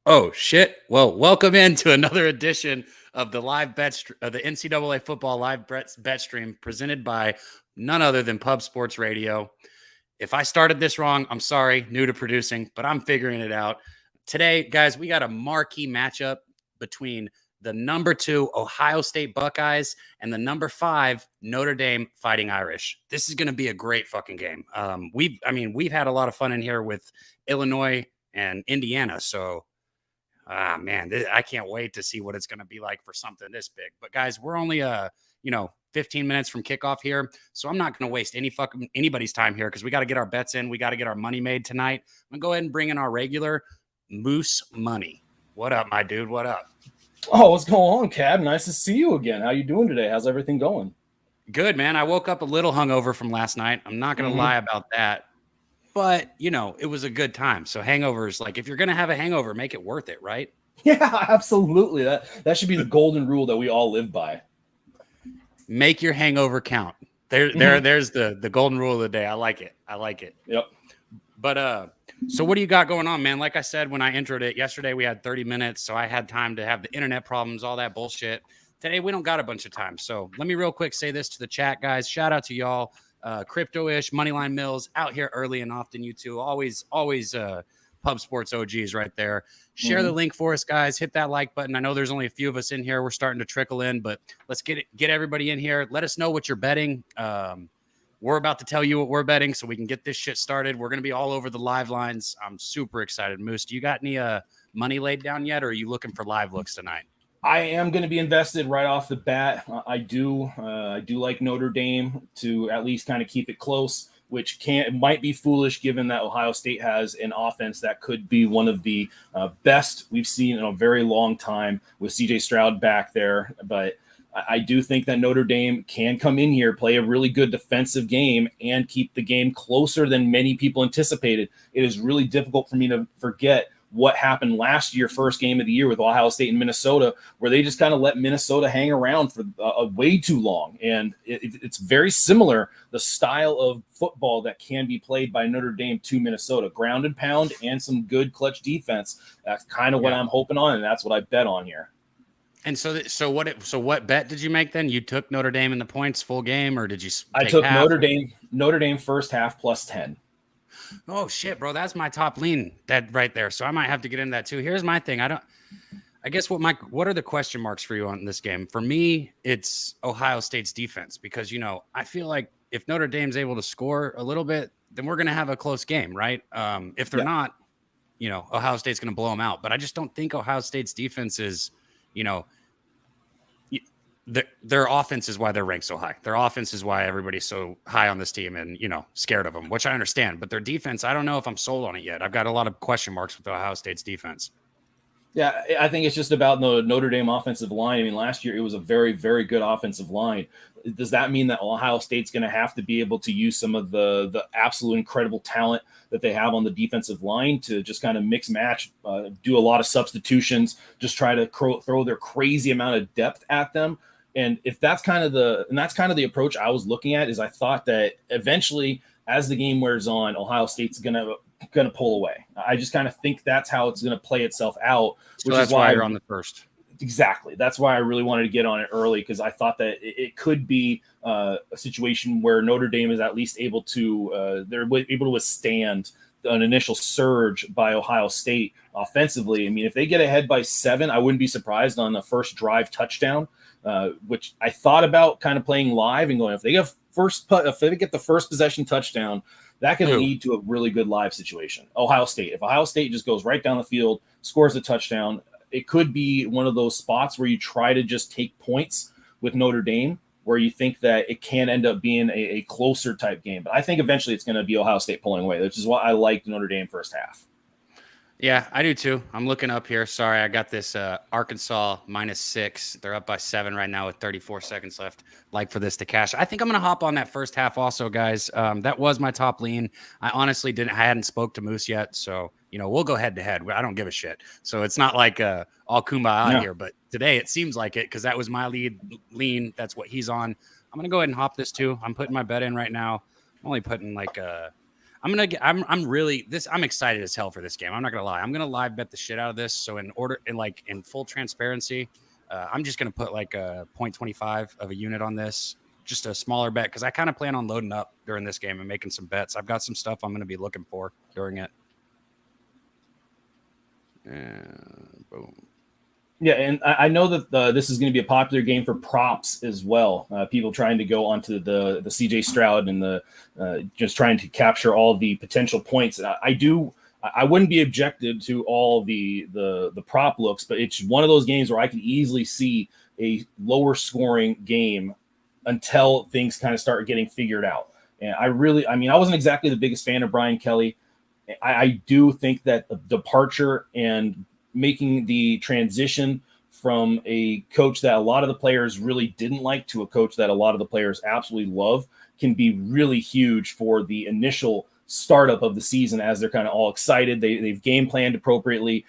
Oh shit! Well, welcome into another edition of the the NCAA Football live bet stream presented by none other than Pub Sports Radio. If I started this wrong, I'm sorry. New to producing, but I'm figuring it out. Today, guys, we got a marquee matchup between the number 2 Ohio State Buckeyes and the number 5 Notre Dame Fighting Irish. This is going to be a great fucking game. We've had a lot of fun in here with Illinois and Indiana, so man, I can't wait to see what it's going to be like for something this big. But guys, we're only 15 minutes from kickoff here, so I'm not going to waste anybody's time here because we got to get our bets in. We got to get our money made tonight. I'm gonna go ahead and bring in our regular Moose Money. What up, my dude? What up? Oh, what's going on, Cab? Nice to see you again. How you doing today? How's everything going? Good, man. I woke up a little hungover from last night. I'm not going to lie about that. But, it was a good time. So hangovers, like if you're going to have a hangover, make it worth it, right? Yeah, absolutely. That should be the golden rule that we all live by. Make your hangover count. There's the golden rule of the day. I like it. Yep. But so what do you got going on, man? Like I said when I introed it yesterday, we had 30 minutes, so I had time to have the internet problems, all that bullshit. Today we don't got a bunch of time. So let me real quick say this to the chat, guys. Shout out to y'all. Crypto-ish, Moneyline Mills out here early and often. You two always Pub Sports OGs right there. Share the link for us, guys. Hit that like button. I know there's only a few of us in here. We're starting to trickle in, but let's get everybody in here. Let us know what you're betting. We're about to tell you what we're betting so we can get this shit started. We're going to be all over the live lines. I'm super excited. Moose, do you got any money laid down yet, or are you looking for live looks tonight? I am going to be invested right off the bat. I do like Notre Dame to at least kind of keep it close, which might be foolish given that Ohio State has an offense that could be one of the best we've seen in a very long time with CJ Stroud back there. But I do think that Notre Dame can come in here, play a really good defensive game, and keep the game closer than many people anticipated. It is really difficult for me to forget what happened last year, first game of the year with Ohio State and Minnesota, where they just kind of let Minnesota hang around for way too long. And it's very similar, the style of football that can be played by Notre Dame to Minnesota, ground and pound and some good clutch defense. That's kind of what I'm hoping on, and that's what I bet on here. And so what bet did you make then? You took Notre Dame in the points full game, or did you I took half? Notre Dame first half plus 10. Oh shit, bro, that's my top lean that right there. So I might have to get into that too. Here's my thing. I guess what are the question marks for you on this game? For me, it's Ohio State's defense because I feel like if Notre Dame's able to score a little bit, then we're gonna have a close game, right? If they're not, Ohio State's gonna blow them out. But I just don't think Ohio State's defense is, their offense is why they're ranked so high. Their offense is why everybody's so high on this team and, scared of them, which I understand. But their defense, I don't know if I'm sold on it yet. I've got a lot of question marks with Ohio State's defense. Yeah, I think it's just about the Notre Dame offensive line. I mean, last year it was a very, very good offensive line. Does that mean that Ohio State's going to have to be able to use some of the absolute incredible talent that they have on the defensive line to just kind of mix match, do a lot of substitutions, just try to throw their crazy amount of depth at them? And if that's kind of the approach I was looking at, is I thought that eventually, as the game wears on, Ohio State's gonna pull away. I just kind of think that's how it's gonna play itself out. So that's why you're on the first. Exactly. That's why I really wanted to get on it early, because I thought that it could be a situation where Notre Dame is at least able to they're able to withstand an initial surge by Ohio State offensively. I mean, if they get ahead by 7, I wouldn't be surprised on the first drive touchdown. Which I thought about kind of playing live and going, if they get the first possession touchdown, that could lead to a really good live situation. Ohio State. If Ohio State just goes right down the field, scores a touchdown, it could be one of those spots where you try to just take points with Notre Dame, where you think that it can end up being a closer type game. But I think eventually it's going to be Ohio State pulling away, which is why I like Notre Dame first half. Yeah, I do too. I'm looking up here. Sorry, I got this Arkansas -6. They're up by 7 right now with 34 seconds left. Like for this to cash. I think I'm going to hop on that first half also, guys. That was my top lean. I honestly hadn't spoke to Moose yet. So, we'll go head to head. I don't give a shit. So it's not like all kumbaya here. But today it seems like it because that was my lean. That's what he's on. I'm going to go ahead and hop this too. I'm putting my bet in right now. I'm only putting I'm excited as hell for this game. I'm not gonna lie. I'm gonna live bet the shit out of this. So in full transparency, I'm just gonna put like a 0.25 of a unit on this, just a smaller bet, because I kind of plan on loading up during this game and making some bets. I've got some stuff I'm gonna be looking for during it. And boom. Yeah, and I know that this is going to be a popular game for props as well. People trying to go onto the CJ Stroud and the just trying to capture all the potential points. I wouldn't be objected to all the prop looks, but it's one of those games where I can easily see a lower scoring game until things kind of start getting figured out. And I wasn't exactly the biggest fan of Brian Kelly. I do think that the departure and making the transition from a coach that a lot of the players really didn't like to a coach that a lot of the players absolutely love can be really huge for the initial startup of the season, as they're kind of all excited. They've game planned appropriately.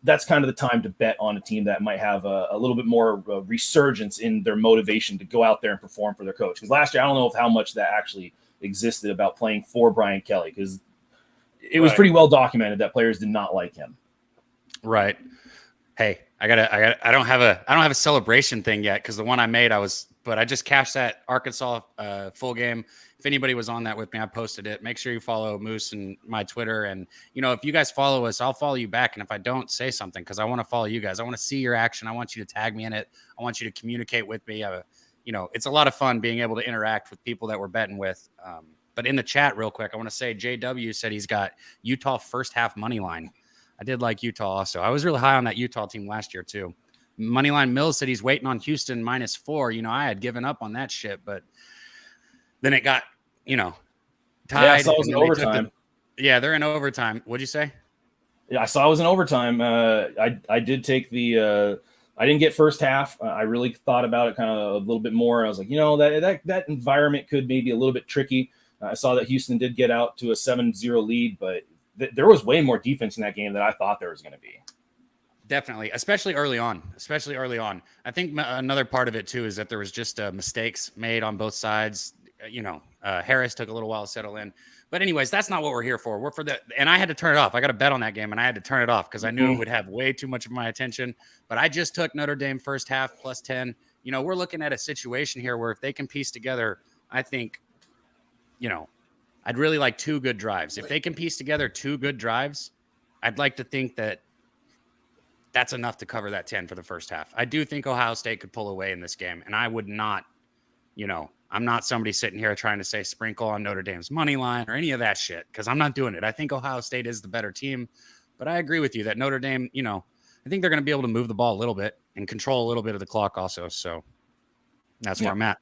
That's kind of the time to bet on a team that might have a little bit more resurgence in their motivation to go out there and perform for their coach. Because last year, I don't know how much that actually existed about playing for Brian Kelly, because it was pretty well documented that players did not like him. Right. Hey, I don't have a celebration thing yet, because the one I made, but I just cashed that Arkansas full game. If anybody was on that with me, I posted it. Make sure you follow Moose and my Twitter. And, if you guys follow us, I'll follow you back. And if I don't, say something, because I want to follow you guys. I want to see your action. I want you to tag me in it. I want you to communicate with me. It's a lot of fun being able to interact with people that we're betting with. But in the chat real quick, I want to say JW said he's got Utah first half money line. I did like Utah also. I was really high on that Utah team last year too. Moneyline Mills said he's waiting on Houston -4. I had given up on that shit, but then it got, tied. Yeah, I saw it was in overtime. They're in overtime. What'd you say? Yeah, I saw it was in overtime. I did take I didn't get first half. I really thought about it kind of a little bit more. I was like, that environment could maybe a little bit tricky. I saw that Houston did get out to a 7-0 lead, but there was way more defense in that game than I thought there was going to be. Definitely, especially early on. I think another part of it too is that there was just mistakes made on both sides. Harris took a little while to settle in. But anyways, that's not what we're here for. We're for and I had to turn it off. I got a bet on that game, and I had to turn it off because I knew it would have way too much of my attention. But I just took Notre Dame first half +10. We're looking at a situation here where if they can piece together, I think, I'd really like 2 good drives. If they can piece together 2 good drives, I'd like to think that that's enough to cover that 10 for the first half. I do think Ohio State could pull away in this game, and I would not, I'm not somebody sitting here trying to say sprinkle on Notre Dame's money line or any of that shit, because I'm not doing it. I think Ohio State is the better team, but I agree with you that Notre Dame, I think they're going to be able to move the ball a little bit and control a little bit of the clock also. So that's where I'm at.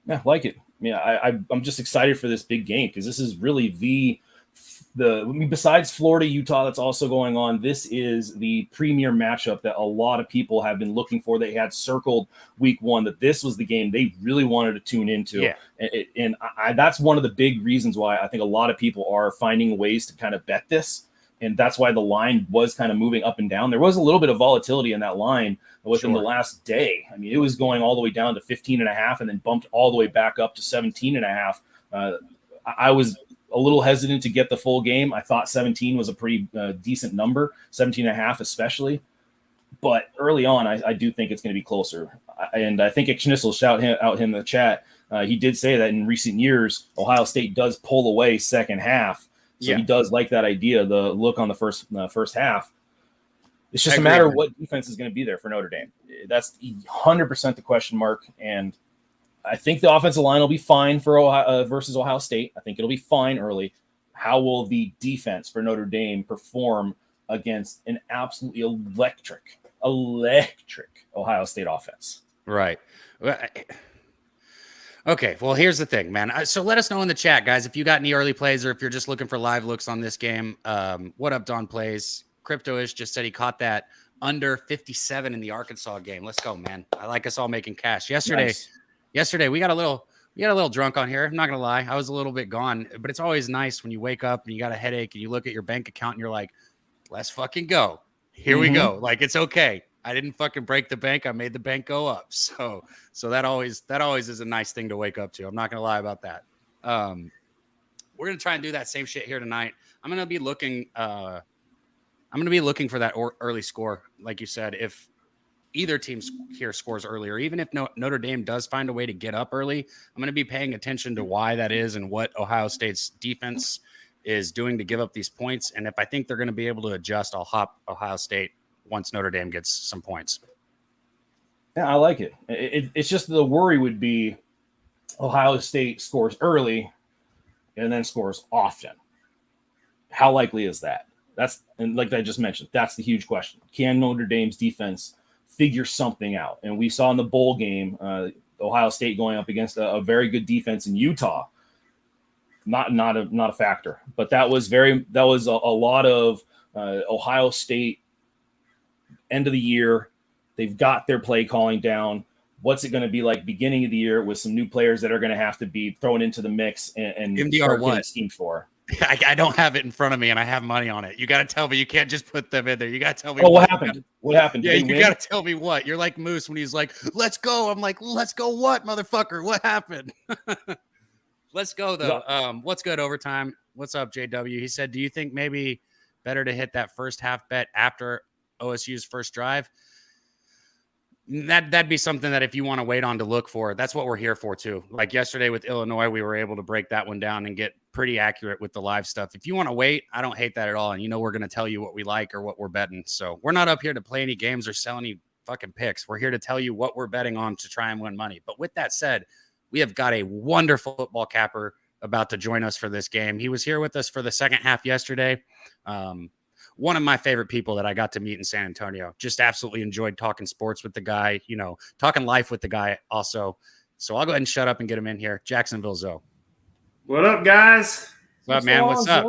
Yeah, like it. I'm just excited for this big game, because this is really besides Florida, Utah, that's also going on. This is the premier matchup that a lot of people have been looking for. They had circled week 1 that this was the game they really wanted to tune into. Yeah. And that's one of the big reasons why I think a lot of people are finding ways to kind of bet this. And that's why the line was kind of moving up and down. There was a little bit of volatility in that line within the last day. I mean, it was going all the way down to 15.5 and then bumped all the way back up to 17.5. I was a little hesitant to get the full game. I thought 17 was a pretty decent number, 17.5 especially. But early on, I do think it's going to be closer. And I think Schnitzel shout out him in the chat. He did say that in recent years, Ohio State does pull away second half. So he does like that idea, the look on the first half. It's just a matter of what defense is going to be there for Notre Dame. That's 100% the question mark. And I think the offensive line will be fine for Ohio versus Ohio State. I think it'll be fine early. How will the defense for Notre Dame perform against an absolutely electric Ohio State offense? Right. Okay, well, here's the thing, man. So let us know in the chat, guys, if you got any early plays or if you're just looking for live looks on this game. What up, Don Plays? Crypto-ish just said he caught that under 57 in the Arkansas game. Let's go, man. I like us all making cash. Yesterday we got a little drunk on here. I'm not gonna lie, I was a little bit gone, but it's always nice when you wake up and you got a headache and you look at your bank account and you're like, let's fucking go. Here we go. Like, it's okay. I didn't fucking break the bank. I made the bank go up. So that always is a nice thing to wake up to. I'm not gonna lie about that. we're going to try and do that same shit here tonight. I'm going to be looking for that early score. Like you said, if either team here scores early, or even if Notre Dame does find a way to get up early, I'm going to be paying attention to why that is and what Ohio State's defense is doing to give up these points. And if I think they're going to be able to adjust, I'll hop Ohio State once Notre Dame gets some points. Yeah, I like it. It's just the worry would be Ohio State scores early and then scores often. How likely is that? And like I just mentioned, that's the huge question. Can Notre Dame's defense figure something out? And we saw in the bowl game, Ohio State going up against a very good defense in Utah. Not a factor, but that was a lot of Ohio State end of the year. They've got their play calling down. What's it going to be like beginning of the year with some new players that are going to have to be thrown into the mix and MDR what? Schemed for? I don't have it in front of me, and I have money on it. You got to tell me. You can't just put them in there. You got to tell me. Oh, what happened? What happened? Yeah, you got to tell me what. You're like Moose when he's like, "Let's go." I'm like, "Let's go what, motherfucker? What happened?" Let's go though. What's good overtime? What's up, JW? He said, "Do you think maybe better to hit that first half bet after OSU's first drive?" That'd be something that if you want to wait on to look for, that's what we're here for too. Like yesterday with Illinois, we were able to break that one down and get pretty accurate with the live stuff. If you want to wait, I don't hate that at all. And we're going to tell you what we like or what we're betting. So we're not up here to play any games or sell any fucking picks. We're here to tell you what we're betting on to try and win money. But with that said, we have got a wonderful football capper about to join us for this game. He was here with us for the second half yesterday. One of my favorite people that I got to meet in San Antonio. Just absolutely enjoyed talking sports with the guy, talking life with the guy also. So I'll go ahead and shut up and get him in here. Jacksonville Zoe. What up, guys? What's up, man? What's up?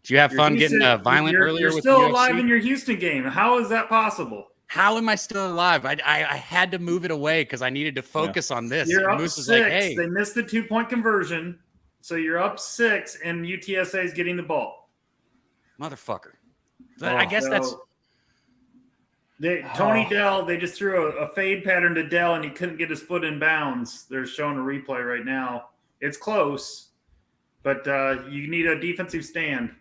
Did you have fun getting violent earlier? You're still alive in your Houston game. How is that possible? How am I still alive? I had to move it away because I needed to focus on this. You're up Moose 6. Like, hey. They missed the 2-point conversion. So you're up 6, and UTSA is getting the ball. Motherfucker. I guess that's Tony Dell. They just threw a fade pattern to Dell, and he couldn't get his foot in bounds. They're showing a replay right now. It's close, but you need a defensive stand.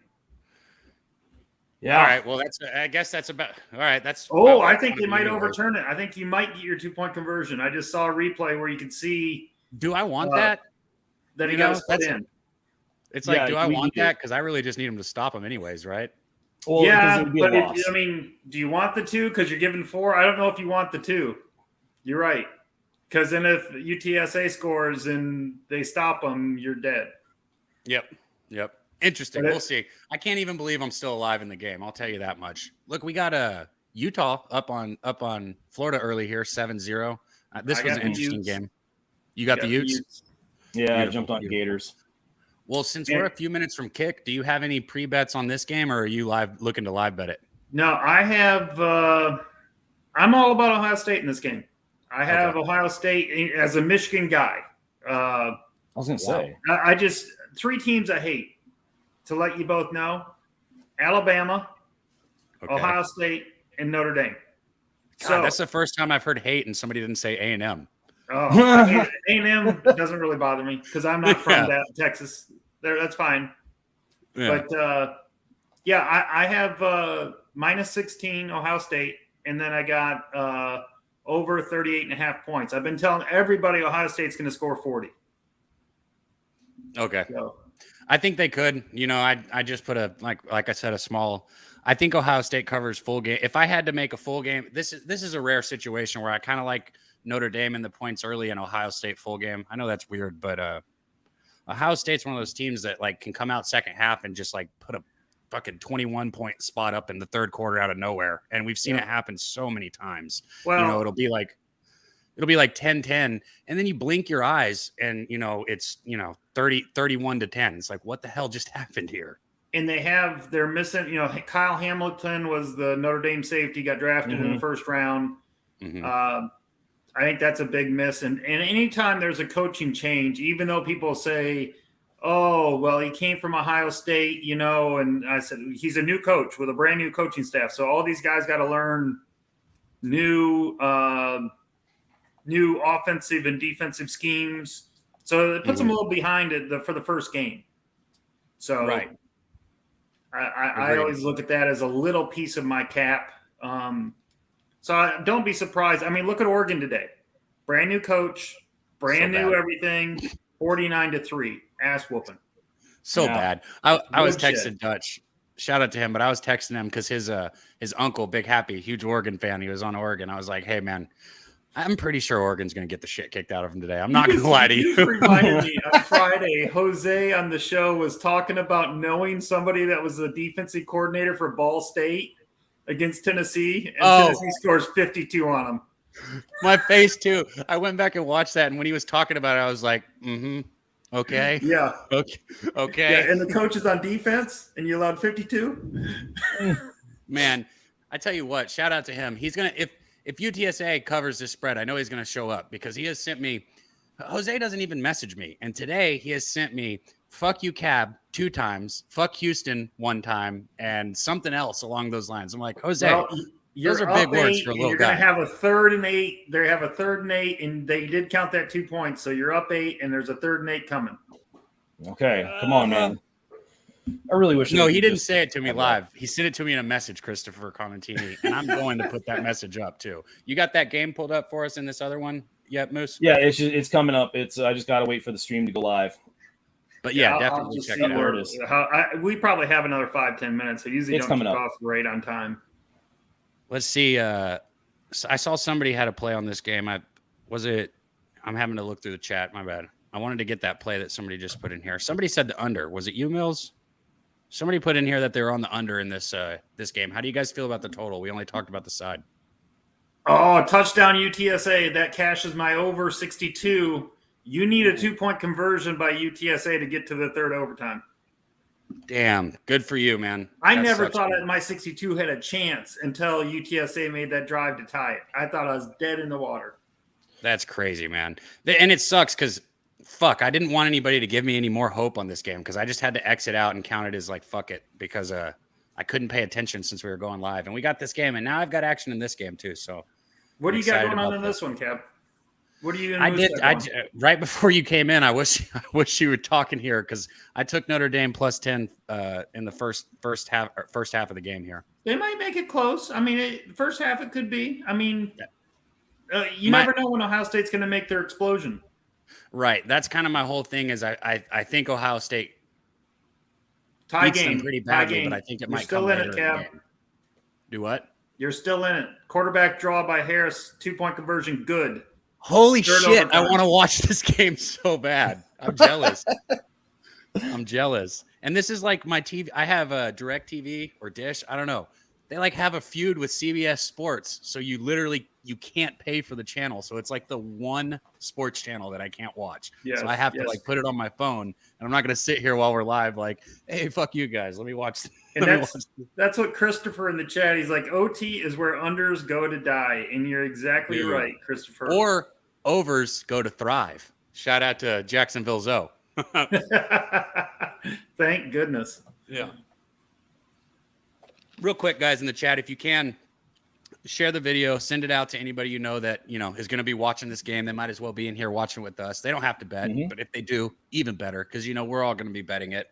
Yeah. All right. Well, I guess that's about. All right. That's. Oh, I think they might overturn it. I think you might get your 2-point conversion. I just saw a replay where you could see. Do I want that? That he got his foot in. It's like, do I want that? Because I really just need him to stop him, anyways, right? Well, yeah, but do you want the 2 because you're giving 4? I don't know if you want the 2. You're right. Because then if UTSA scores and they stop them, you're dead. Yep. Interesting. We'll see. I can't even believe I'm still alive in the game. I'll tell you that much. Look, we got Utah up on Florida early here, 7-0. This was an interesting game. You got the Utes? Yeah, beautiful. I jumped on Gators. Well, since we're a few minutes from kick, do you have any pre-bets on this game, or are you looking to live bet it? No, I have I'm all about Ohio State in this game. I have Ohio State as a Michigan guy. I was going to say. I just – 3 teams I hate, to let you both know. Alabama, Ohio State, and Notre Dame. God, that's the first time I've heard hate and somebody didn't say A&M. Oh, A&M doesn't really bother me because I'm not from Texas. That's fine. Yeah. But, I have -16 Ohio State, and then I got over 38.5 points. I've been telling everybody Ohio State's going to score 40. Okay. So, I think they could. I just put like I said, a small – I think Ohio State covers full game. If I had to make a full game, this is a rare situation where I kind of like Notre Dame in the points early and Ohio State full game. I know that's weird, but Ohio State's one of those teams that can come out second half and just put a fucking 21-point spot up in the third quarter out of nowhere. And we've seen it happen so many times. Well, it'll be like 10-10, and then you blink your eyes and it's 30-31-10. It's like, what the hell just happened here? And they're missing, Kyle Hamilton was the Notre Dame safety, got drafted in the first round. Mm-hmm. I think that's a big miss. And anytime there's a coaching change, even though people say, oh, well, he came from Ohio State, and I said, he's a new coach with a brand new coaching staff. So all these guys got to learn new offensive and defensive schemes. So it puts them a little behind it for the first game. So right. I always look at that as a little piece of my cap. So don't be surprised. I mean, look at Oregon today. Brand new coach, brand new everything, 49-3, ass whooping. So bad. I was texting Dutch. Shout out to him, but I was texting him because his uncle, Big Happy, huge Oregon fan, he was on Oregon. I was like, hey, man, I'm pretty sure Oregon's going to get the shit kicked out of him today. I'm not going to lie to you. You reminded me on Friday, Jose on the show was talking about knowing somebody that was the defensive coordinator for Ball State against Tennessee, and Tennessee scores 52 on them. My face, too. I went back and watched that, and when he was talking about it, I was like, okay. Yeah. Okay. Yeah, and the coach is on defense, and you allowed 52? Man, I tell you what, shout out to him. He's going to – if UTSA covers this spread, I know he's going to show up because he has sent me – Jose doesn't even message me. And today he has sent me fuck you Cab 2 times, fuck Houston 1 time, and something else along those lines. I'm like, Jose, those are big words for a little you're guy. You're going to have a 3rd and 8. They have a 3rd and 8, and they did count that 2 points. So you're up 8, and there's a 3rd and 8 coming. Okay, come on, man. I really wish. No, he didn't say it to me live. He sent it to me in a message, Christopher Comentini, and I'm going to put that message up too. You got that game pulled up for us in this other one yet, Moose? Yeah, it's coming up. I just got to wait for the stream to go live. But yeah, definitely check it out. We probably have another 5-10 minutes. So usually don't kick off right on time. Let's see. I saw somebody had a play on this game. I'm having to look through the chat. My bad. I wanted to get that play that somebody just put in here. Somebody said the under. Was it you, Mills? Somebody put in here that they were on the under in this game. How do you guys feel about the total? We only talked about the side. Oh, touchdown UTSA. That cashes my over 62. You need a 2-point conversion by UTSA to get to the 3rd overtime. Damn. Good for you, man. I never thought that my 62 had a chance until UTSA made that drive to tie it. I thought I was dead in the water. That's crazy, man. And it sucks because I didn't want anybody to give me any more hope on this game because I just had to exit out and count it as like, fuck it, because I couldn't pay attention since we were going live. And we got this game, and now I've got action in this game too. So what do you got going on in this one, Kev? What are you going to do? Right before you came in, I wish you were talking here because I took Notre Dame plus 10 in the first half of the game here. They might make it close. I mean, first half it could be. I mean, you never know when Ohio State's going to make their explosion. Right. That's kind of my whole thing is I think Ohio State tie beats game them pretty badly, but I think it might come later in the game. Do what? You're still in it. Quarterback draw by Harris, 2-point conversion, good. Holy shit, I want to watch this game so bad. I'm jealous. I'm jealous. And this is like my TV. I have a DirecTV or Dish. I don't know. They like have a feud with CBS Sports. So you can't pay for the channel. So it's like the one sports channel that I can't watch. Yes, so I have to like put it on my phone. And I'm not going to sit here while we're live like, hey, fuck you guys. Let me watch. That's what Christopher in the chat, he's like, OT is where unders go to die. And you're exactly right, Christopher. Or overs go to thrive. Shout out to Jacksonville Zoe. Thank goodness. Yeah. Real quick, guys, in the chat, if you can, share the video, send it out to anybody you know that, is going to be watching this game. They might as well be in here watching with us. They don't have to bet, but if they do, even better, because, we're all going to be betting it.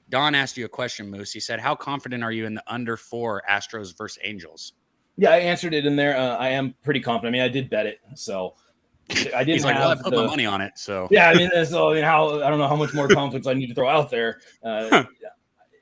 Don asked you a question, Moose. He said, how confident are you in the under 4 Astros versus Angels? Yeah, I answered it in there. I am pretty confident. I mean, I did bet it, so I didn't. He's like, well, I put my money on it, so. Yeah, I mean, I don't know how much more confidence I need to throw out there.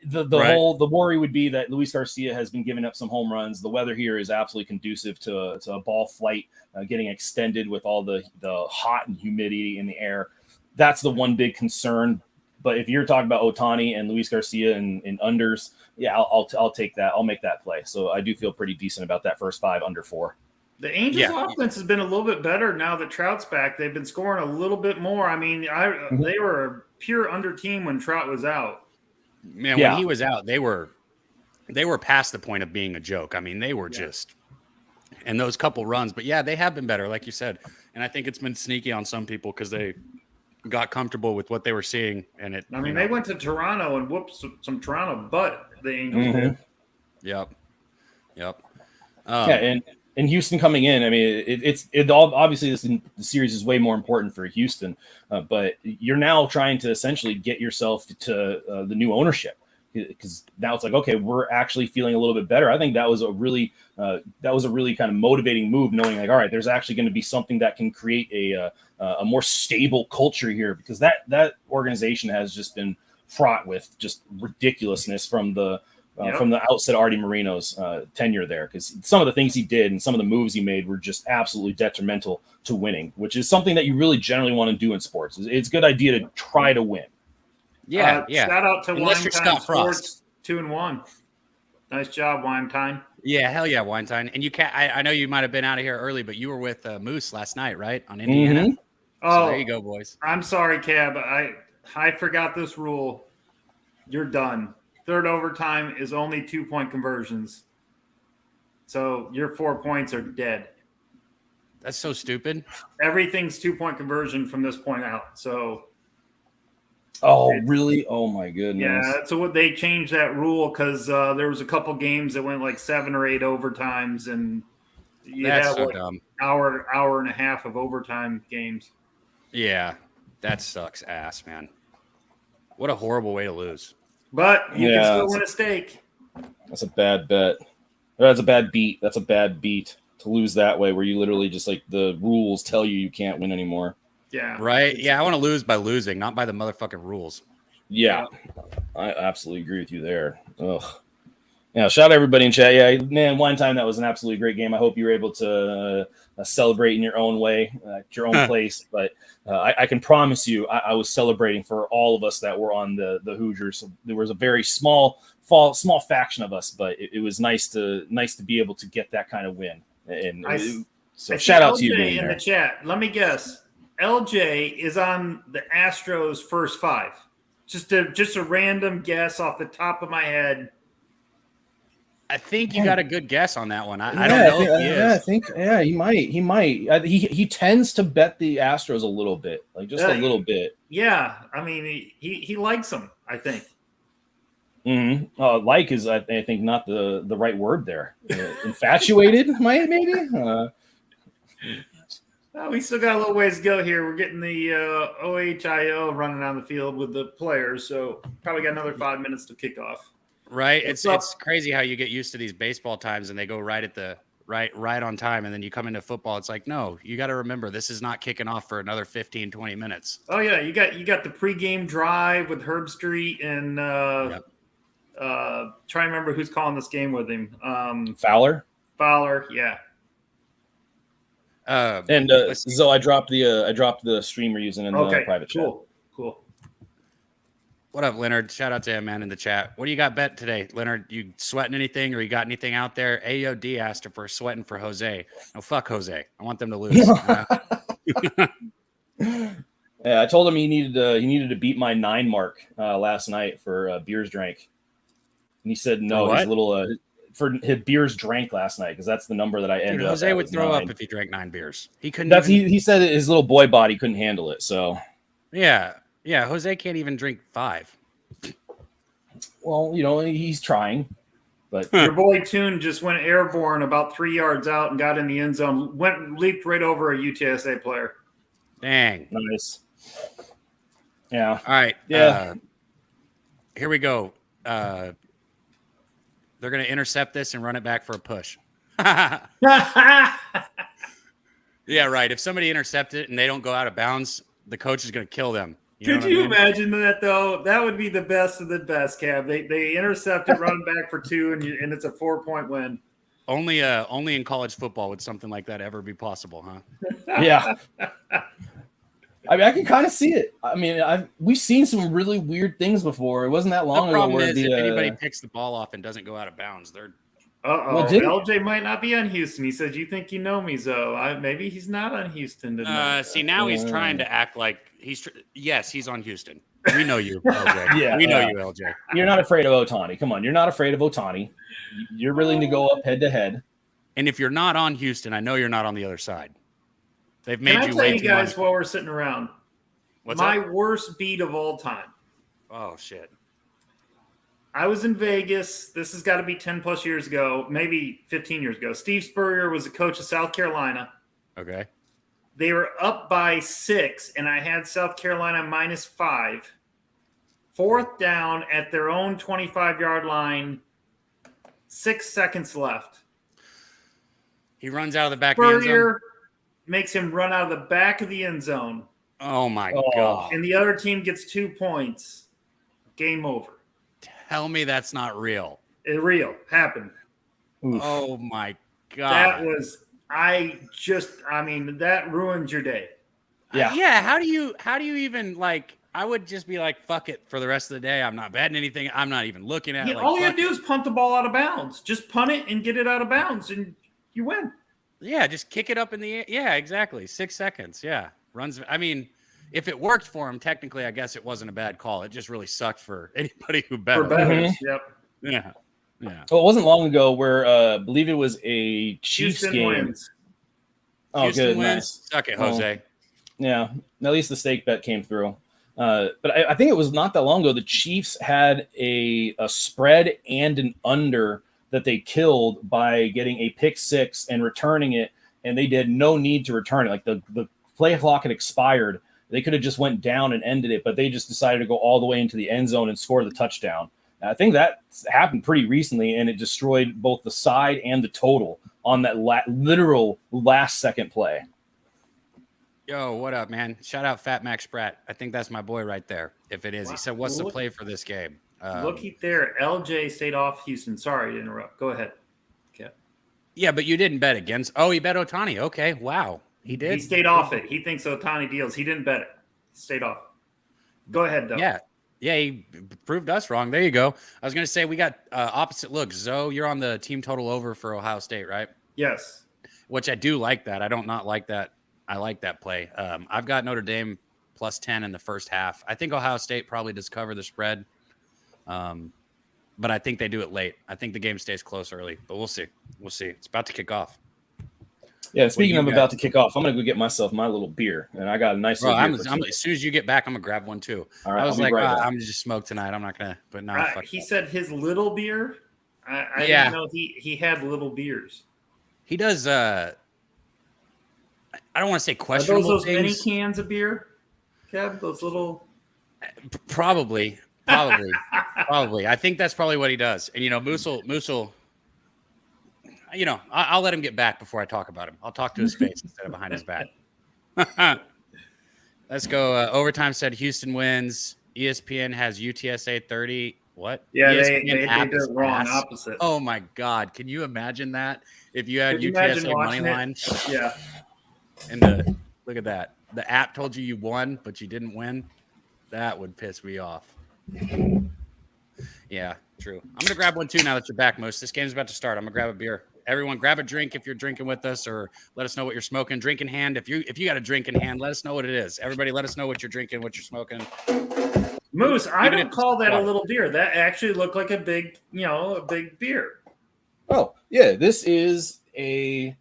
The worry would be that Luis Garcia has been giving up some home runs. The weather here is absolutely conducive to a ball flight getting extended with all the hot and humidity in the air. That's the one big concern. But if you're talking about Ohtani and Luis Garcia in unders, yeah, I'll take that. I'll make that play. So I do feel pretty decent about that first 5 under 4. The Angels' offense has been a little bit better now that Trout's back. They've been scoring a little bit more. I mean, they were a pure under team when Trout was out. Man, when he was out, they were past the point of being a joke. I mean, they were just – and those couple runs. But, yeah, they have been better, like you said. And I think it's been sneaky on some people because they got comfortable with what they were seeing. And they went to Toronto and whooped some Toronto butt, the Angels did. Yep. And And Houston coming in, I mean, it all obviously the series is way more important for Houston, but you're now trying to essentially get yourself to the new ownership, because now it's like, okay, we're actually feeling a little bit better. I think that was a really kind of motivating move, knowing like, all right, there's actually going to be something that can create a more stable culture here, because that organization has just been fraught with just ridiculousness from the outset, Artie Moreno's tenure there, because some of the things he did and some of the moves he made were just absolutely detrimental to winning, which is something that you really generally want to do in sports. It's a good idea to try to win. Yeah. Shout out to Unless you're Wine Scott Frost. 2-1. Nice job, Wine Time. Yeah, hell yeah, Wine Time. And you can't. I know you might have been out of here early, but you were with Moose last night, right, on Indiana? Mm-hmm. So there you go, boys. I'm sorry, Cab. I forgot this rule. You're done. Third overtime is only 2-point conversions. So your 4 points are dead. That's so stupid. Everything's 2-point conversion from this point out. So. Oh, really? Oh, my goodness. Yeah, so what they changed that rule because there was a couple games that went like 7 or 8 overtimes, and you That's had so like dumb. hour and a half of overtime games. Yeah, that sucks ass, man. What a horrible way to lose. But you can still win a steak. That's a bad bet. That's a bad beat. That's a bad beat to lose that way, where you literally just like the rules tell you can't win anymore. Yeah. Right? Yeah, I want to lose by losing, not by the motherfucking rules. Yeah, I absolutely agree with you there. Ugh. Yeah, shout out everybody in chat. Yeah, man, one time that was an absolutely great game. I hope you were able to celebrate in your own way, at your own place. But I can promise you, I was celebrating for all of us that were on the Hoosiers. So there was a very small faction of us, but it was nice to be able to get that kind of win. And so shout out to you being in there. The chat. Let me guess. LJ is on the Astros first 5. Just a random guess off the top of my head. I think you got a good guess on that one. I don't know if he is. I think he might. He tends to bet the Astros a little bit, like just a little bit. Yeah, I mean he likes them, I think. Mm-hmm. Like is I think not the right word there. Infatuated, maybe. We still got a little ways to go here. We're getting the OHIO running on the field with the players, so probably got another 5 minutes to kick off. Right. It's crazy how you get used to these baseball times and they go right at the right on time. And then you come into football. It's like, no, you got to remember, this is not kicking off for another 15, 20 minutes. Oh yeah. You got the pregame drive with Herb Street and try and remember who's calling this game with him. Fowler. Yeah. So I dropped the stream we're using in the private chat. Cool. What up, Leonard? Shout out to him, man, in the chat. What do you got bet today, Leonard? You sweating anything, or you got anything out there? AOD asked if we're sweating for Jose. No, fuck Jose. I want them to lose. Yeah, I told him he needed to beat my 9 mark last night for beers drank, and he said no. He's a little for his beers drank last night, because that's the number that I ended up. Jose would throw up if he drank 9 beers. He couldn't. He said his little boy body couldn't handle it. So yeah, Jose can't even drink 5. Well, he's trying. But your boy Toon just went airborne about 3 yards out and got in the end zone. Leaped right over a UTSA player. Dang, nice. Yeah. All right. Yeah. Here we go. They're going to intercept this and run it back for a push. Yeah, right. If somebody intercepts it and they don't go out of bounds, the coach is going to kill them. Could you imagine that, though? That would be the best of the best, Cab. They intercept it, run back for 2, and it's a 4-point win. Only in college football would something like that ever be possible, huh? Yeah. I mean, I can kind of see it. I mean, we've seen some really weird things before. It wasn't that long ago. Where if anybody picks the ball off and doesn't go out of bounds, they're. Well, LJ might not be on Houston. He said, "You think you know me, Zoe? Maybe he's not on Houston tonight." See, now he's trying to act like he's. Yes, he's on Houston. We know you, LJ. Yeah, we know you, LJ. You're not afraid of Ohtani. Come on, you're not afraid of Ohtani. You're willing to go up head to head. And if you're not on Houston, I know you're not on the other side. They've made Can I tell you guys while we're sitting around? What's my worst beat of all time? Oh shit! I was in Vegas. This has got to be 10 plus years ago, maybe 15 years ago. Steve Spurrier was the coach of South Carolina. Okay. They were up by 6, and I had South Carolina -5. 4th down at their own 25-yard line, 6 seconds left. He runs out of the back of the end zone. Spurrier makes him run out of the back of the end zone. Oh, my God. And the other team gets 2 points. Game over. Tell me that's not real. It's real. Happened. Oof. Oh, my God. That was that ruined your day. Yeah. Yeah. How do you even I would just be like, fuck it for the rest of the day. I'm not betting anything. I'm not even looking at it. All you have to do is punt the ball out of bounds. Just punt it and get it out of bounds, and you win. Yeah, just kick it up in the air. Yeah, exactly. 6 seconds. Yeah. Runs. I mean, if it worked for him, technically, I guess it wasn't a bad call. It just really sucked for anybody who bet. For bettors, Mm-hmm. Yep. Yeah. Yeah. Well, it wasn't long ago where I believe it was a Chiefs Houston game. wins. Oh, Houston good. wins. Nice. Suck it, Jose. Yeah. At least the stake bet came through. But I think it was not that long ago. The Chiefs had a spread and an under that they killed by getting a pick 6 and returning it. And they did no need to return it. Like the play clock had expired. They could have just went down and ended it, but they just decided to go all the way into the end zone and score the touchdown. I think that happened pretty recently, and it destroyed both the side and the total on that literal last second play. Yo, what up, man? Shout out Fat Max Spratt. I think that's my boy right there. If it is, he said, "What's the play for this game?" Looky there, LJ stayed off Houston. Sorry to interrupt. Go ahead. Okay. Yeah, but you didn't bet against. Oh, he bet Ohtani. Okay, wow, he did. He stayed off it. He thinks Ohtani deals. He didn't bet it. He stayed off. Go ahead, Doug. Yeah, he proved us wrong. There you go. I was going to say we got opposite looks. Zoe, you're on the team total over for Ohio State, right? Yes. Which I do like that. I don't not like that. I like that play. I've got Notre Dame +10 in the first half. I think Ohio State probably does cover the spread. But I think they do it late. I think the game stays close early, but we'll see. We'll see. It's about to kick off. Yeah, speaking of about to kick off, I'm going to go get myself my little beer, and I got a nice little beer. As soon as you get back, I'm going to grab one too. All right, I was like, I'm just smoke tonight. I'm not going to, but no. He said his little beer. I didn't know he had little beers. He does. I don't want to say questionable Are those things. mini cans of beer, Kev? Those little. Probably. I think that's probably what he does. And Moose will. I'll let him get back before I talk about him. I'll talk to his face instead of behind his back. Let's go. Overtime said Houston wins. ESPN has UTSA 30. What? Yeah, ESPN they did it wrong. Opposite. Oh my God! Can you imagine that? If you had UTSA money line, yeah. And look at that. The app told you won, but you didn't win. That would piss me off. Yeah, true. I'm gonna grab one too now that you're back, Moose. This game's about to start. I'm gonna grab a beer. Everyone, grab a drink if you're drinking with us, or let us know what you're smoking. Drink in hand. If you got a drink in hand, let us know what it is. Everybody, let us know what you're drinking, what you're smoking. Moose, I don't call that a little beer. That actually looked like a big beer. Oh yeah, this is a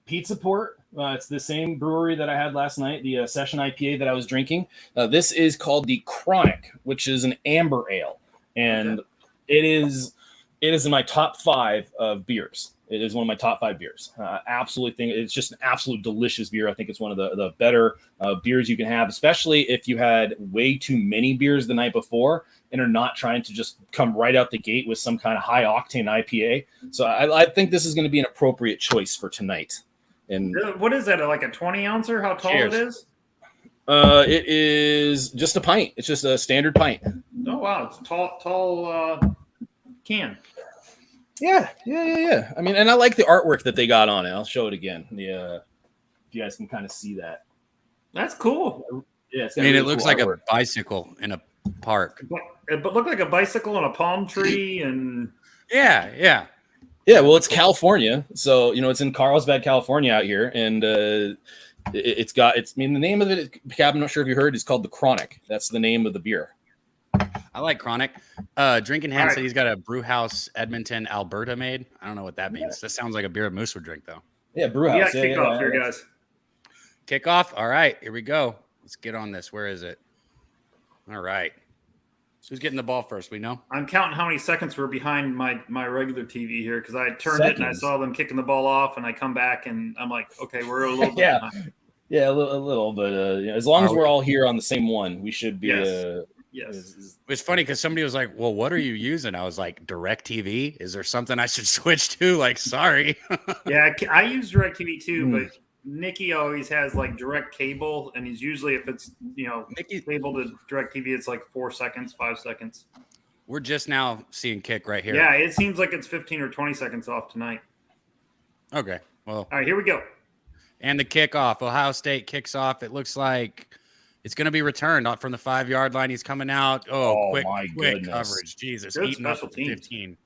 Pizza Port. It's the same brewery that I had last night, the Session IPA that I was drinking. This is called the Chronic, which is an amber ale, and it is in my top 5 of beers. It is one of my top 5 beers. Absolutely think it's just an absolute delicious beer. I think it's one of the better beers you can have, especially if you had way too many beers the night before and are not trying to just come right out the gate with some kind of high octane IPA. So I think this is going to be an appropriate choice for tonight. And what is that? Like a 20 ouncer? How tall it is? It is just a pint. It's just a standard pint. Oh wow, it's tall can. Yeah. I mean, and I like the artwork that they got on it. I'll show it again. You guys can kind of see that. That's cool. Yeah, it looks like a bicycle in a park. But look like a bicycle and a palm tree and yeah. Yeah, well, it's California, so it's in Carlsbad, California, out here, and the name of it, I'm not sure if you heard, is called the Chronic. That's the name of the beer. I like Chronic. Drinking Hand said he's got a brew house Edmonton, Alberta made. I don't know what that means. That sounds like a beer Moose would drink, though. Yeah, brew house. Yeah, kickoff here, guys. Kickoff. All right, here we go. Let's get on this. Where is it? All right. Who's getting the ball first? We know. I'm counting how many seconds were behind my regular TV here because I turned it and I saw them kicking the ball off, and I come back and I'm like, okay, we're a little bit behind. Yeah, a little, but as long as we're all here on the same one, we should be. Yes. It's funny because somebody was like, well, what are you using? I was like, DirecTV? Is there something I should switch to? Like, sorry. Yeah, I use DirecTV too, but Nikki always has like direct cable, and he's usually, if it's cable to DirecTV, it's like 4 seconds, 5 seconds. We're just now seeing Kick right here. Yeah, it seems like it's 15 or 20 seconds off tonight. Okay, well, all right, here we go. And the kickoff, Ohio State kicks off. It looks like it's going to be returned from the 5-yard line. He's coming out. Quick coverage. Jesus, good eating up special at teams. 15.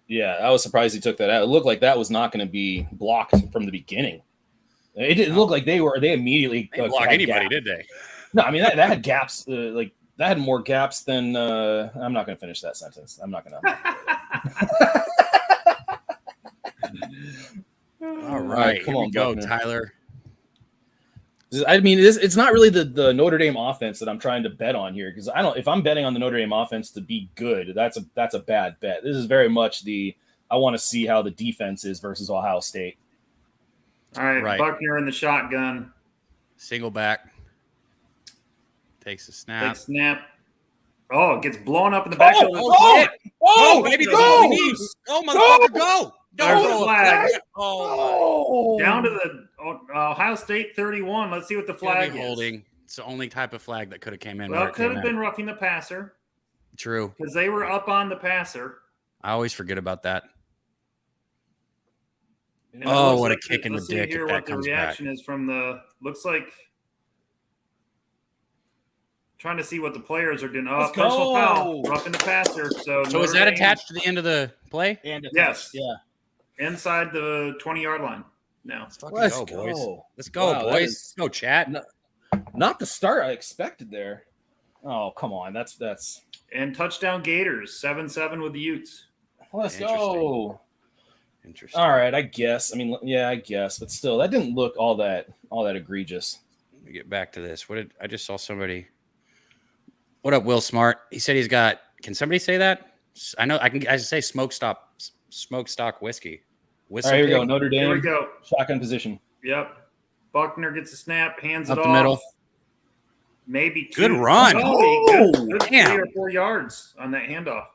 Yeah, I was surprised he took that out. It looked like that was not going to be blocked from the beginning. It didn't look like they immediately didn't block anybody, did they? No, I mean that had gaps. That had more gaps than. I'm not going to finish that sentence. I'm not going to. All right, come on, go, Buckner. Tyler. I mean, it's not really the Notre Dame offense that I'm trying to bet on here because if I'm betting on the Notre Dame offense to be good, that's a bad bet. This is very much I want to see how the defense is versus Ohio State. All right. Buckner in the shotgun. Single back. Takes a snap. Oh, it gets blown up in the back. Baby, go! Motherfucker, go! There's a flag. Oh, down to the Ohio State 31. Let's see what the flag is. Holding. It's the only type of flag that could have came in. Well, it could have been roughing the passer. True. Because they were up on the passer. I always forget about that. And what a kick in the dick if that comes back. The reaction is from looks like trying to see what the players are doing. Let's personal go. Foul, roughing the passer. So is that attached to the end of the play? Yes. Yeah. Inside the 20-yard line. No. Let's go, boys. Let's go, boys. Let's go, chat. Not the start I expected there. Oh, come on. That's and touchdown Gators, 7-7 with the Utes. Let's go. Interesting. All right, I guess. I mean, yeah, I guess, but still, that didn't look all that egregious. Let me get back to this. I just saw somebody. What up, Will Smart? He said he's got. Can somebody say that? I know I can. I say smokestock whiskey. All right, here we go. Notre Dame. Here we go. Shotgun position. Yep. Buckner gets a snap, hands up it the off. Middle. Maybe good run. Good 3 or 4 yards on that handoff.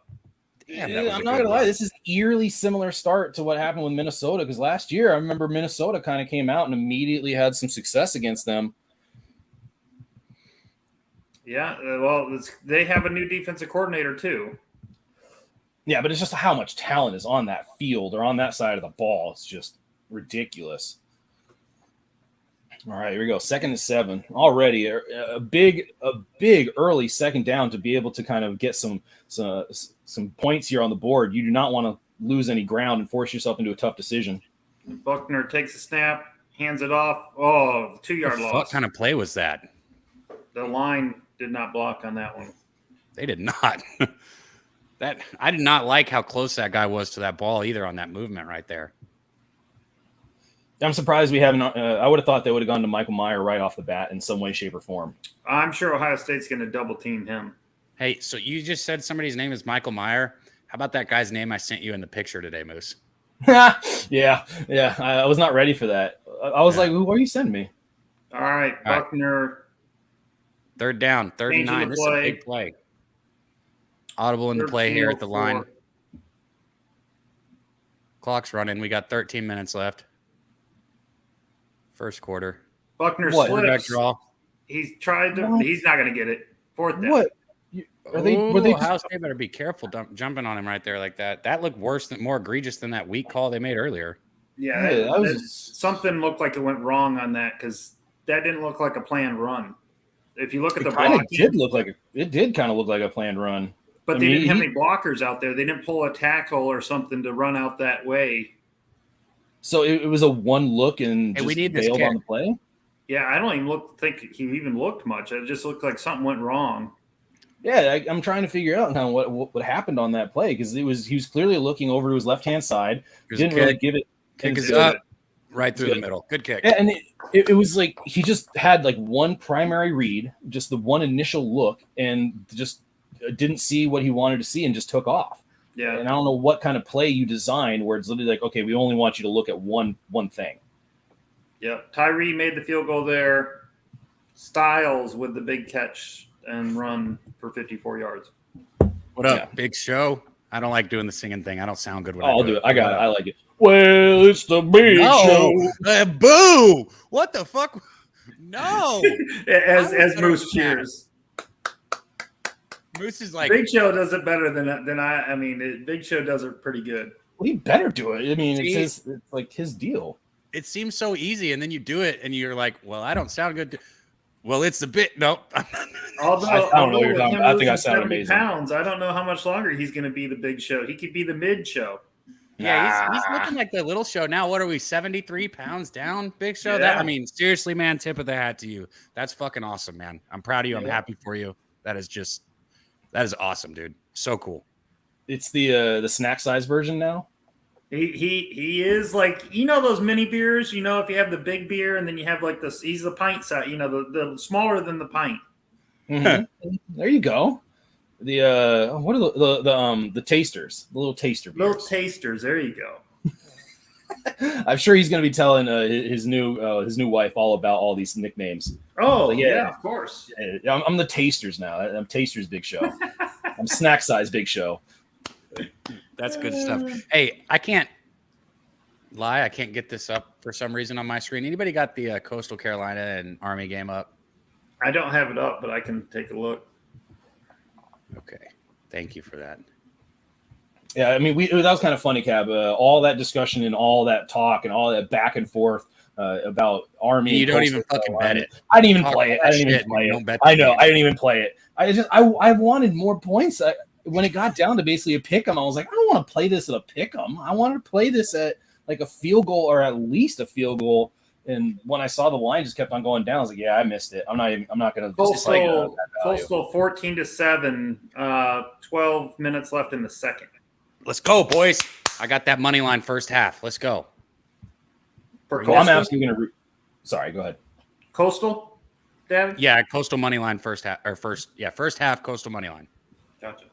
Damn, I'm not gonna lie. This is eerily similar start to what happened with Minnesota because last year I remember Minnesota kind of came out and immediately had some success against them. Yeah, well, they have a new defensive coordinator too. Yeah, but it's just how much talent is on that field or on that side of the ball. It's just ridiculous. All right, here we go. 2nd and 7. Already a big early second down to be able to kind of get some points here on the board. You do not want to lose any ground and force yourself into a tough decision. Buckner takes a snap, hands it off. Oh, 2-yard loss. What kind of play was that? The line did not block on that one. They did not. I did not like how close that guy was to that ball either on that movement right there. I'm surprised we haven't. I would have thought they would have gone to Michael Mayer right off the bat in some way, shape, or form. I'm sure Ohio State's going to double team him. Hey, so you just said somebody's name is Michael Mayer. How about that guy's name I sent you in the picture today, Moose? Yeah. I was not ready for that. I was like, "What are you sending me?" All right, Buckner. 3rd down, 39. This is a big play. Audible in the play here at the line. Clock's running. We got 13 minutes left. First quarter. Buckner slips. Draw. He's tried to. He's not going to get it. 4th down. What? Were they Ohio State better be careful jumping on him right there like that. That looked more egregious than that weak call they made earlier. Yeah, something looked like it went wrong on that because that didn't look like a planned run. If you look at the block, it did kind of look like a planned run. But they didn't have any blockers out there. They didn't pull a tackle or something to run out that way. So it was a one look and just bailed on the play? Yeah, I don't even think he even looked much. It just looked like something went wrong. Yeah, I'm trying to figure out kind of what happened on that play because he was clearly looking over to his left-hand side. Didn't really give it. Kick is up right through the middle. Good kick. Yeah, and it was like he just had like one primary read, just the one initial look, and just didn't see what he wanted to see and just took off. Yeah. And I don't know what kind of play you designed where it's literally like, okay, we only want you to look at one thing. Yeah. Tyree made the field goal there. Styles with the big catch and run for 54 yards. What up, Big Show? I don't like doing the singing thing. I don't sound good when I I'll do it. I got it. What I up? like it. Well, it's the Big Show. Boo! What the fuck? No. as Moose cheers. Moose is like Big Show does it better than I. I mean, Big Show does it pretty good. Well, he better do it. I mean, it's like his deal. It seems so easy, and then you do it, and you're like, "Well, I don't sound good." Well, it's a bit. Nope. Although I think I sound amazing. Pounds, I don't know how much longer he's going to be the Big Show. He could be the Mid Show. Yeah, he's looking like the Little Show now. What are we, 73 pounds down, Big Show? Yeah. Seriously, man, tip of the hat to you. That's fucking awesome, man. I'm proud of you. I'm happy for you. That is awesome, dude. So cool. It's the snack size version now. He is like, those mini beers, if you have the big beer and then you have like this, he's the pint size, the smaller than the pint. Mm-hmm. There you go. What are the tasters, the little taster beers. Little tasters. There you go. I'm sure he's going to be telling his new wife all about all these nicknames. Oh, like, yeah, of course. I'm the tasters now. I'm Tasters Big Show. I'm Snack Size Big Show. That's good stuff. Hey, I can't lie. I can't get this up for some reason on my screen. Anybody got the Coastal Carolina and Army game up? I don't have it up, but I can take a look. Okay. Thank you for that. Yeah, I mean, that was kind of funny, Cab. All that discussion and all that talk and all that back and forth about Army. You don't even fucking bet it. I didn't even play it. I didn't even play it. I know. I didn't even play it. I wanted more points. When it got down to basically a pick 'em, I was like, I don't want to play this at a pick 'em. I wanted to play this at like a field goal or at least a field goal. And when I saw the line just kept on going down, I was like, yeah, I missed it. I'm not going to. Coastal 14-7. 12 minutes left in the second. Let's go, boys. I got that money line first half. Let's go. I'm absolutely going to root. Sorry, go ahead. Coastal, David? Yeah, Coastal money line first half Coastal money line. Gotcha.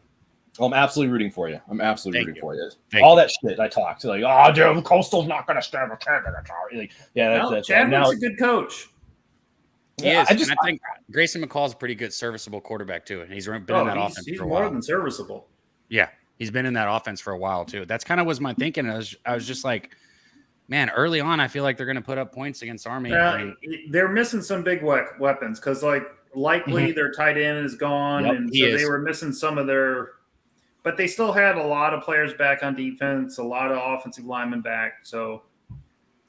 Well, I'm absolutely rooting for you. I'm absolutely rooting for you. Thank all you. that shit I talked to, like, dude, Coastal's not going to stand a chance. Like, yeah, that's Chadwick's a good coach. He is. And I think Grayson McCall's a pretty good, serviceable quarterback too, and he's been in that offense for a while. He's more than serviceable. Yeah, he's been in that offense for a while too. That's kind of was my thinking. I was just like, man, early on, I feel like they're going to put up points against Army. They're missing some big weapons because, likely their tight end is gone, and so they were missing some of their. But they still had a lot of players back on defense, a lot of offensive linemen back. So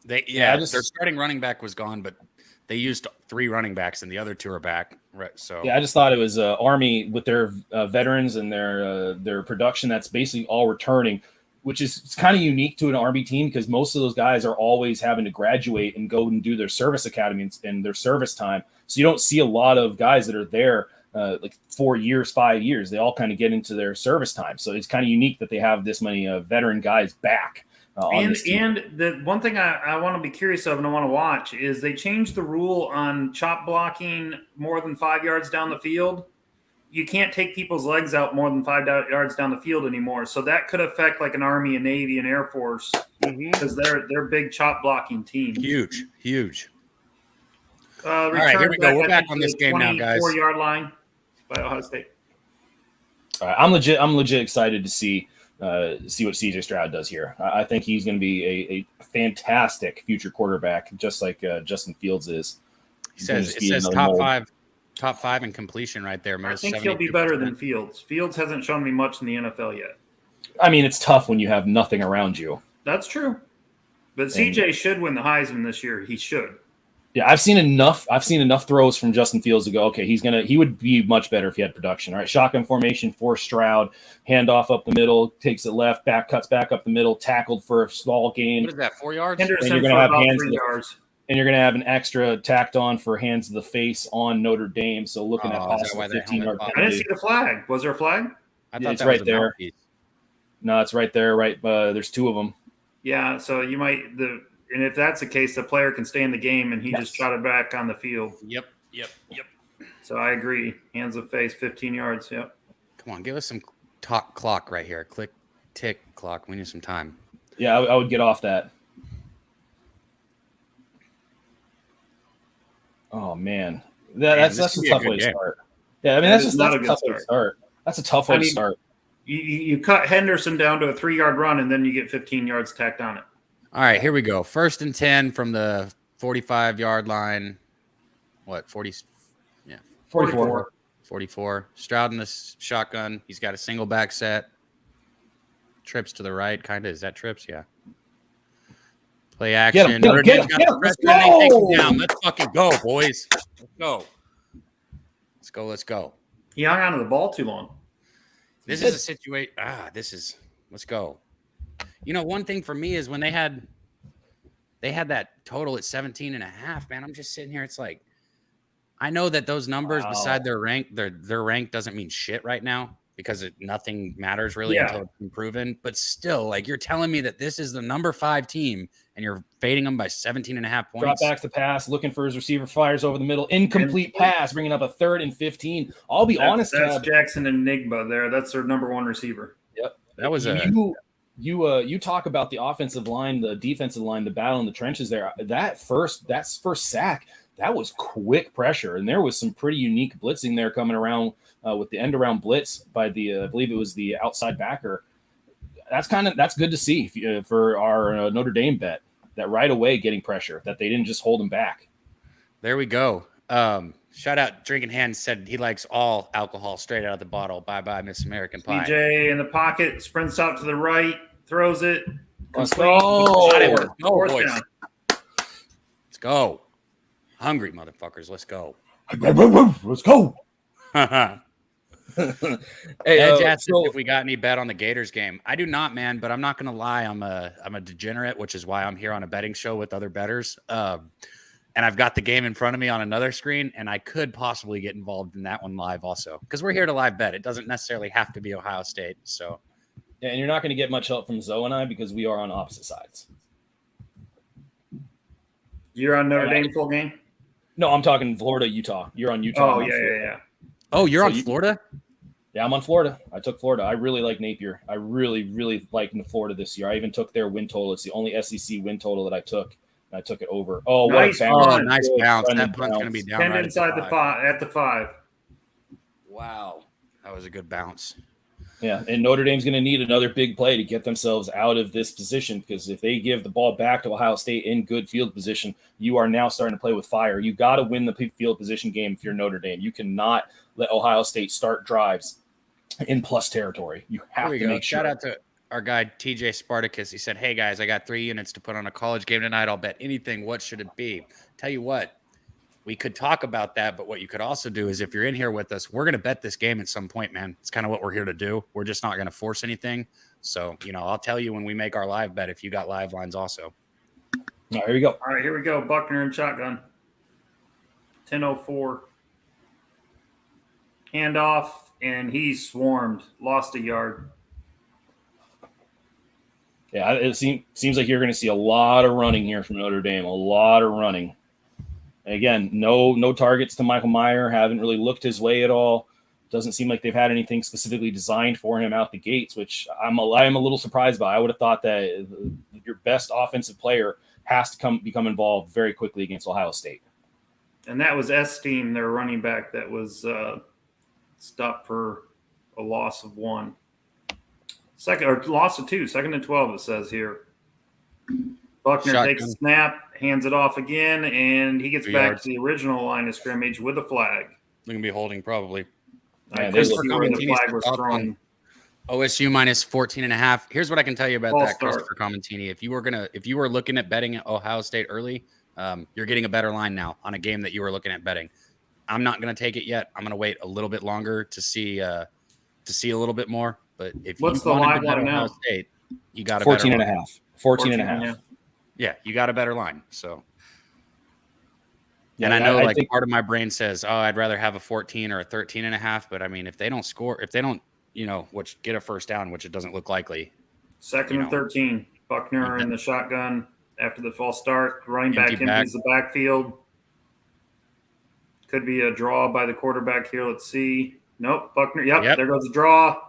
their starting running back was gone, but they used 3 running backs, and the other 2 are back. Right. So I just thought it was Army with their veterans and their production that's basically all returning, which is kind of unique to an Army team because most of those guys are always having to graduate and go and do their service academy and their service time. So you don't see a lot of guys that are there. Like 4 years, 5 years, they all kind of get into their service time. So it's kind of unique that they have this many veteran guys back. And the one thing I want to be curious of and I want to watch is they changed the rule on chop blocking more than 5 yards down the field. You can't take people's legs out more than 5 yards down the field anymore. So that could affect like an Army, a Navy, and Air Force because they're big chop blocking teams. Huge. All right, here we go. We're back on this game now, guys. 4-yard line by Ohio State. All right, I'm legit excited to see what CJ Stroud does here. I think he's going to be a fantastic future quarterback, just like Justin Fields is. It says top five in completion right there. I think he'll be better than Fields. Fields hasn't shown me much in the NFL yet. I mean, it's tough when you have nothing around you. That's true. But CJ should win the Heisman this year. He should. Yeah, I've seen enough throws from Justin Fields to go, okay, he would be much better if he had production. All right, shotgun formation for Stroud, handoff up the middle, takes it left, cuts back up the middle, tackled for a small gain. What is that, 4 yards? Henderson and you're going to have hands 3 yards. And you're going to have an extra tacked on for hands to the face on Notre Dame. So looking at possible 15-yard penalty. I didn't see the flag. Was there a flag? I thought it's right there. No, it's right there. Right, there's 2 of them. Yeah, so you might and if that's the case, the player can stay in the game, and he just shot it back on the field. Yep. So I agree. Hands of face, 15 yards. Yep. Come on, give us some talk clock right here. Click, tick, clock. We need some time. Yeah, I would get off that. Oh man, that's a tough way to start. Yeah, I mean that's a tough way to start. That's a tough way to start. You cut Henderson down to a 3-yard run, and then you get 15 yards tacked on it. All right, here we go. 1st and 10 from the 45-yard line. What, 40? Yeah. 44. 44. Stroud in the shotgun. He's got a single back set. Trips to the right, kind of. Is that trips? Yeah. Play action. Get him. Let's go. Let's fucking go, boys. Let's go. He hung onto the ball too long. This is a situation. Let's go. You know, one thing for me is when they had that total at 17.5, man, I'm just sitting here. It's like, I know that those numbers beside their rank, their rank doesn't mean shit right now because nothing matters really until it's been proven. But still, like, you're telling me that this is the number 5 team and you're fading them by 17.5 points. Drop backs to pass, looking for his receiver, fires over the middle, incomplete pass, bringing up a 3rd and 15. I'll be honest. That's Jackson Enigma there. That's their number 1 receiver. Yep. That was You talk about the offensive line, the defensive line, the battle in the trenches there. That first sack, that was quick pressure, and there was some pretty unique blitzing there coming around with the end around blitz by the I believe it was the outside backer. That's good to see for our Notre Dame bet, that right away getting pressure, that they didn't just hold him back. There we go. Shout out Drinking Hands said he likes all alcohol straight out of the bottle. Bye Miss American Pie. DJ in the pocket, sprints out to the right, throws it. Let's go. Let's go. Hungry motherfuckers. Let's go. Let's go. Hey, Edge asked if we got any bet on the Gators game. I do not, man, but I'm not gonna lie. I'm a degenerate, which is why I'm here on a betting show with other bettors. And I've got the game in front of me on another screen, and I could possibly get involved in that one live also, because we're here to live bet. It doesn't necessarily have to be Ohio State. So, yeah, and you're not going to get much help from Zoe and I because we are on opposite sides. You're on Notre Dame full game? No, I'm talking Florida, Utah. You're on Utah. Oh, yeah. Oh, you're on Florida? Yeah, I'm on Florida. I took Florida. I really like Napier. I really, really like Florida this year. I even took their win total. It's the only SEC win total that I took. I took it over. Oh, nice what a nice bounce. That punt's going to be down 10 right inside the 5. At the 5. Wow. That was a good bounce. Yeah, and Notre Dame's going to need another big play to get themselves out of this position, because if they give the ball back to Ohio State in good field position, you are now starting to play with fire. You got to win the field position game if you're Notre Dame. You cannot let Ohio State start drives in plus territory. You have to make sure. Shout out to our guy, TJ Spartacus. He said, hey, guys, I got 3 units to put on a college game tonight. I'll bet anything. What should it be? Tell you what, we could talk about that, but what you could also do is if you're in here with us, we're going to bet this game at some point, man. It's kind of what we're here to do. We're just not going to force anything. So, I'll tell you when we make our live bet if you got live lines also. All right, here we go. All right, here we go. Buckner and shotgun. 10:04. Handoff, and he swarmed. Lost a yard. Yeah, it seems like you're going to see a lot of running here from Notre Dame, a lot of running. And again, no targets to Michael Meyer, haven't really looked his way at all. Doesn't seem like they've had anything specifically designed for him out the gates, which I'm a little surprised by. I would have thought that your best offensive player has to become involved very quickly against Ohio State. And that was Esteen, their running back, that was stopped for a loss of 1. Loss of 2, 2nd and 12, it says here. Buckner takes a snap, hands it off again, and he gets back to the original line of scrimmage with a flag. They're going to be holding probably. I think where the flag was thrown. OSU minus 14.5. Here's what I can tell you about that, Christopher Comentini. If you were looking at betting at Ohio State early, you're getting a better line now on a game that you were looking at betting. I'm not going to take it yet. I'm going to wait a little bit longer to see a little bit more. But if what's you the wanted line to bet now? Ohio State, you got a 14.5. 14.5. Yeah, you got a better line. So, yeah, and I know I think part of my brain says, "Oh, I'd rather have a 14 or a 13.5." But I mean, if they don't score, if they don't, get a first down, which it doesn't look likely. 2nd and 13. Buckner in the shotgun after the false start. Running back empties the backfield. Could be a draw by the quarterback here. Let's see. Nope. Buckner. Yep. There goes the draw.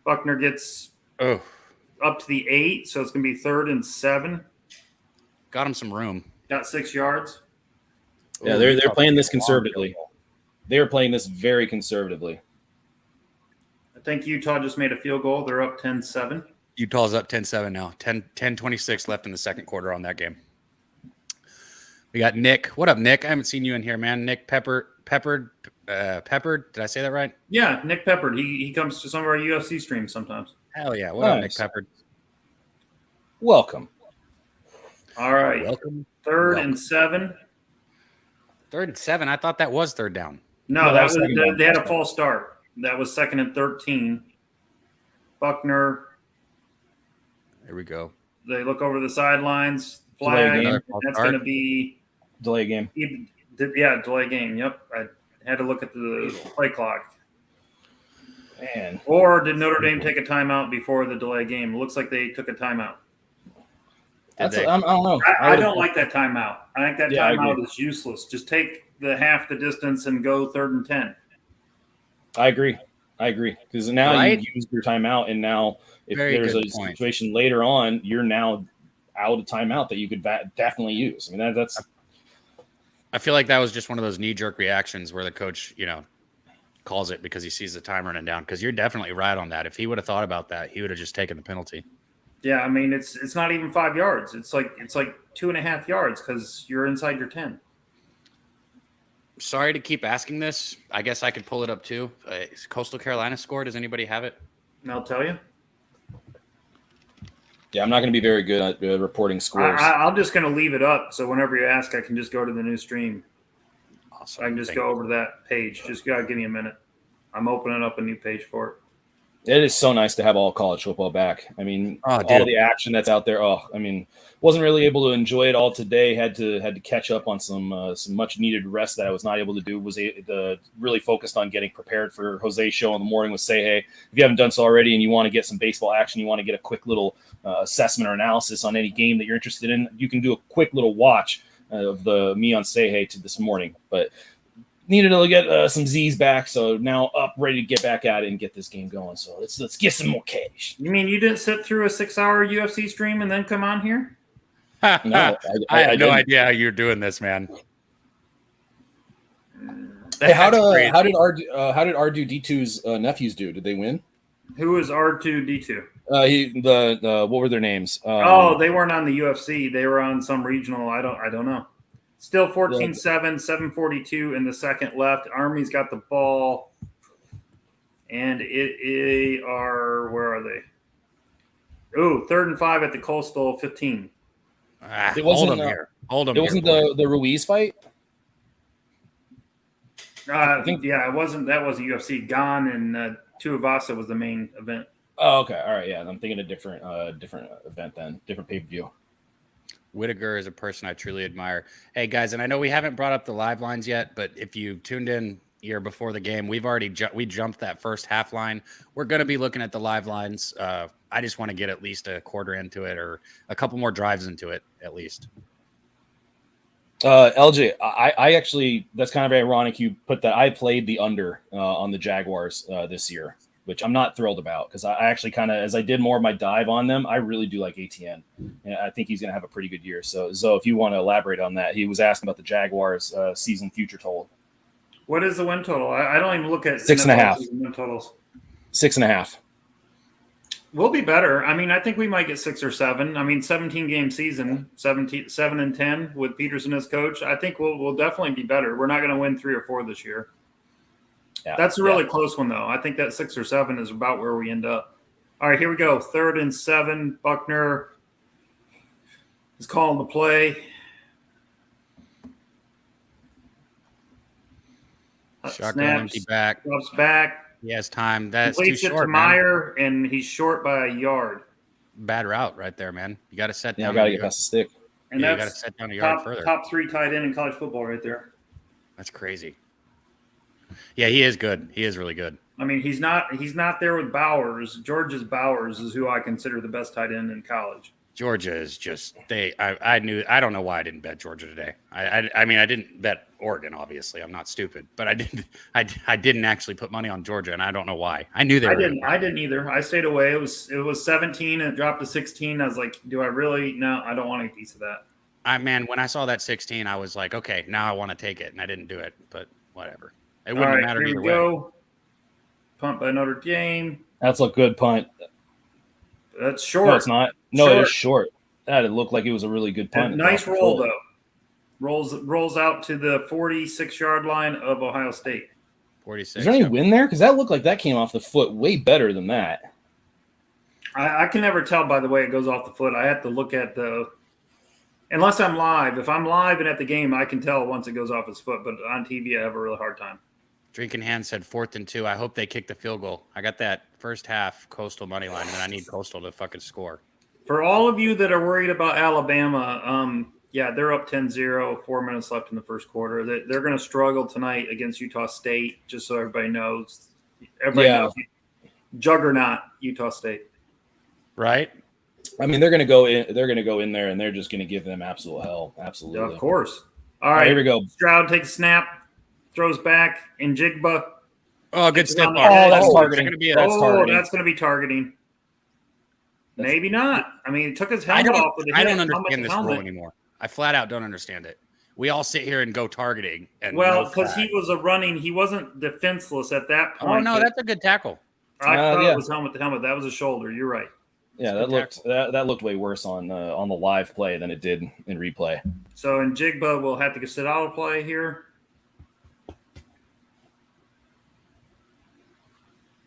Buckner gets up to the 8, so it's going to be 3rd and 7. Got him some room. Got 6 yards. Yeah, they're playing this conservatively. They're playing this very conservatively. I think Utah just made a field goal. They're up 10-7. Utah's up 10-7 now. 10-26 left in the second quarter on that game. We got Nick. What up, Nick? I haven't seen you in here, man. Nick Peppered. Did I say that right? Yeah, Nick Peppered. He comes to some of our UFC streams sometimes. Hell yeah. What up, Nick Peppered? Welcome. All right. Welcome. 3rd and 7. 3rd and 7. I thought that was 3rd down. No, they had a false start. That was 2nd and 13. Buckner. Here we go. They look over the sidelines. Flag. That's going to be delay game. Yeah, delay game. Yep. I had to look at the play clock. Man. Or did Notre Dame take a timeout before the delay game? It looks like they took a timeout. I don't know. I don't like that timeout. I think that timeout is useless. Just take the half the distance and go 3rd and 10. I agree. Because now you've used your timeout, and now if there's a situation later on, you're now out of timeout that you could definitely use. I mean, that's. I feel like that was just one of those knee-jerk reactions where the coach, calls it because he sees the time running down. Because you're definitely right on that. If he would have thought about that, he would have just taken the penalty. Yeah, I mean, it's not even 5 yards. It's like 2.5 yards because you're inside your 10. Sorry to keep asking this. I guess I could pull it up too. Coastal Carolina score. Does anybody have it? I'll tell you. Yeah, I'm not going to be very good at reporting scores. I'm just going to leave it up. So whenever you ask, I can just go to the new stream. Awesome. I can just go over to that page. Just give me a minute. I'm opening up a new page for it. It is so nice to have all college football back. I mean, all the action that's out there. Wasn't really able to enjoy it all today. Had to catch up on some much needed rest that I was not able to do. Was really focused on getting prepared for Jose's show in the morning with Say Hey. If you haven't done so already and you want to get some baseball action, you want to get a quick little assessment or analysis on any game that you're interested in, you can do a quick little watch of me on Say Hey to this morning. But needed to get some Z's back, so now up, ready to get back at it and get this game going. So let's get some more cash. You mean you didn't sit through a 6-hour UFC stream and then come on here? No, I had no idea how you're doing this, man. Hey, how did R2D2's nephews do? Did they win? Who is R2D2? What were their names? They weren't on the UFC. They were on some regional. I don't know. Still 14-7, 7:42 in the second left. Army's got the ball, and where are they? Oh, 3rd and 5 at the Coastal 15. It wasn't here. Hold them. It wasn't the Ruiz fight. It wasn't. That wasn't UFC. Gone and Tuivasa was the main event. Oh, okay. All right. Yeah, I'm thinking a different event then, different pay-per-view. Whitaker is a person I truly admire. Hey, guys, and I know we haven't brought up the live lines yet, but if you tuned in here before the game, we've already we jumped that first half line. We're going to be looking at the live lines. I just want to get at least a quarter into it or a couple more drives into it at least. LJ, I actually, that's kind of ironic you put that. I played the under on the Jaguars this year, which I'm not thrilled about because I actually kind of, as I did more of my dive on them, I really do like ATN. And I think he's going to have a pretty good year. So, Zoe, if you want to elaborate on that, he was asking about the Jaguars season future total. What is the win total? I don't even look at 6.5 win totals. 6.5. We'll be better. I mean, I think we might get 6 or 7. I mean, 17-game season, 7-10 with Peterson as coach. I think we'll definitely be better. We're not going to win 3 or 4 this year. Yeah, that's a really close one, though. I think that 6 or 7 is about where we end up. All right, here we go. 3rd and 7. Buckner is calling the play. Shotgun empty back. Drops back. He has time. That's too short, it to Meyer, and he's short by a yard. Bad route right there, man. You got to set down. Yeah, got to get past the stick. And you got to set down a yard further. Top 3 tight end in college football right there. That's crazy. Yeah, he is good. He is really good. I mean, he's not there with Bowers. George's Bowers is who I consider the best tight end in college. Georgia is just I don't know why I didn't bet Georgia today. I mean I didn't bet Oregon, obviously. I'm not stupid, but I didn't actually put money on Georgia, and I don't know why. I knew they were. I didn't either. I stayed away. It was 17 and it dropped to 16. I was like, do I really? No, I don't want any piece of that. When I saw that 16, I was like, okay, now I want to take it, and I didn't do it, but whatever. It wouldn't have mattered either way. Punt by Notre Dame. That's a good punt. That's short. No, it's not. No, it is short. That it looked like it was a really good punt. Nice roll though. Rolls out to the 46-yard line of Ohio State. 46. Is there any wind there? Because that looked like that came off the foot way better than that. I can never tell by the way it goes off the foot. I have to look at unless I'm live. If I'm live and at the game, I can tell once it goes off his foot. But on TV, I have a really hard time. Drinking Hand said 4th and 2. I hope they kick the field goal. I got that first half Coastal money line, and I need Coastal to fucking score. For all of you that are worried about Alabama, yeah, they're up 10-0, 4 minutes left in the first quarter. They're going to struggle tonight against Utah State, just so everybody knows. Everybody knows. Juggernaut, Utah State. Right? I mean, they're going to go in. They're going to go in there, and they're just going to give them absolute hell. Absolutely, yeah, of course. All right, here we go. Stroud takes a snap. Throws back in Jigba. Oh, good step. That's targeting. That's going to be targeting. Maybe not. I mean, he took his helmet off with the I don't understand this rule anymore. I flat out don't understand it. We all sit here and go targeting. Because he was he wasn't defenseless at that point. Oh, no, that's a good tackle. I thought it was helmet to helmet. That was a shoulder. You're right. Yeah, that looked way worse on the live play than it did in replay. So, in Jigba, we'll have to sit out of play here.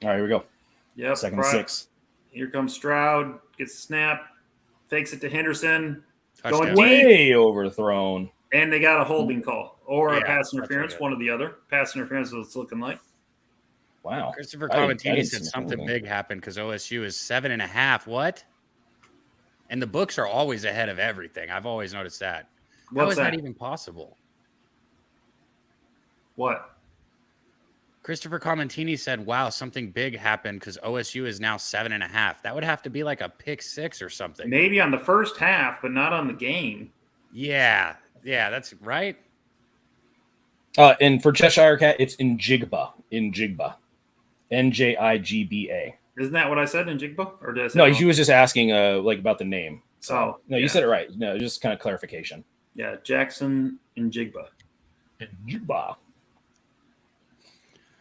All right, here we go. Yep. 2nd and 6. Here comes Stroud. Gets the snap. Fakes it to Henderson. Touchdown. Going deep. Way overthrown. And they got a holding call or a pass interference, one or the other. Pass interference is what it's looking like. Wow. Christopher Comentini said something big happened because OSU is 7.5. What? And the books are always ahead of everything. I've always noticed that. How is that even possible? What? Christopher Comentini said, wow, something big happened because OSU is now 7.5. That would have to be like a pick 6 or something. Maybe on the first half, but not on the game. Yeah, that's right. And for Cheshire Cat, it's in Njigba. Njigba. Isn't that what I said, in Jigba? Or did I say no, she was just asking about the name. So, no, you said it right. No, just kind of clarification. Yeah, Jackson in Jigba. Njigba.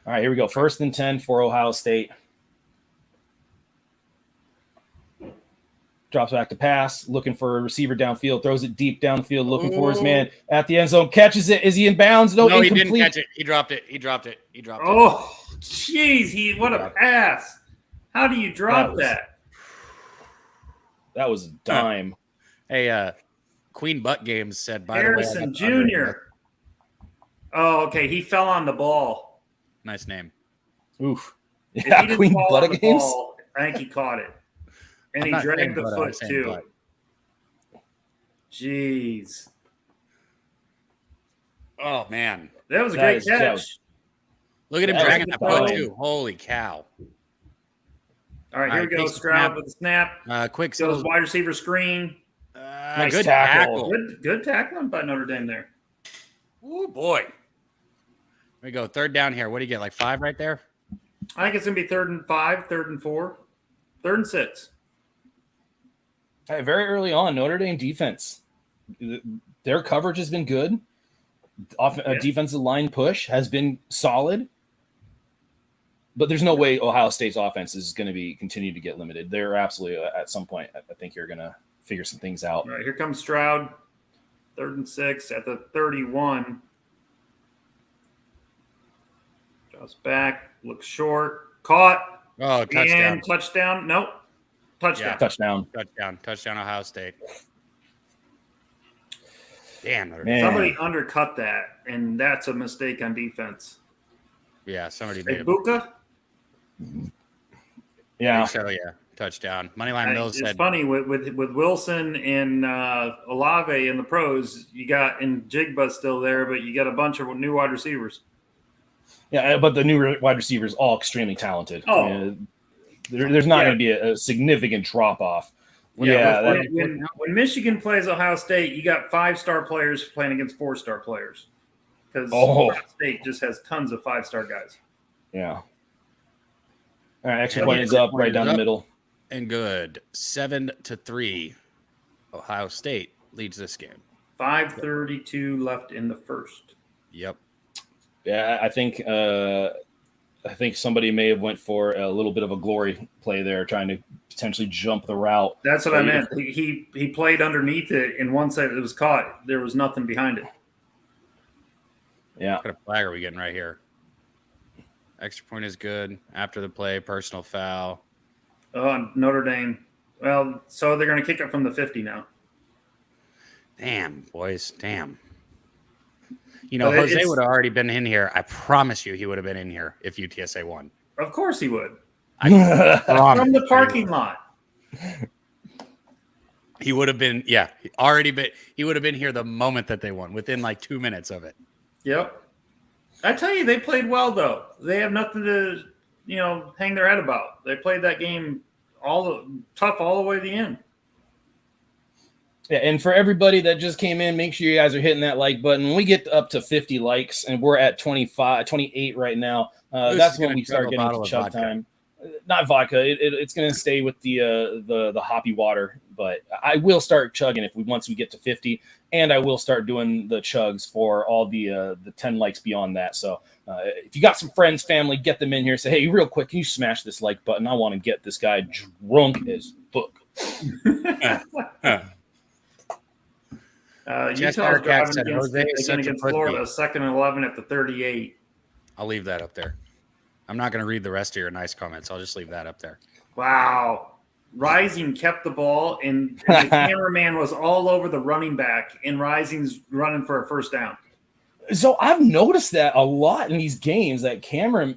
All right, here we go. 1st and 10 for Ohio State. Drops back to pass, looking for a receiver downfield, throws it deep downfield, looking for his man at the end zone, catches it. Is he in bounds? No, he didn't catch it. He dropped it. Oh, jeez. What a pass. How do you drop that? That was a dime. Hey, Queen Butt Games said, by Harrison the way. Jr. Oh, okay. He fell on the ball. Nice name. Oof. Yeah, Queen Butt Games. I think he caught it. And he dragged the foot too. Jeez. Oh, man. That was a great catch. Look at him dragging the foot too. Holy cow. All right, here we go. Stroud with the snap. Quick. Goes wide receiver screen. Good tackle. Good tackling by Notre Dame there. Oh, boy. Here we go. 3rd down here. What do you get? Like 5 right there? I think it's going to be 3rd and 5, 3rd and 4, 3rd and 6. Hey, very early on, Notre Dame defense, their coverage has been good. Defensive line push has been solid. But there's no way Ohio State's offense is going to continue to get limited. They're absolutely, at some point, I think you're going to figure some things out. All right, here comes Stroud. 3rd and 6 at the 31. Drops back, looks short, caught. Oh, touchdown. And touchdown. Nope. Touchdown. Yeah, touchdown, Ohio State. Damn. Somebody undercut that, and that's a mistake on defense. Yeah, somebody did. Buka? Yeah. So, yeah, touchdown. Moneyline Mills said. It's funny, with Wilson and Olave in the pros, you got, and Jigba still there, but you got a bunch of new wide receivers. Yeah, but the new wide receivers all extremely talented. Oh. There's not going to be a significant drop-off When Michigan plays Ohio State, you got 5-star players playing against 4-star players because Ohio State just has tons of 5-star guys. Yeah. All right, extra point is up right down the middle. And good. 7-3. Ohio State leads this game. 5:32 left in the first. Yep. Yeah, I think somebody may have went for a little bit of a glory play there, trying to potentially jump the route. That's what I meant. He played underneath it, and once it was caught, there was nothing behind it. Yeah. What kind of flag are we getting right here? Extra point is good. After the play, personal foul. Oh, Notre Dame. Well, so they're going to kick it from the 50 now. Damn, boys. Damn. You know, Jose would have already been in here. I promise you he would have been in here if UTSA won. Of course he would. From the parking lot. He would have been, he would have been here the moment that they won, within like 2 minutes of it. Yep. I tell you, they played well, though. They have nothing to, hang their head about. They played that game tough all the way to the end. Yeah, and for everybody that just came in, make sure you guys are hitting that like button. When we get up to 50 likes, and we're at 28 right now, that's when we start getting to chug time. Not vodka. It's going to stay with the hoppy water, but I will start chugging once we get to 50, and I will start doing the chugs for all the 10 likes beyond that. So if you got some friends, family, get them in here. Say, hey, real quick, can you smash this like button? I want to get this guy drunk as fuck. Utah's driving against Florida, 2nd and 11 at the 38. I'll leave that up there. I'm not going to read the rest of your nice comments. I'll just leave that up there. Wow. Rising kept the ball, and the cameraman was all over the running back, and Rising's running for a first down. So I've noticed that a lot in these games, that camera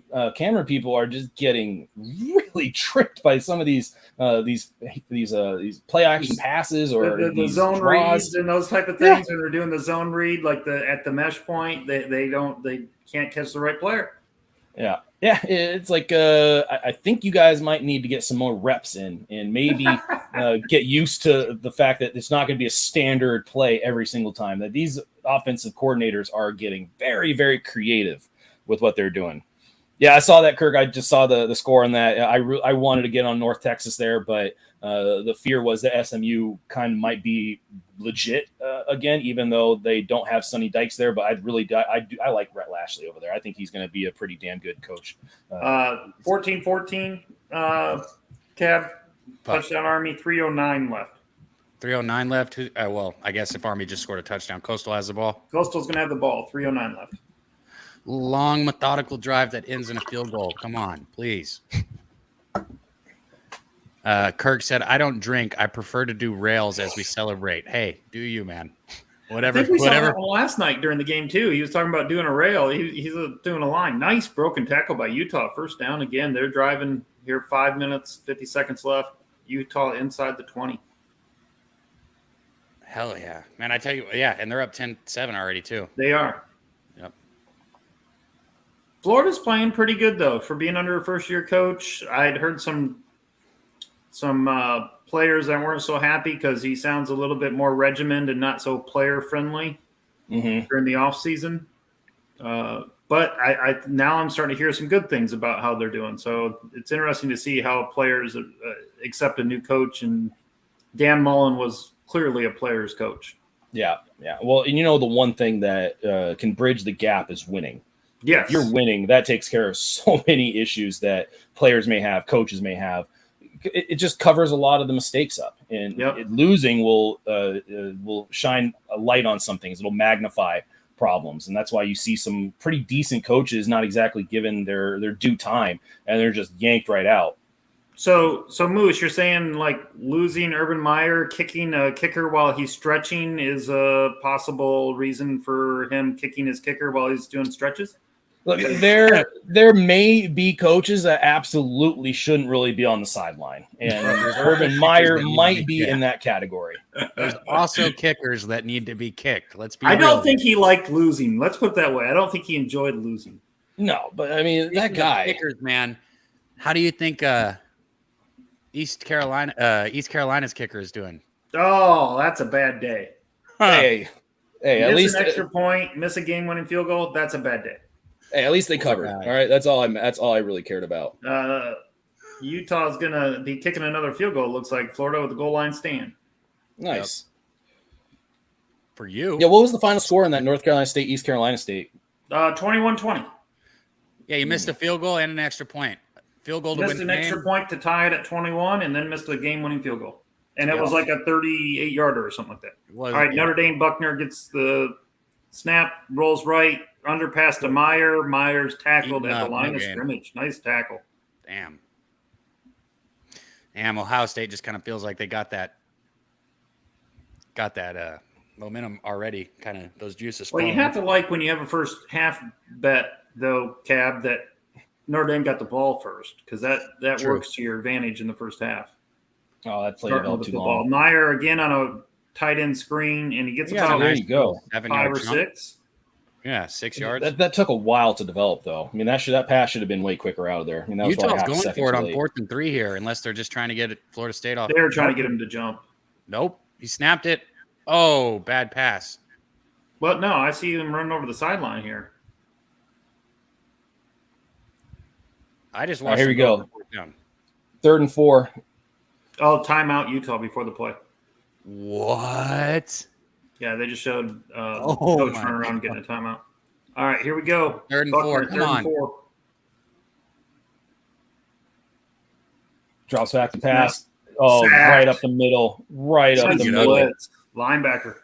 people are just getting really tricked by some of these play action passes or the zone reads and those type of things. When they're doing the zone read, like at the mesh point, they can't catch the right player. Yeah. It's like I think you guys might need to get some more reps in, and maybe get used to the fact that it's not going to be a standard play every single time. That these offensive coordinators are getting very, very creative with what they're doing. Yeah, I saw that, Kirk. I just saw the score on that. I wanted to get on North Texas there, but the fear was that SMU kind of might be legit again, even though they don't have Sonny Dykes there. But I like Rhett Lashley over there. I think he's going to be a pretty damn good coach. 14-14, Cab, touchdown Army, 3:09 left. 3:09 left. Well, I guess if Army just scored a touchdown, Coastal has the ball. Coastal's going to have the ball. 3:09 left. Long, methodical drive that ends in a field goal. Come on, please. Kirk said, I don't drink. I prefer to do rails as we celebrate. Hey, do you, man? Whatever. I think we saw that last night during the game, too. He was talking about doing a rail. He's doing a line. Nice broken tackle by Utah. First down again. They're driving here 5 minutes, 50 seconds left. Utah inside the 20. Hell yeah. Man, I tell you, yeah, and they're up 10-7 already, too. They are. Yep. Florida's playing pretty good, though, for being under a first-year coach. I'd heard some players that weren't so happy because he sounds a little bit more regimented and not so player-friendly during the offseason. But now I'm starting to hear some good things about how they're doing. So it's interesting to see how players accept a new coach. And Dan Mullen was clearly a player's coach. Yeah. Well, and the one thing that can bridge the gap is winning. Yes. If you're winning, that takes care of so many issues that players may have, coaches may have. It just covers a lot of the mistakes up, and losing will shine a light on some things. It'll magnify problems, and that's why you see some pretty decent coaches not exactly given their due time, and they're just yanked right out. So Moose, you're saying like losing Urban Meyer, kicking a kicker while he's stretching is a possible reason for him kicking his kicker while he's doing stretches? Look, there may be coaches that absolutely shouldn't really be on the sideline, and Urban Meyer might be in that category. There's also kickers that need to be kicked. Let's be. I don't think he liked losing. Let's put it that way. I don't think he enjoyed losing. No, but I mean that guy. Kickers, man. How do you think? East Carolina's kicker is doing? Oh, that's a bad day. Hey, at least an extra point, miss a game-winning field goal. That's a bad day. Hey, at least they covered. All right, that's all I really cared about. Utah's gonna be kicking another field goal. Looks like Florida with the goal line stand. Nice. Yep. For you. Yeah, what was the final score in that North Carolina State, East Carolina State? 21-20. Yeah, you missed a field goal and an extra point. Field goal to missed win an the extra game. point to tie it at 21, and then missed a game-winning field goal. And it was like a 38-yarder or something like that. All right, Notre Dame Buckner gets the snap, rolls right, underpass to Meyer. Meyer's tackled at the line of scrimmage. Nice tackle. Damn, Ohio State just kind of feels like they got that momentum already, kind of those juices. Well, you have to like when you have a first half bet, though, Cab, that Notre Dame got the ball first, because that works to your advantage in the first half. Oh, that played about too long. Meyer again on a tight end screen, and he gets about there you go. 5 or 6. Yeah, 6 yards. That took a while to develop, though. I mean, that pass should have been way quicker out of there. I mean, that was Utah's going for it on 4th and 3 here, unless they're just trying to get Florida State off. They're trying to get him to jump. Nope, he snapped it. Oh, bad pass. Well, no, I see him running over the sideline here. I just watched. Here we go. Down. 3rd and 4. Oh, timeout Utah before the play. What? Yeah, they just showed coach running around getting a timeout. All right, here we go. 3rd and 4. Come on. Drops back to pass. Oh, right up the middle. Right up the middle. Linebacker.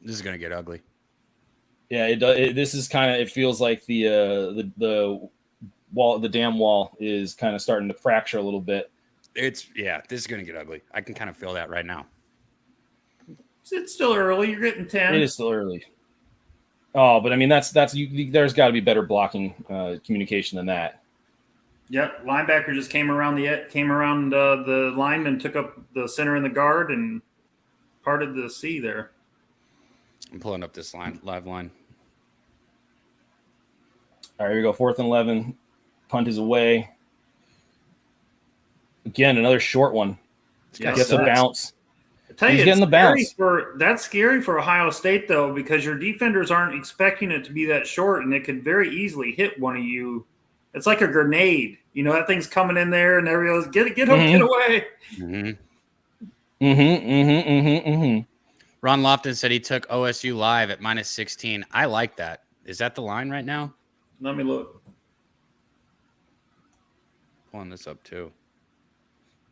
This is going to get ugly. Yeah, it does. This is kind of. It feels like the wall, the dam wall, is kind of starting to fracture a little bit. This is going to get ugly. I can kind of feel that right now. It's still early. You're getting 10. It is still early. Oh, but I mean, there's got to be better blocking communication than that. Yep, linebacker just came around the lineman, took up the center and the guard, and parted the C there. I'm pulling up this live line. All right, here we go. 4th and 11. Punt is away. Again, another short one. Gets a bounce. I tell you, he's getting the bounce. That's scary for Ohio State, though, because your defenders aren't expecting it to be that short, and it could very easily hit one of you. It's like a grenade. You know, that thing's coming in there, and everybody goes, get away. Ron Lofton said he took OSU live at -16. I like that. Is that the line right now? Let me look. Pulling this up, too.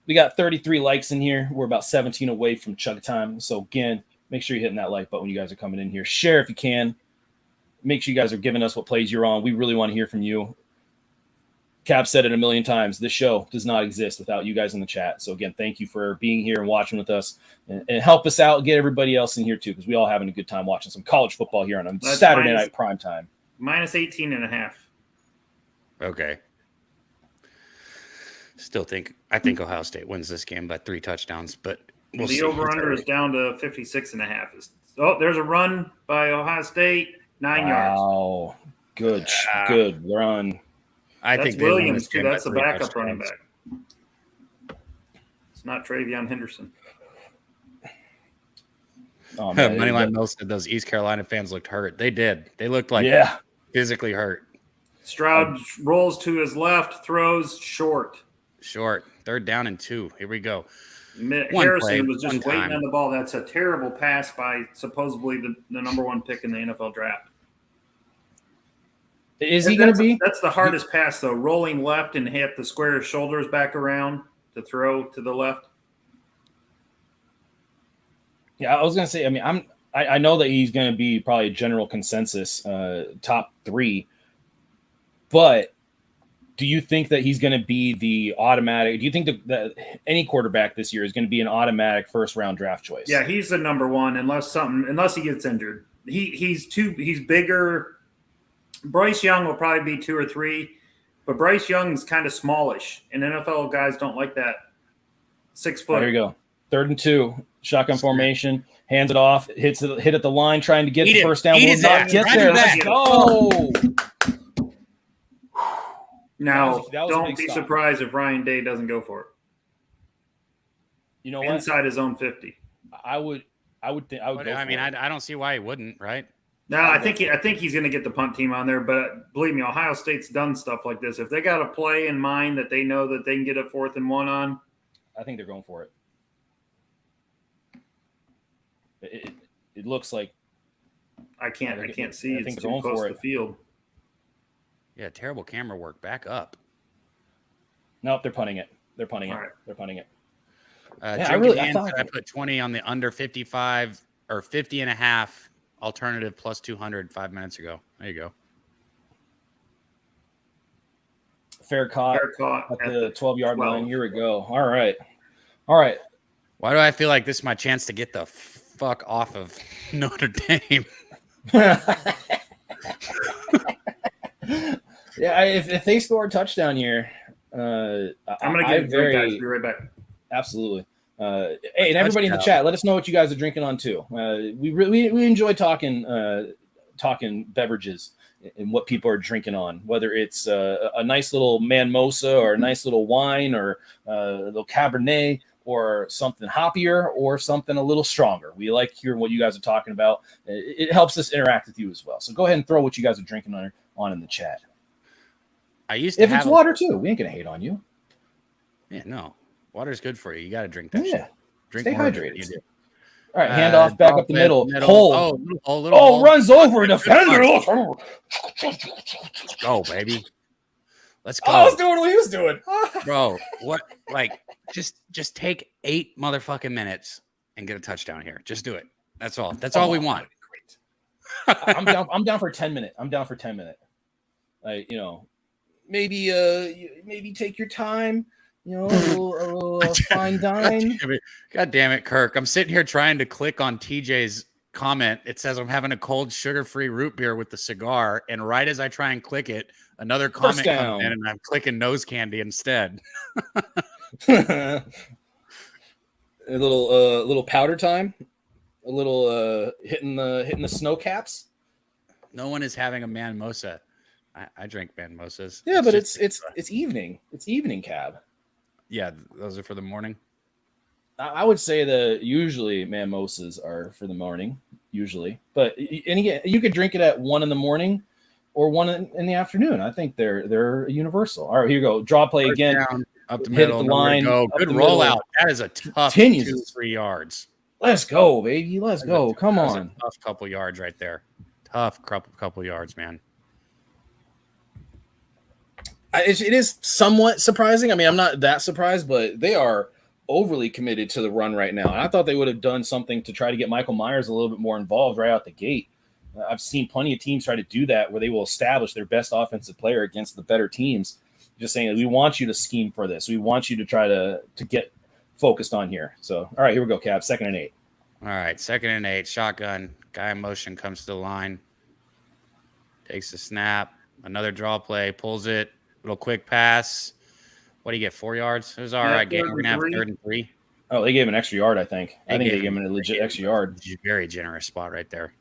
We got 33 likes in here. We're about 17 away from chug time. So, again, make sure you're hitting that like button when you guys are coming in here. Share if you can. Make sure you guys are giving us what plays you're on. We really want to hear from you. Cap said it a million times. This show does not exist without you guys in the chat. So, again, thank you for being here and watching with us. And help us out. Get everybody else in here, too, because we all having a good time watching some college football here on Saturday night prime time. -18.5. Okay. I think Ohio State wins this game by 3 touchdowns, but we'll see. The over-under is down to 56.5. Oh, there's a run by Ohio State, 9 yards. Oh, good run. I think Williams, too. That's the backup running back. It's not Travion Henderson. Oh, man, Moneyline Mill said those East Carolina fans looked hurt. They did. They looked like physically hurt. Stroud rolls to his left, throws short. 3rd down and 2. Here we go. Harrison was just waiting on the ball. That's a terrible pass by supposedly the number 1 pick in the NFL draft. Is he going to be? That's the hardest pass, though. Rolling left and hit the square his shoulders back around to throw to the left. Yeah, I was going to say, I mean, I know that he's going to be probably a general consensus top 3, but do you think that he's going to be the automatic? Do you think that any quarterback this year is going to be an automatic first-round draft choice? Yeah, he's the number 1 unless he gets injured. He's bigger. Bryce Young will probably be 2 or 3, but Bryce Young's kind of smallish, and NFL guys don't like that 6 foot. There you go. 3rd and 2, shotgun formation, hands it off, hit at the line, trying to get the first down. Will not get there. Let's go. Now, don't be surprised if Ryan Day doesn't go for it. You know inside his own 50. I would think I would. But, I mean, I don't see why he wouldn't, right? No, I think he's going to get the punt team on there. But believe me, Ohio State's done stuff like this. If they got a play in mind that they know that they can get a 4th and 1 on, I think they're going for it. It looks like I can't see. I think it's they're too going close for to it. the field. Yeah, terrible camera work. Back up. Nope, they're punting it. They're punting it. All right. They're punting it. I put 20 on the under 55 or 50 and a half alternative plus 200 5 minutes ago. There you go. Fair caught at the 12-yard 12. line. Here we go. All right. Why do I feel like this is my chance to get the fuck off of Notre Dame? Yeah, if they score a touchdown here, I'm going to get it. Guys. Be right back. Absolutely. Hey, and everybody in the chat, let us know what you guys are drinking on too. We enjoy talking beverages and what people are drinking on, whether it's a nice little manmosa or a nice little wine or a little Cabernet or something hoppier or something a little stronger. We like hearing what you guys are talking about. It helps us interact with you as well. So go ahead and throw what you guys are drinking on in the chat. If it's water too, we ain't gonna hate on you. Yeah, no. Water's good for you. You got to drink that shit. Stay hydrated. All right, handoff back up the middle. Hold. Hole. Runs over a defender. Let's go, baby. Let's go. I was doing what he was doing. Bro, what? Like, just take 8 motherfucking minutes and get a touchdown here. Just do it. That's all. That's all we want. I'm down for 10 minutes. I'm down for 10 minutes. Like, maybe take your time. A little fine dine. God damn it, Kirk. I'm sitting here trying to click on TJ's comment. It says I'm having a cold sugar-free root beer with the cigar. And right as I try and click it, another comment comes in and I'm clicking nose candy instead. A little powder time. A little hitting the snow caps. No one is having a manmosa. I drink manmosas. Yeah, but it's evening. It's evening, Cab. Yeah, those are for the morning. I would say that usually mimosas are for the morning, but again, you could drink it at 1 in the morning or 1 in the afternoon. I think they're universal. All right, here you go. Draw play again. Down, up the middle. Hit the line. Go. Good rollout. That is a tough 2-3 yards. Let's go, baby. Let's go. Come on. Tough couple yards right there. Tough couple yards, man. It is somewhat surprising. I mean, I'm not that surprised, but they are overly committed to the run right now. And I thought they would have done something to try to get Michael Myers a little bit more involved right out the gate. I've seen plenty of teams try to do that where they will establish their best offensive player against the better teams. Just saying, we want you to scheme for this. We want you to try to get focused on here. So, all right, here we go, Cab. 2nd and 8. All right, 2nd and 8. Shotgun. Guy in motion comes to the line. Takes the snap. Another draw play. Pulls it. Little quick pass. What do you get? 4 yards? It was all right. Game. We're going to have 3rd and 3. Oh, they gave him an extra yard, I think. I think they gave him a legit extra yard. Very generous spot right there.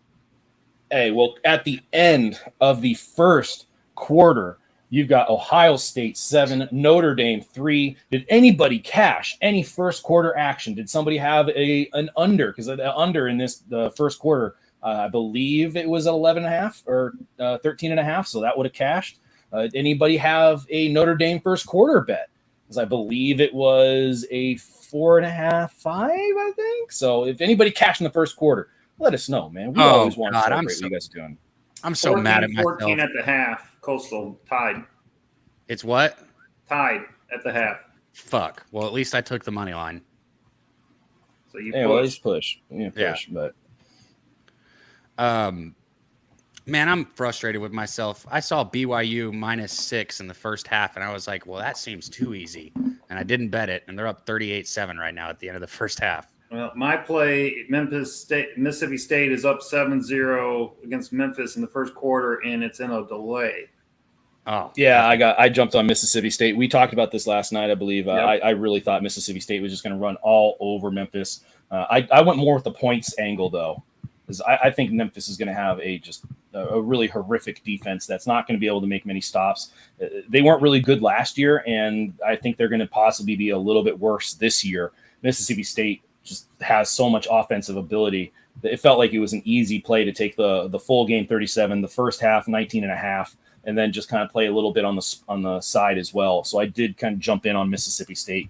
Hey, well, at the end of the first quarter, you've got Ohio State 7, Notre Dame 3. Did anybody cash any first quarter action? Did somebody have an under? Because the under in the first quarter, I believe it was 11.5 or 13.5, so that would have cashed. Anybody have a Notre Dame first quarter bet? Because I believe it was a 4.5, 5, I think. So if anybody cashed in the first quarter, let us know, man. We always want to celebrate what you guys are doing. I'm so mad at myself. 14 at the half. Coastal tied. It's what? Tied at the half. Fuck. Well, at least I took the money line. So you well, at least push. But man, I'm frustrated with myself. I saw BYU -6 in the first half, and I was like, well, that seems too easy. And I didn't bet it, and they're up 38-7 right now at the end of the first half. Well, my play, Mississippi State is up 7-0 against Memphis in the first quarter, and it's in a delay. Oh, yeah, I jumped on Mississippi State. We talked about this last night, I believe. Yep. I really thought Mississippi State was just going to run all over Memphis. I went more with the points angle, though, because I think Memphis is going to have a really horrific defense that's not going to be able to make many stops. They weren't really good last year, and I think they're going to possibly be a little bit worse this year. Mississippi State just has so much offensive ability that it felt like it was an easy play to take the full game 37, the first half 19.5, and then just kind of play a little bit on the side as well. So I did kind of jump in on Mississippi State.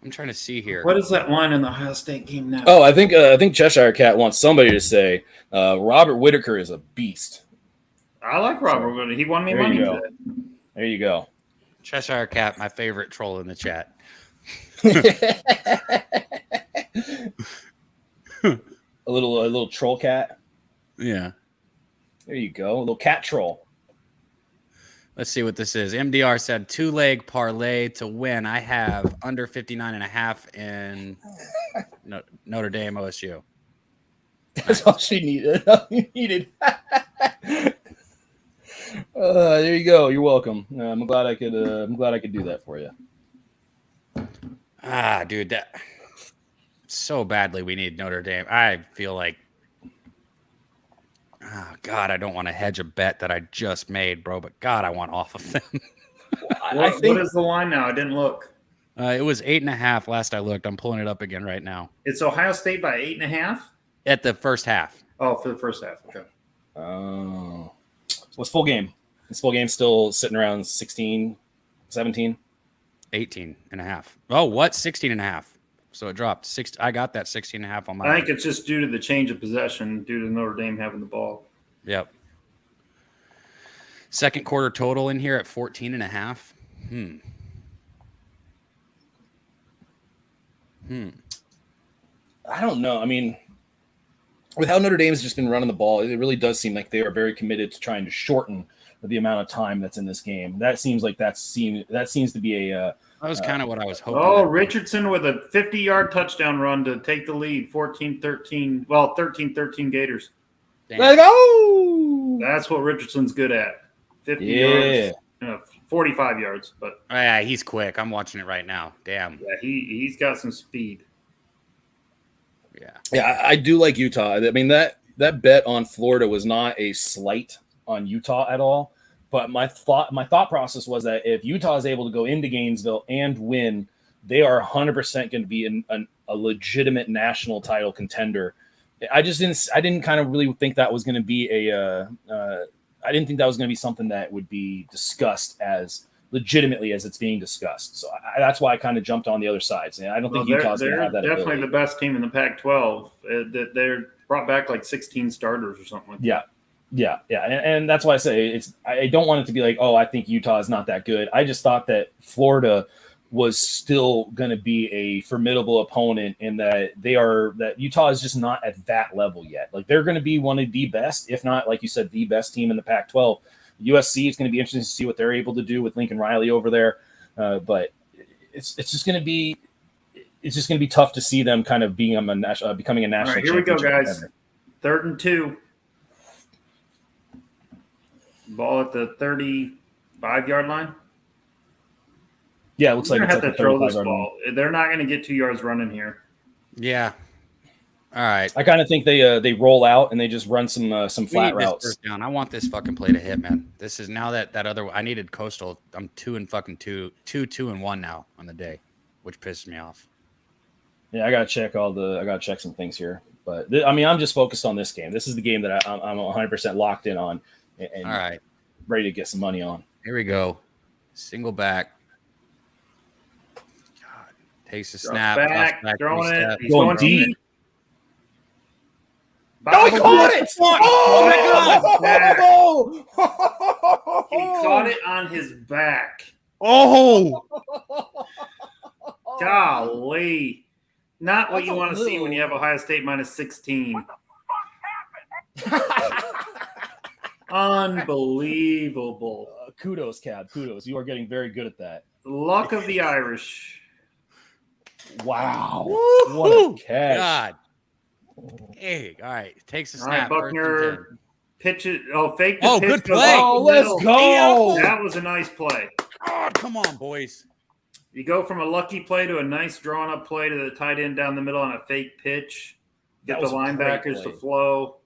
I'm trying to see here. What is that line in the Ohio State game now? Oh, I think Cheshire Cat wants somebody to say Robert Whitaker is a beast. I like Robert Whitaker. He won me There money you go. today. There you go. Cheshire Cat, my favorite troll in the chat. a little troll cat. Yeah. There you go. A little cat troll. Let's see what this is. MDR said 2-leg parlay to win. I have under 59.5 in Notre Dame OSU. That's all she needed. All you needed. There you go. You're welcome. I'm glad I could do that for you. Dude, that so badly we need Notre Dame. I feel like, God, I don't want to hedge a bet that I just made, bro. But God, I want off of them. What is the line now? I didn't look. It was 8.5 last I looked. I'm pulling it up again right now. It's Ohio State by 8.5 at the first half. Oh, for the first half. Okay. Oh, what's full game? Is full game still sitting around 16, 17? 18.5. Oh, what? 16.5. So it dropped 6. I got that 16.5 on my. I think it's just due to the change of possession, due to Notre Dame having the ball. Yep. Second quarter total in here at 14.5. I don't know. I mean, with how Notre Dame's just been running the ball, it really does seem like they are very committed to trying to shorten the amount of time that's in this game. That seems like that seems to be a. That was kind of what I was hoping. Oh, Richardson with a 50-yard touchdown run to take the lead, 14-13. Well, 13-13 Gators. Damn. Let's go! That's what Richardson's good at. 50 Yeah. yards, 45 yards. But yeah, he's quick. I'm watching it right now. Damn. yeah, he's got some speed. Yeah, I do like Utah. I mean, that bet on Florida was not a slight on Utah at all. But my thought process was that if Utah is able to go into Gainesville and win, they are 100% going to be a legitimate national title contender. I didn't kind of really think that was going to be I didn't think that was going to be something that would be discussed as legitimately as it's being discussed. So that's why I kind of jumped on the other side. So I don't think Utah's going to have that They're definitely ability. the best team in the Pac-12. They're brought back like 16 starters or something like that. Yeah. And that's why I say I don't want it to be like, oh, I think Utah is not that good. I just thought that Florida was still going to be a formidable opponent in that that Utah is just not at that level yet. Like they're going to be one of the best, if not, like you said, the best team in the Pac-12. USC is going to be interesting to see what they're able to do with Lincoln Riley over there. But it's just going to be tough to see them kind of becoming a national. All right, here we go, guys. Contender. 3rd and 2. Ball at the 35-yard line. Yeah, it looks like they're it's going to like have to throw this 35-yard ball. They're not going to get 2 yards running here. Yeah. All right. I kind of think they roll out and they just run some flat routes. First down. I want this fucking play to hit, man. This is now that other. I needed Coastal. I'm 2-1 now on the day, which pisses me off. Yeah, I gotta check some things here. But I'm just focused on this game. This is the game that I'm 100% locked in on, and all right, ready to get some money on. Here we go. Single back. God, takes a snap. Back, throwing it. He's going deep. deep. Oh, he caught it! Oh, he caught it on his back. Oh, golly. Not what That's you want to see little. when you have Ohio State minus 16. Unbelievable. Kudos, Cab. Kudos. You are getting very good at that. Luck of the Irish. Wow. Woo-hoo. What a catch. God. Hey, all right. Takes a All right, snap. First and 10. Buckner. Pitch it. Oh, fake the Oh, pitch. good goes play. up the Oh, let's middle. go. That was a nice play. Oh, come on, boys. You go from a lucky play to a nice drawn up play to the tight end down the middle on a fake pitch. Get That the was a correct linebackers to play. flow.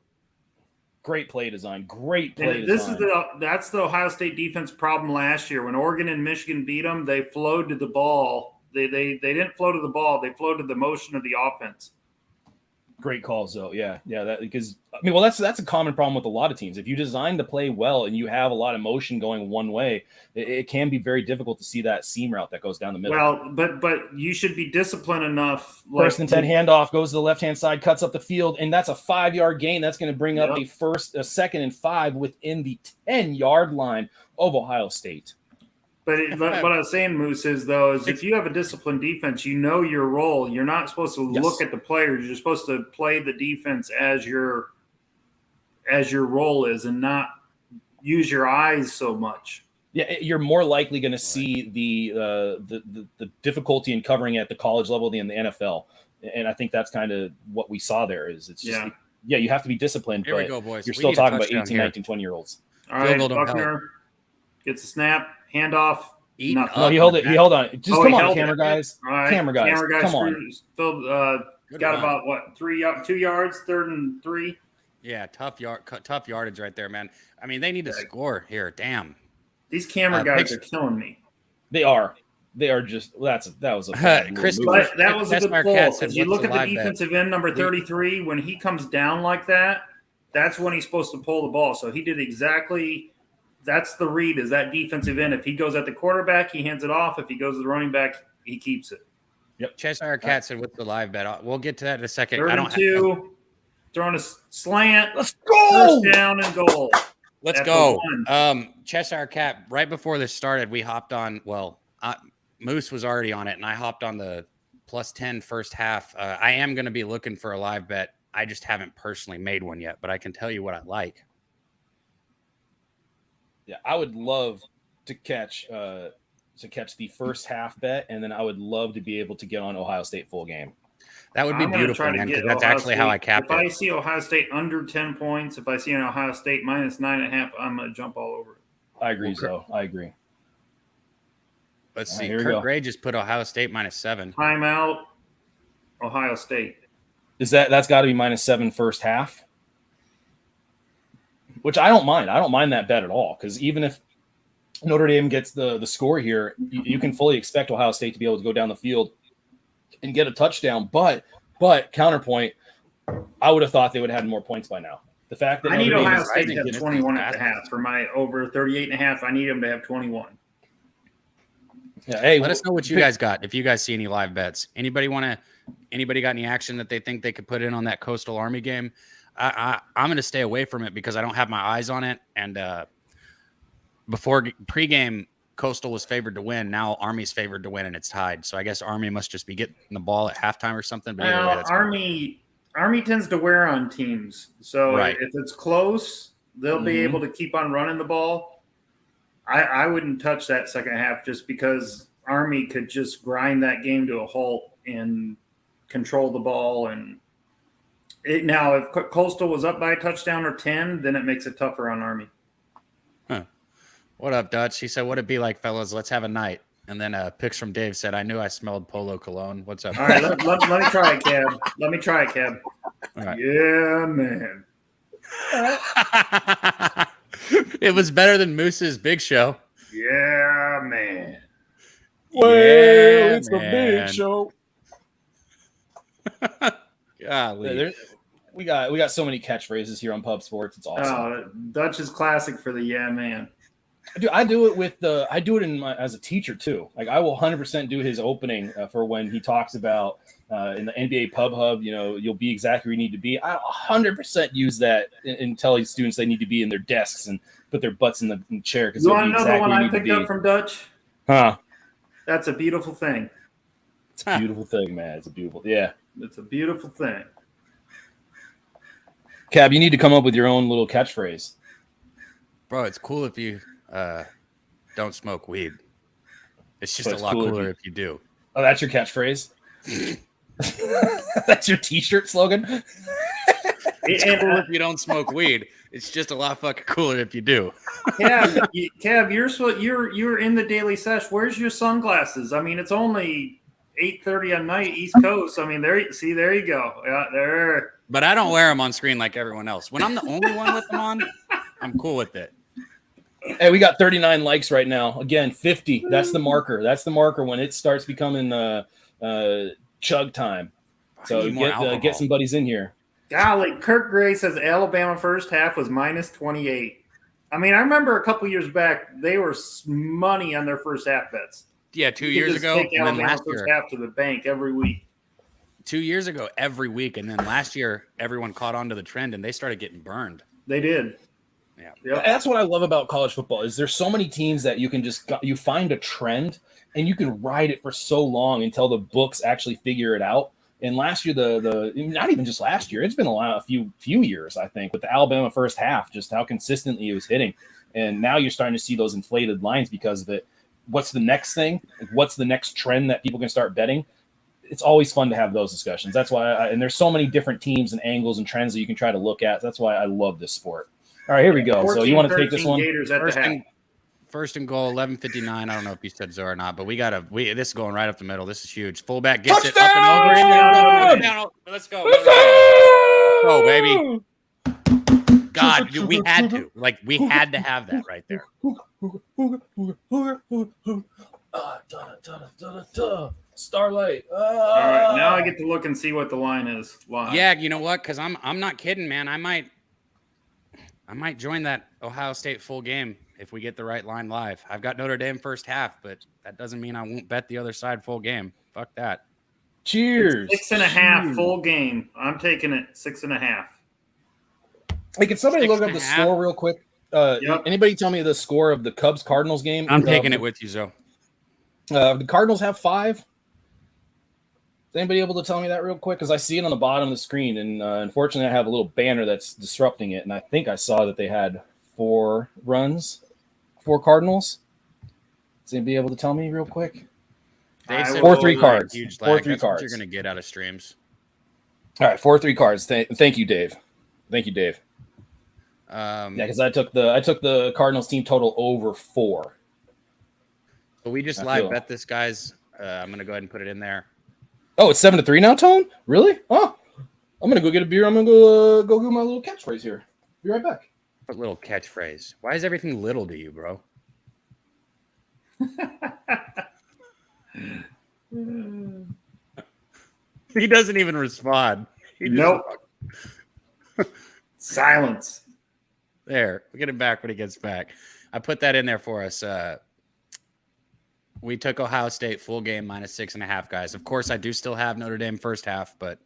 Great play design. Great play design. That's the Ohio State defense problem last year. When Oregon and Michigan beat them, they flowed to the ball. They didn't flow to the ball. They flowed to the motion of the offense. Great calls, though. Yeah. That's a common problem with a lot of teams. If you design the play well and you have a lot of motion going one way, it can be very difficult to see that seam route that goes down the middle. Well, but you should be disciplined enough. First and 10 handoff goes to the left-hand side, cuts up the field, and that's a 5-yard gain. That's going to bring up a second and 5 within the 10-yard line of Ohio State. But what I was saying, Moose, is if you have a disciplined defense, you know your role. You're not supposed to look at the players. You're supposed to play the defense as your role is, and not use your eyes so much. Yeah, you're more likely going to see the difficulty in covering at the college level than the NFL, and I think that's kind of what we saw there. It's just you have to be disciplined. Here we go, boys. You're still talking about 18, 19, 20-year-olds. All right, Buckner gets a snap. Handoff. No, he held it. He held on. Just come on, camera guys. Right. Camera guys. Come on. Got about 2 yards, 3rd and 3. Yeah, tough yardage right there, man. I mean, they need to score here. Damn. These camera guys are killing me. They are. They are just. That was a bad Chris. But that was a good pull, because you look at the defensive end, number 33. When he comes down like that, that's when he's supposed to pull the ball. So he did exactly. That's the read, is that defensive end. If he goes at the quarterback, he hands it off. If he goes to the running back, he keeps it. Yep. Cheshire Cat said with the live bet. We'll get to that in a second. 3rd and 2, throwing a slant. Let's go. First down and goal. Let's go. Cheshire Cat, right before this started, we hopped on. Well, Moose was already on it, and I hopped on the +10 first half. I am going to be looking for a live bet. I just haven't personally made one yet, but I can tell you what I like. Yeah, I would love to catch the first half bet, and then I would love to be able to get on Ohio State full game. That would be beautiful, man, because that's actually how I capped it. If I see Ohio State under 10 points, if I see an Ohio State -9.5, I'm going to jump all over it. I agree, I agree. Let's see. Kurt Gray just put Ohio State -7. Timeout, Ohio State. That's got to be -7 first half? Which I don't mind. I don't mind that bet at all, because even if Notre Dame gets the score here, you can fully expect Ohio State to be able to go down the field and get a touchdown. But counterpoint, I would have thought they would have had more points by now. The fact that I need Ohio State to have 21.5 for my over 38.5. I need them to have 21. Yeah, hey, let us know what you guys got. If you guys see any live bets, anybody got any action that they think they could put in on that Coastal Army game? I'm going to stay away from it because I don't have my eyes on it. And before pregame, Coastal was favored to win. Now Army's favored to win, and it's tied. So I guess Army must just be getting the ball at halftime or something. But Army tends to wear on teams. So if it's close, they'll be able to keep on running the ball. I wouldn't touch that second half just because Army could just grind that game to a halt and control the ball. And now, if Coastal was up by a touchdown or 10, then it makes it tougher on Army. Huh. What up, Dutch? He said, "What'd it be like, fellas? Let's have a night." And then pics from Dave said, "I knew I smelled Polo Cologne." What's up? All right, let me try it, Cab. Let me try it, Cab. All right. Yeah, man. It was better than Moose's Big Show. Yeah, man. Well, it's the Big Show. Golly. We got so many catchphrases here on Pub Sports. It's awesome. Dutch is classic for the yeah, man. I do it as a teacher too. Like I will 100% do his opening for when he talks about in the NBA Pub Hub. You know, you'll be exactly where you need to be. I 100% use that and tell these students they need to be in their desks and put their butts in the chair. Because you want to know the one I picked up from Dutch? Huh? That's a beautiful thing. It's a beautiful thing, man. It's a beautiful thing. Cab, you need to come up with your own little catchphrase. Bro, it's cool if you don't smoke weed. It's just a lot cooler if you do. Oh, that's your catchphrase? That's your T-shirt slogan? It's cool if you don't smoke weed. It's just a lot fucking cooler if you do. Kev, you're in the daily sesh. Where's your sunglasses? I mean, it's only 8:30 at night, East Coast. I mean, there you go. Yeah, there. But I don't wear them on screen like everyone else. When I'm the only one with them on, I'm cool with it. Hey, we got 39 likes right now. Again, 50. That's the marker. That's the marker when it starts becoming chug time. So get some buddies in here. Golly, Kirk Gray says Alabama first half was minus 28. I mean, I remember a couple years back, they were money on their first half bets. Yeah, 2 years ago. Take and Alabama then last first half to the bank every week. 2 years ago, every week. And then last year, everyone caught on to the trend and they started getting burned. They did. Yeah. Yep. That's what I love about college football is there's so many teams that you can you find a trend and you can ride it for so long until the books actually figure it out. And last year, not even just last year, it's been a few years, I think, with the Alabama first half, just how consistently it was hitting. And now you're starting to see those inflated lines because of it. What's the next thing? What's the next trend that people can start betting? It's always fun to have those discussions. That's why, and there's so many different teams and angles and trends that you can try to look at. That's why I love this sport. All right, here we go. 14, so you want to take this one? First and goal, 11:59. I don't know if you said so or not, but this is going right up the middle. This is huge. Fullback gets it up and over. Let's go. Oh, baby. God, we had to have that right there. Starlight. All right, now I get to look and see what the line is. Live. Yeah, you know what? Because I'm not kidding, man. I might join that Ohio State full game if we get the right line live. I've got Notre Dame first half, but that doesn't mean I won't bet the other side full game. Fuck that. Cheers. It's 6.5 full game. I'm taking it 6.5. Hey, can somebody look up the score real quick? Yep. Anybody tell me the score of the Cubs-Cardinals game? I'm taking it with you, Zoe. The Cardinals have 5. Is anybody able to tell me that real quick? Because I see it on the bottom of the screen, and unfortunately I have a little banner that's disrupting it, and I think I saw that they had 4 runs, 4 Cardinals. Is anybody able to tell me real quick? 4-3 cards. 4-3 cards. You're going to get out of streams. All right, 4-3 cards. Thank you, Dave. Thank you, Dave. Because I took the Cardinals team total over 4. But we just live bet this, guys. I'm going to go ahead and put it in there. Oh, it's 7-3 now, Tone? Really? Oh, I'm going to go get a beer. I'm going to go do my little catchphrase here. Be right back. What little catchphrase? Why is everything little to you, bro? He doesn't even respond. Nope. Silence. There. We'll get him back when he gets back. I put that in there for us. We took Ohio State full game minus 6.5, guys. Of course, I do still have Notre Dame first half, but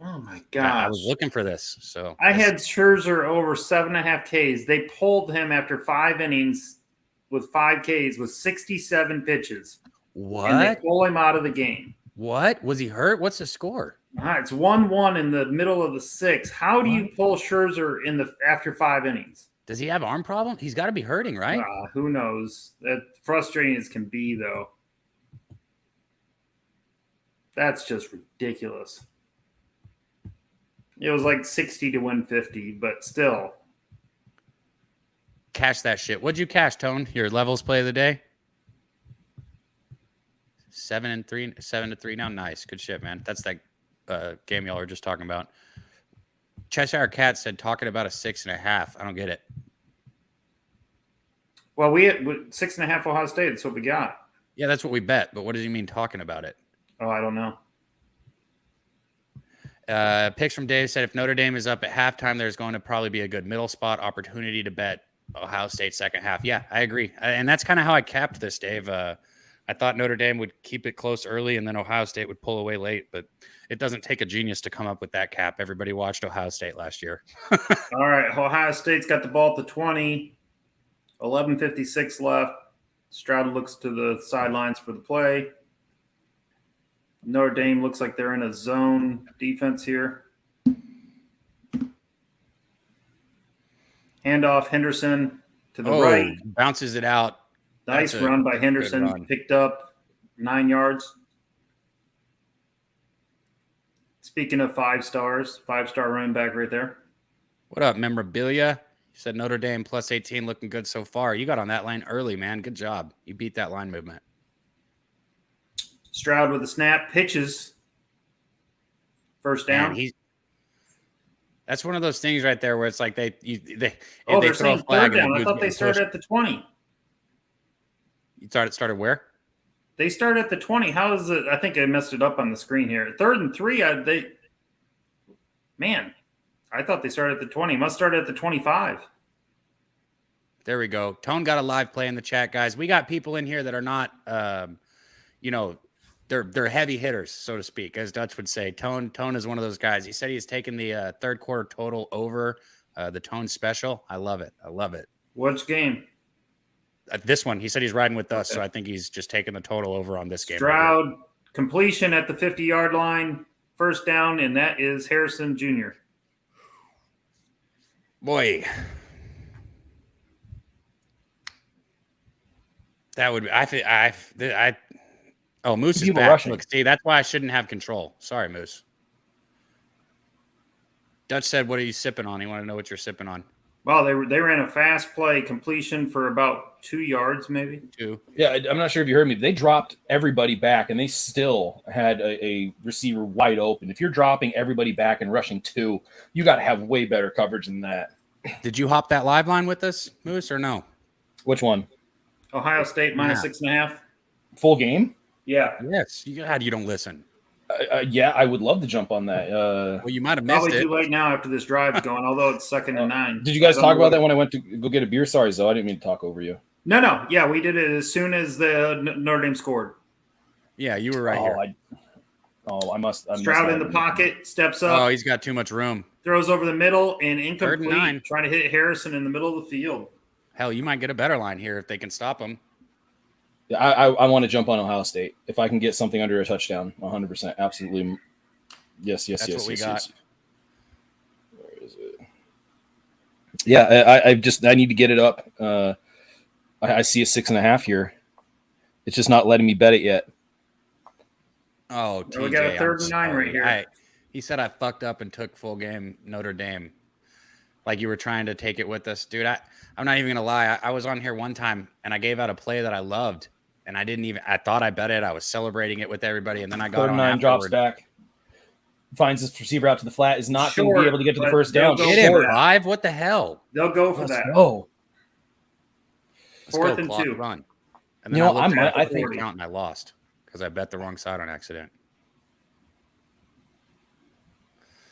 oh my gosh, I was looking for this. So I had Scherzer over 7.5 Ks. They pulled him after 5 innings with 5 Ks with 67 pitches. What? And they pull him out of the game. What? Was he hurt? What's the score? It's 1-1 in the middle of the 6th. How do you pull Scherzer after 5 innings? Does he have arm problem? He's got to be hurting, right? Who knows? That frustrating as can be, though. That's just ridiculous. It was like 60 to win 50, but still. Cash that shit. What'd you cash, Tone? Your levels play of the day? 7-3 now. Nice. Good shit, man. That's that game y'all were just talking about. Cheshire Cat said talking about a 6.5. I don't get it. Well, we had 6.5 Ohio State. That's what we got. Yeah, that's what we bet. But what does he mean talking about it? Oh, I don't know. Picks from Dave said if Notre Dame is up at halftime, there's going to probably be a good middle spot opportunity to bet Ohio State second half. Yeah, I agree. And that's kind of how I capped this, Dave. I thought Notre Dame would keep it close early and then Ohio State would pull away late, but it doesn't take a genius to come up with that cap. Everybody watched Ohio State last year. All right. Ohio State's got the ball at the 20, 11:56 left. Stroud looks to the sidelines for the play. Notre Dame looks like they're in a zone defense here. Handoff Henderson to the right. Bounces it out. Nice run by Henderson. Picked up 9 yards. Speaking of 5 stars, 5-star running back right there. What up, memorabilia? You said Notre Dame plus 18 looking good so far. You got on that line early, man. Good job. You beat that line movement. Stroud with the snap. Pitches. First down. Man, That's one of those things right there where it's like they they're throw a saying flag third and down. the I thought they dude's started at the 20. You started where? They started at the 20. How is it? I think I messed it up on the screen here. 3rd and 3. I thought they started at the 20. Must start at the 25. There we go. Tone got a live play in the chat, guys. We got people in here that are not, they're heavy hitters, so to speak, as Dutch would say. Tone is one of those guys. He said he's taken the third quarter total over the Tone special. I love it. Which game? This one. He said he's riding with us, Okay. so I think he's just taking the total over on this game. Stroud right completion at the 50-yard line, first down, and that is Harrison Jr. Boy. That would be, Moose is back. Rushing. Look, see, that's why I shouldn't have control. Sorry, Moose. Dutch said, what are you sipping on? He wanted to know what you're sipping on. Well, they ran a fast play completion for about 2 yards, maybe. 2. Yeah, I'm not sure if you heard me. They dropped everybody back, and they still had a receiver wide open. If you're dropping everybody back and rushing 2, you got to have way better coverage than that. Did you hop that live line with us, Moose, or no? Which one? Ohio State minus 6.5. Full game? Yeah. Yes. How do you don't listen? Yeah, I would love to jump on that. Well, you might have missed Probably it. too late now after this drive's going, although it's 2nd and 9. Did you guys talk about that when I went to go get a beer? Sorry, Zoe, I didn't mean to talk over you. No. Yeah, we did it as soon as the Notre Dame scored. Yeah, you were right here. I must. Stroud in the pocket, steps up. Oh, he's got too much room. Throws over the middle and 3rd and 9. incomplete. Trying to hit Harrison in the middle of the field. Hell, you might get a better line here if they can stop him. Yeah, I want to jump on Ohio State. If I can get something under a touchdown, 100%. Absolutely. Yes. That's what we got. Yes. Where is it? Yeah, I need to get it up. I see a 6.5 here. It's just not letting me bet it yet. Oh, TJ, we got a 3rd and 9 right here. He said I fucked up and took full game Notre Dame. Like you were trying to take it with us. Dude, I'm not even going to lie. I was on here one time, and I gave out a play that I loved, and I thought I bet it. I was celebrating it with everybody, and then I got 3rd and 9 drops back. Finds this receiver out to the flat. Is not going to be able to get to the first down. Get him live. What the hell? They'll go for that. Oh, 4th and 2. Run. And then I think count and I lost because I bet the wrong side on accident.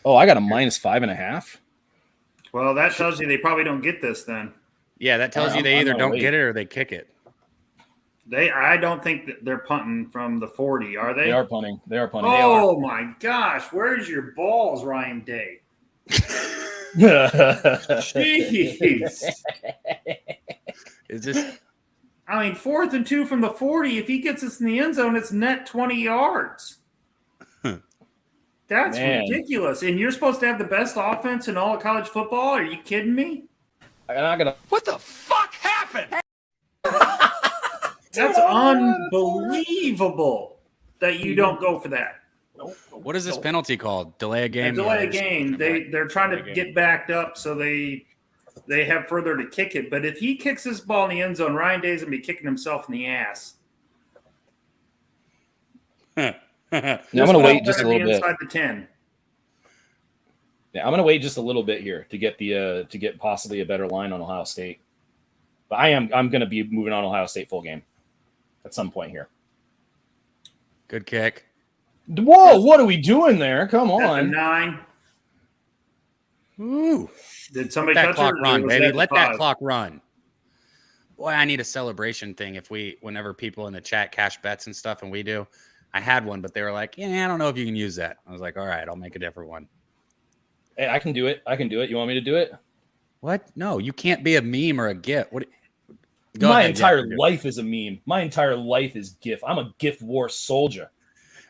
Oh, I got a minus 5.5. Well, that tells you they probably don't get this then. Yeah, that tells you they either don't get it or they kick it. I don't think that they're punting from the 40, are they? They are punting. Oh my gosh, where's your balls, Ryan Day? Jeez. Is this? I mean, 4th and 2 from the 40. If he gets us in the end zone, it's net 20 yards. That's ridiculous. And you're supposed to have the best offense in all of college football? Are you kidding me? What the fuck happened? That's unbelievable that you don't go for that. What is this penalty called? Delay a game? Delay a game. They're trying to get backed up so they have further to kick it. But if he kicks this ball in the end zone, Ryan Day's going to be kicking himself in the ass. I'm going to wait just a little bit. Inside the 10. Yeah, I'm going to wait just a little bit here to get possibly a better line on Ohio State. But I'm going to be moving on Ohio State full game at some point here. Good kick. Whoa, what are we doing there? Come on. 9. Ooh. Did somebody Let that touch clock it? run, baby. Let that 5? clock run. Boy, I need a celebration thing whenever people in the chat cash bets and stuff, and we do. I had one, but they were like, yeah, I don't know if you can use that. I was like, all right, I'll make a different one. Hey, I can do it. You want me to do it? What? No, you can't be a meme or a GIF. What? My entire life is a meme. My entire life is GIF. I'm a GIF war soldier.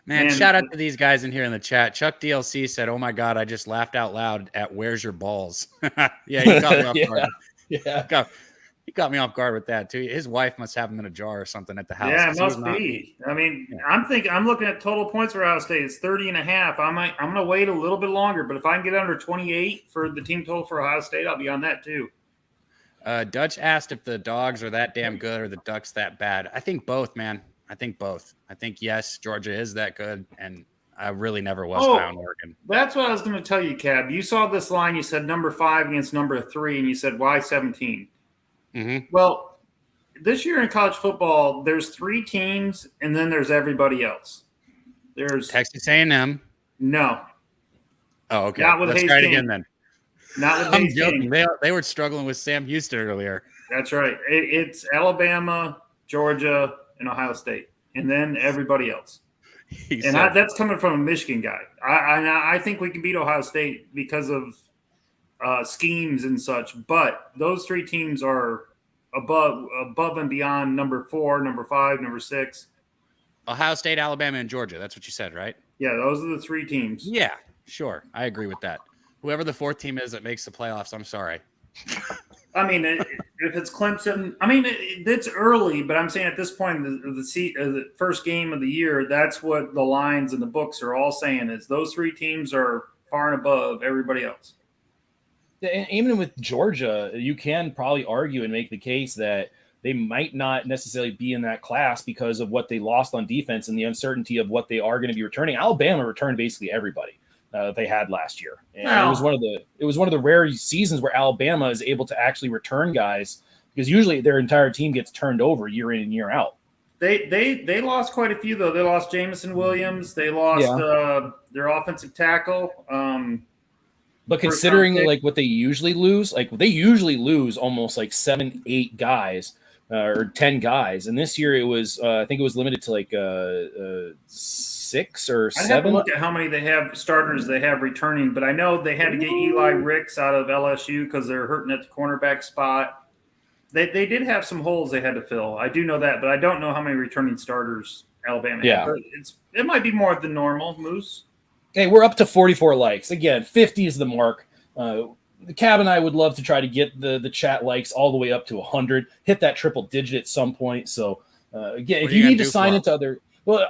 Man, shout out to these guys in here in the chat. Chuck DLC said, oh my God, I just laughed out loud at where's your balls? Yeah, he got me off guard. Yeah. He got me off guard with that too. His wife must have him in a jar or something at the house. Yeah, it must be. I mean, yeah. I'm looking at total points for Ohio State. It's 30.5. I'm going to wait a little bit longer, but if I can get under 28 for the team total for Ohio State, I'll be on that too. Dutch asked if the Dogs are that damn good or the Ducks that bad. I think both, man. I think both. I think, yes, Georgia is that good, and I really never was high on Oregon. That's what I was going to tell you, Cab. You saw this line. You said number 5 against number 3, and you said why 17. Mm-hmm. Well, this year in college football, there's 3 teams, and then there's everybody else. There's Texas A&M. No. Oh, okay. Not with Let's Hayes try it King. again then. Not with I'm Hayes joking. King. They were struggling with Sam Houston earlier. That's right. It's Alabama, Georgia, and Ohio State, and then everybody else. That's coming from a Michigan guy. I think we can beat Ohio State because of schemes and such. But those 3 teams are above and beyond number 4, number 5, number 6. Ohio State, Alabama, and Georgia. That's what you said, right? Yeah, those are the 3 teams. Yeah, sure. I agree with that. Whoever the 4th team is that makes the playoffs, I'm sorry. I mean, if it's Clemson, I mean, it's early, but I'm saying at this point, the first game of the year, that's what the lines and the books are all saying is those 3 teams are far and above everybody else. And even with Georgia, you can probably argue and make the case that they might not necessarily be in that class because of what they lost on defense and the uncertainty of what they are going to be returning. Alabama returned basically everybody they had last year. And it was one of the rare seasons where Alabama is able to actually return guys, because usually their entire team gets turned over year in and year out. They lost quite a few though. They lost Jamison Williams. They lost their offensive tackle. But considering like what they usually lose, almost like 7-8 guys or 10 guys, and this year it was I think it was limited to like 6 or 7. I have to look at how many starters they have returning, but I know they had to get Eli Ricks out of LSU because they're hurting at the cornerback spot. They did have some holes they had to fill. I do know that, but I don't know how many returning starters Alabama had. But it might be more than normal, Moose. Hey, we're up to 44 likes. Again, 50 is the mark. The Cab and I would love to try to get the chat likes all the way up to 100. Hit that triple digit at some point. So, again, if you need to sign into other – well,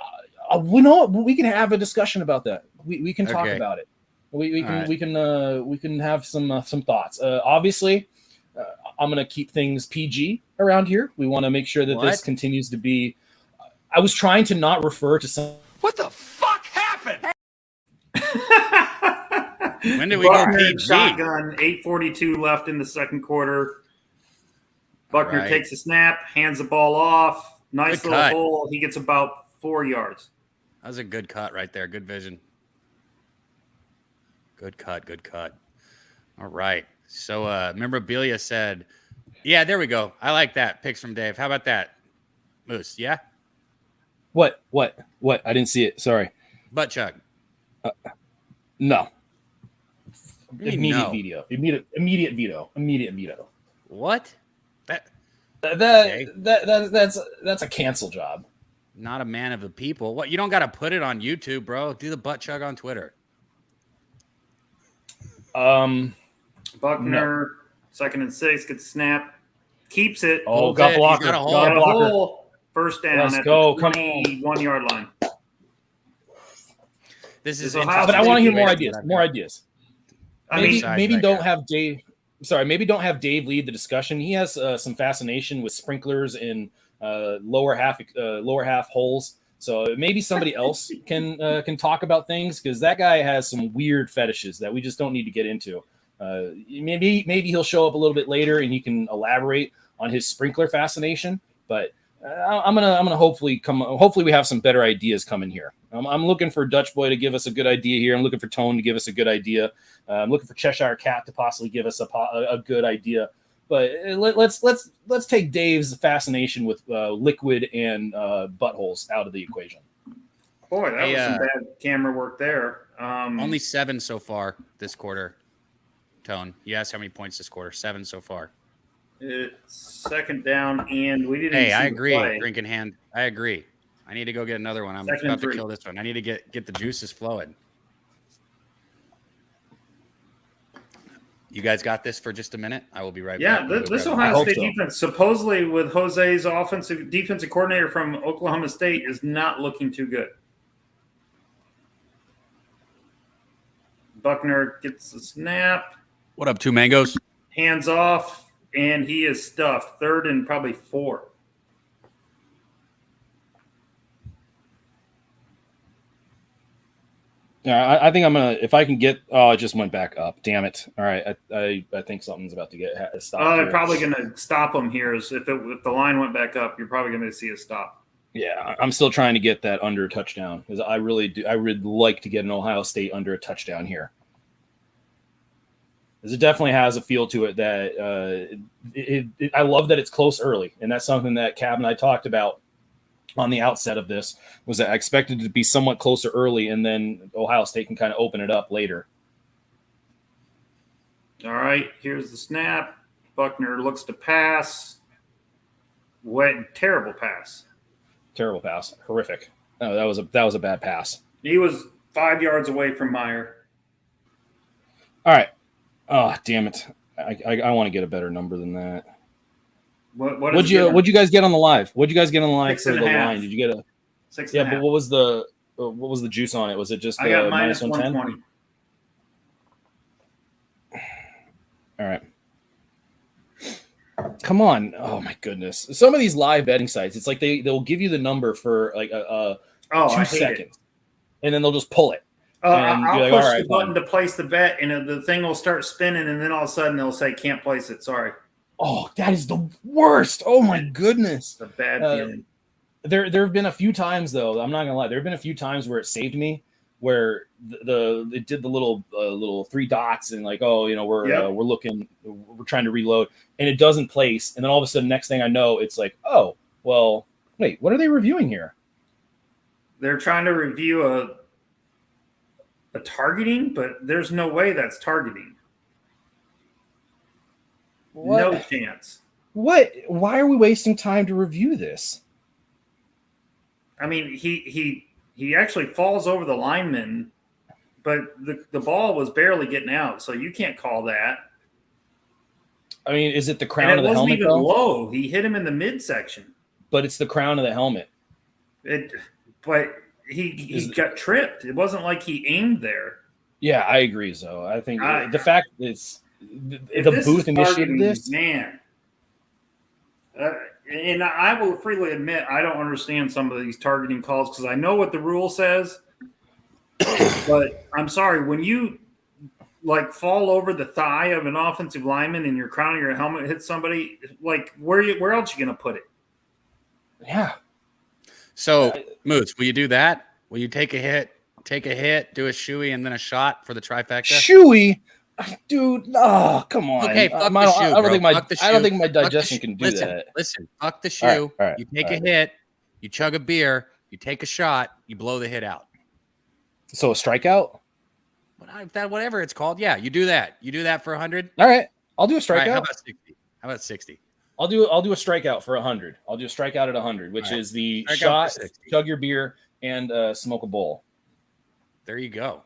we know we can have a discussion about that. We can talk about it. We can have some thoughts. Obviously, I'm going to keep things PG around here. We want to make sure that this continues to be – I was trying to not refer to some – What the fuck happened? When did we go PG? Shotgun, 8:42 left in the second quarter. Buckner takes a snap, hands the ball off. Nice little hole. He gets about 4 yards. That was a good cut right there. Good vision. Good cut. All right. So memorabilia said, yeah, there we go. I like that. Picks from Dave. How about that, Moose? Yeah? What? I didn't see it. Sorry. Butt chug. No. Immediate veto. What? That's a cancel job. Not a man of the people. What? You don't got to put it on YouTube, bro. Do the butt chug on Twitter. Buckner, 2nd and 6, gets a snap, keeps it. Oh, got blocker. Got a hole. First down. Let's at go. The Come on. 1-yard line. This is but I want to hear more ideas. Maybe don't have Dave. Sorry, maybe don't have Dave lead the discussion. He has some fascination with sprinklers in lower half holes. So maybe somebody else can talk about things, because that guy has some weird fetishes that we just don't need to get into. Maybe he'll show up a little bit later and he can elaborate on his sprinkler fascination. But I'm gonna hopefully we have some better ideas coming here. I'm looking for Dutch Boy to give us a good idea here. I'm looking for Tone to give us a good idea. I'm looking for Cheshire Cat to possibly give us a good idea. But let's take Dave's fascination with liquid and buttholes out of the equation. Boy, that was some bad camera work there. Only 7 so far this quarter. Tone, you asked how many points this quarter? 7 so far. It's 2nd down, and we didn't. Hey, I agree. Drinking hand. I agree. I need to go get another one. I'm about to kill this one. I need to get the juices flowing. You guys got this for just a minute? I will be right back. Yeah, this Ohio State defense, supposedly with Jose's defensive coordinator from Oklahoma State, is not looking too good. Buckner gets the snap. What up, 2 mangoes? Hands off, and he is stuffed. 3rd and probably 4. Yeah, I think I'm gonna, if I can get. Oh, it just went back up. Damn it! All right, I think something's about to get stopped. They're probably gonna stop them here. If the line went back up, you're probably gonna see a stop. Yeah, I'm still trying to get that under a touchdown because I really do. I would like to get an Ohio State under a touchdown here. Because it definitely has a feel to it that I love that it's close early, and that's something that Cab and I talked about on the outset of this, was that I expected it to be somewhat closer early, and then Ohio State can kind of open it up later. All right, here's the snap. Buckner looks to pass. Terrible pass. Terrible pass. Horrific. Oh, that was a bad pass. He was 5 yards away from Meyer. All right. Oh, damn it. I want to get a better number than that. What'd you guys get on the live? What'd you guys get on the live for the line? Did you get a 6.5? Yeah, but what was the juice on it? Was it just I got minus minus 120. All right. Come on. Oh my goodness. Some of these live betting sites, it's like they'll give you the number for like 2 seconds. And then they'll just pull it. I'll push the button to place the bet, and the thing will start spinning, and then all of a sudden they'll say can't place it. Sorry. Oh, that is the worst. Oh my goodness. It's a bad feeling. There have been a few times though. I'm not gonna lie. There have been a few times where it saved me, where it did the little 3 dots and like, oh, we're looking, we're trying to reload, and it doesn't place, and then all of a sudden, next thing I know, it's like, oh, well, wait, what are they reviewing here? They're trying to review a targeting, but there's no way that's targeting. What? No chance. What? Why are we wasting time to review this? I mean, he actually falls over the lineman, but the ball was barely getting out, so you can't call that. I mean, is it the crown of the helmet? It wasn't even low. He hit him in the midsection. But it's the crown of the helmet. But he got tripped. It wasn't like he aimed there. Yeah, I agree. So I think the fact is the booth initiated this. Man. And I will freely admit I don't understand some of these targeting calls because I know what the rule says. But I'm sorry, when you like fall over the thigh of an offensive lineman and your crown of your helmet hits somebody, like where else are you going to put it? Yeah. So, Moots, will you do that? Will you take a hit, do a shoey, and then a shot for the trifecta? Shoey? Dude, oh, come on. Okay, fuck the shoe, I don't think my digestion can do that. Listen, fuck the shoe. All right, you take a hit, you chug a beer, you take a shot, you blow the hit out. So a strikeout? Whatever it's called. Yeah, you do that. You do that for 100? All right. I'll do a strikeout. Right, how about 60? I'll do a strikeout for 100. I'll do a strikeout at 100, which is the shot, chug your beer, and smoke a bowl. There you go.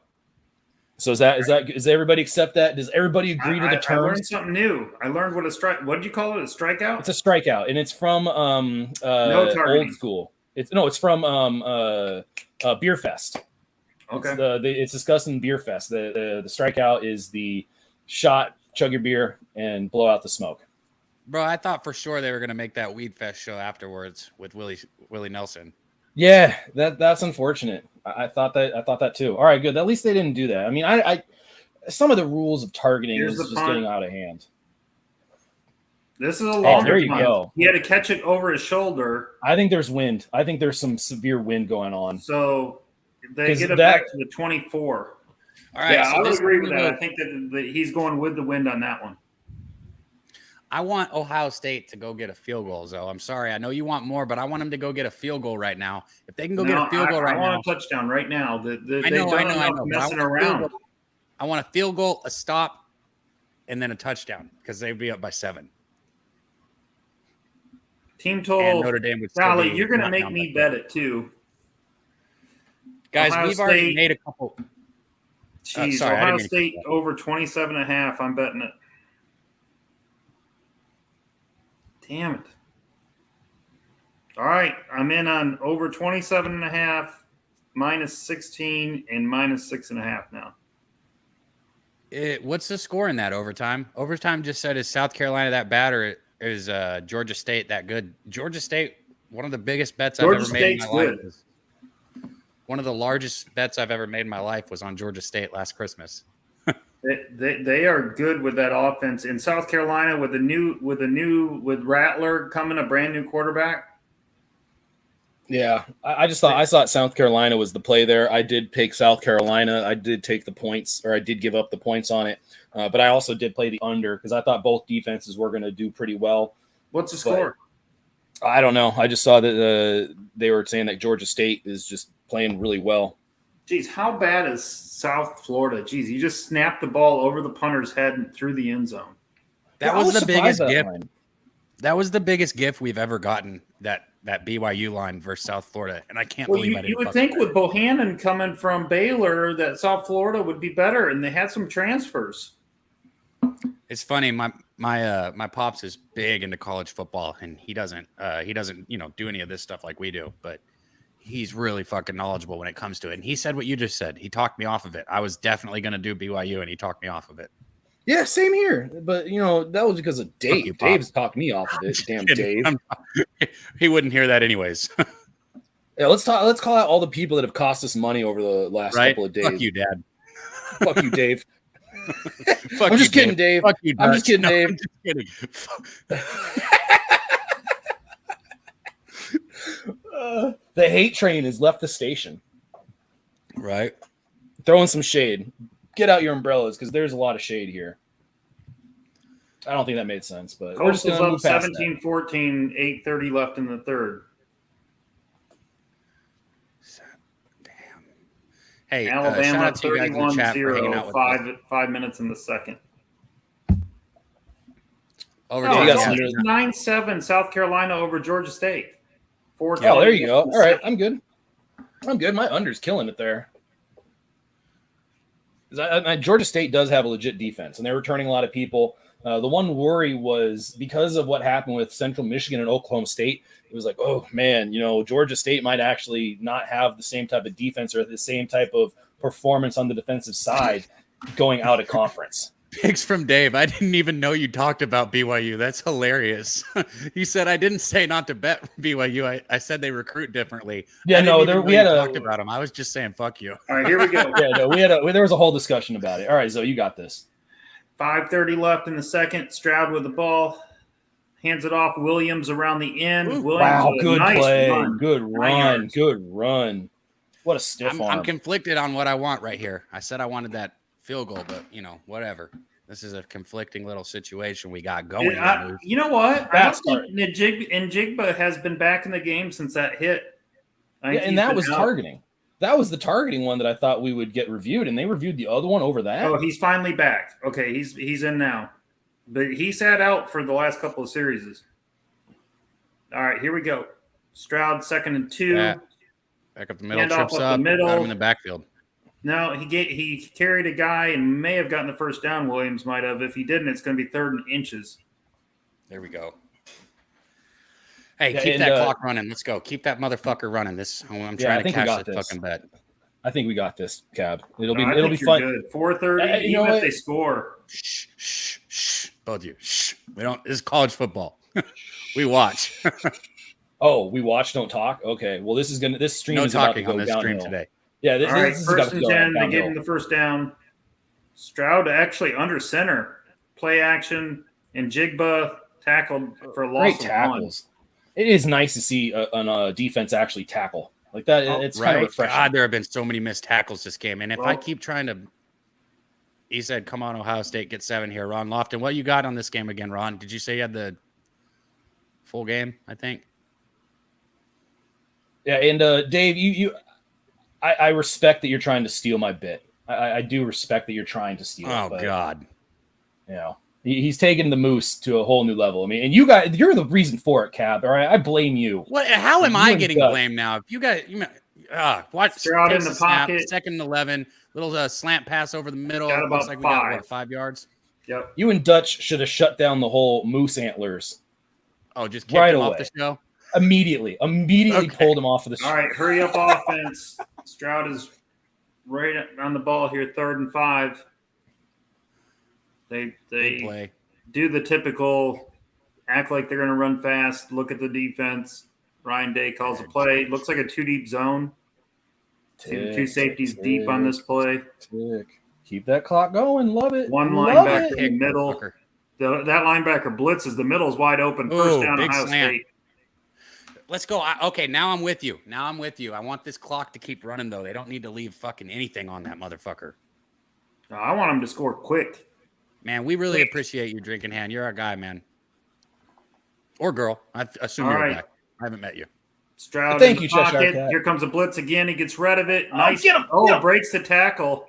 So does everybody accept that? Does everybody agree to the terms? I learned something new. I learned what did you call it? A strikeout? It's a strikeout, and it's from old school. It's from Beer Fest. Okay. It's discussed in Beer Fest. The strikeout is the shot, chug your beer, and blow out the smoke. Bro, I thought for sure they were gonna make that Weed Fest show afterwards with Willie Nelson. Yeah, that's unfortunate. I thought that too. All right, good. At least they didn't do that. I mean, I some of the rules of targeting is just getting out of hand. This is a longer there you go. He had to catch it over his shoulder. I think there's wind. I think there's some severe wind going on. So they get it back to the 24. All right. Yeah, so I would agree with that. I think that he's going with the wind on that one. I want Ohio State to go get a field goal, Zoe. I'm sorry. I know you want more, but I want them to go get a field goal right now. If they can get a field goal right now. I want a touchdown right now. I know. Messing around. I want a field goal, a stop, and then a touchdown because they'd be up by 7. Team total. And Notre Dame would Sally, you're going to make me bet it too. Guys, we've already made a couple. Jeez, Ohio State over 27.5. I'm betting it. Damn it. All right. I'm in on over 27.5, minus 16, and minus 6.5 now. What's the score in that overtime? Overtime just said, is South Carolina that bad or is Georgia State that good? Georgia State, one of the biggest bets I've ever made in my life. one of the largest bets I've ever made in my life was on Georgia State last Christmas. They are good with that offense in South Carolina with Rattler coming, a brand new quarterback. Yeah, I thought South Carolina was the play there. I did pick South Carolina. I did take the points, or I did give up the points on it. But I also did play the under because I thought both defenses were going to do pretty well. What's the score? I don't know. I just saw that they were saying that Georgia State is just playing really well. Geez, how bad is South Florida? Geez, you just snapped the ball over the punter's head and through the end zone. That was the biggest gift. That was the biggest gift we've ever gotten, that BYU line versus South Florida. And I can't believe I didn't. You would think with Bohannon coming from Baylor that South Florida would be better, and they had some transfers. It's funny. My pops is big into college football, and he doesn't do any of this stuff like we do, but he's really fucking knowledgeable when it comes to it. And he said what you just said. He talked me off of it. I was definitely going to do BYU, and he talked me off of it. Yeah, same here. But, that was because of Dave. Dave's talked me off of it. Damn Dave. He wouldn't hear that anyways. Yeah, let's call out all the people that have cost us money over the last couple of days. Fuck you, Dad. Fuck you, Dave. Fuck I'm just kidding, Dave. Fuck you, I'm just kidding, Dave. I'm just kidding. The hate train has left the station. Right. Throwing some shade. Get out your umbrellas because there's a lot of shade here. I don't think that made sense, but we're just going to move past 17-14, 8:30 left in the third. Damn. Hey, Alabama shout out to you guys in the chat for hanging out with 5 minutes in the second. Over 9-7 South Carolina over Georgia State. Oh, there you go. All right, I'm good. My under's killing it there. Georgia State does have a legit defense, and they're returning a lot of people. The one worry was because of what happened with Central Michigan and Oklahoma State. It was like, oh, man, Georgia State might actually not have the same type of defense or the same type of performance on the defensive side going out of conference. Picks from Dave. I didn't even know you talked about BYU. That's hilarious. He said, I didn't say not to bet BYU. I said they recruit differently. Yeah, we talked about them. I was just saying, fuck you. All right, here we go. Yeah, no, there was a whole discussion about it. All right, Zoe, you got this. 5:30 left in the second. Stroud with the ball. Hands it off. Williams around the end. Wow, good play. Run. Good run. Good run. What a stiff arm. I'm conflicted on what I want right here. I said I wanted that field goal, but whatever. This is a conflicting little situation we got going. You know what? I think Njigba has been back in the game since that hit. And that was targeting. That was the targeting one that I thought we would get reviewed, and they reviewed the other one over that. Oh, he's finally back. Okay, he's in now. But he sat out for the last couple of series. All right, here we go. Stroud 2nd and 2. Yeah. Back up the middle, trips up, got him in the backfield. No, he carried a guy and may have gotten the first down. Williams might have. If he didn't, it's going to be 3rd and inches. There we go. Hey, keep that clock running. Let's go. Keep that motherfucker running. I'm trying to cash that fucking bet. I think we got this, Cab. It'll be fun. Good. 4:30. Even if they score. Shh. Both of you. Shh. We don't. This is college football. We watch. Oh, we watch. Don't talk. Okay. Well, this stream is about to go downhill. No talking on this stream today. Yeah. All right. 1st and 10. They gave him the first down. Stroud actually under center. Play action. And Njigba tackled for a loss of tackles. 1. It is nice to see a defense actually tackle like that. It's kind of refreshing. God, there have been so many missed tackles this game. And if I keep trying to, he said, come on, Ohio State, get 7 here. Ron Lofton, what you got on this game again, Ron? Did you say you had the full game, I think? Yeah, and Dave, I respect that you're trying to steal my bit. I do respect that you're trying to steal it. Oh, God. He's taken the Moose to a whole new level. I mean, and you're the reason for it, Cab. All right, I blame you. What? How am I getting blamed now? If you guys, watch Stroud in the pocket, 2nd and 11, little slant pass over the middle. Got about 5. We got 5 yards. Yep. You and Dutch should have shut down the whole Moose antlers. Oh, just kicked him off the show. Immediately pulled him off of the show. All right, hurry up offense. Stroud is right on the ball here, 3rd and 5. They do the typical act like they're going to run fast, look at the defense. Ryan Day calls a play. Looks like a 2 deep zone. See the two safeties deep on this play. Keep that clock going. Love it. One linebacker in the middle. That linebacker blitzes. The middle's wide open. First down, Ohio State. Let's go. Okay, now I'm with you. I want this clock to keep running, though. They don't need to leave fucking anything on that motherfucker. I want them to score quick. Man, we really appreciate you, Drinking Hand. You're our guy, man. Or girl. I assume you're a guy. I haven't met you. Stroud thank you, pocket. Here comes a blitz again. He gets rid of it. Nice. Get him. Breaks the tackle.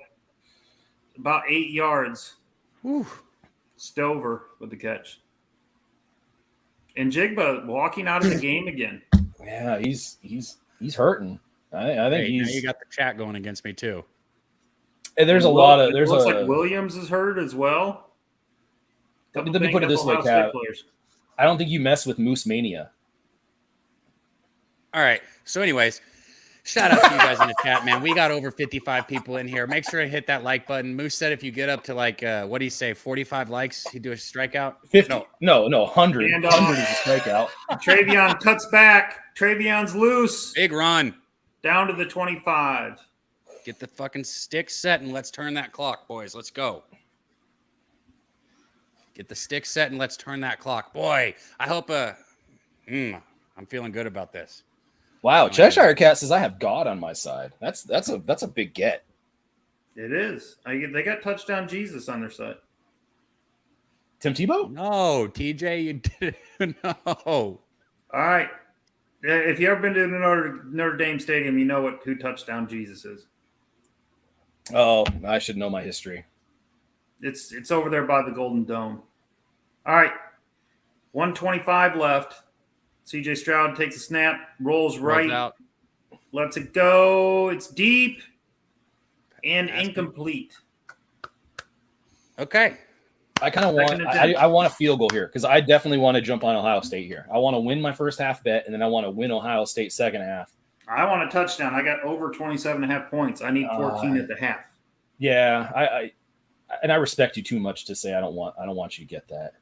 About 8 yards. Whew. Stover with the catch. And Jigba walking out of the game again. Yeah, he's hurting. I think he's. Now you got the chat going against me too. And there's a lot of. It looks like Williams is hurt as well. Let me put it this way, Cap. I don't think you mess with Moose Mania. All right. So, anyways, shout out to you guys in the chat, man. We got over 55 people in here. Make sure to hit that like button. Moose said if you get up to what do you say, 45 likes, you do a strikeout? 50. No, 100. 100 is a strikeout. Travion cuts back. Travion's loose. Big run. Down to the 25. Get the fucking stick set and let's turn that clock, boys. Let's go. Get the stick set and let's turn that clock. Boy, I hope I'm feeling good about this. Wow, Cheshire Cat says I have God on my side. That's a big get. It is. They got touchdown Jesus on their side. Tim Tebow? No, TJ, you didn't. No. All right. If you ever been to the Notre Dame Stadium, you know who touchdown Jesus is. Oh, I should know my history. It's over there by the Golden Dome. All right. 1:25 left. CJ Stroud takes a snap, rolls right, out. Lets it go. It's deep and incomplete. Okay. I kind of want I want a field goal here because I definitely want to jump on Ohio State here. I want to win my first half bet, and then I want to win Ohio State second half. I want a touchdown. I got over 27.5 points. I need 14 at the half. Yeah, I respect you too much to say I don't want you to get that.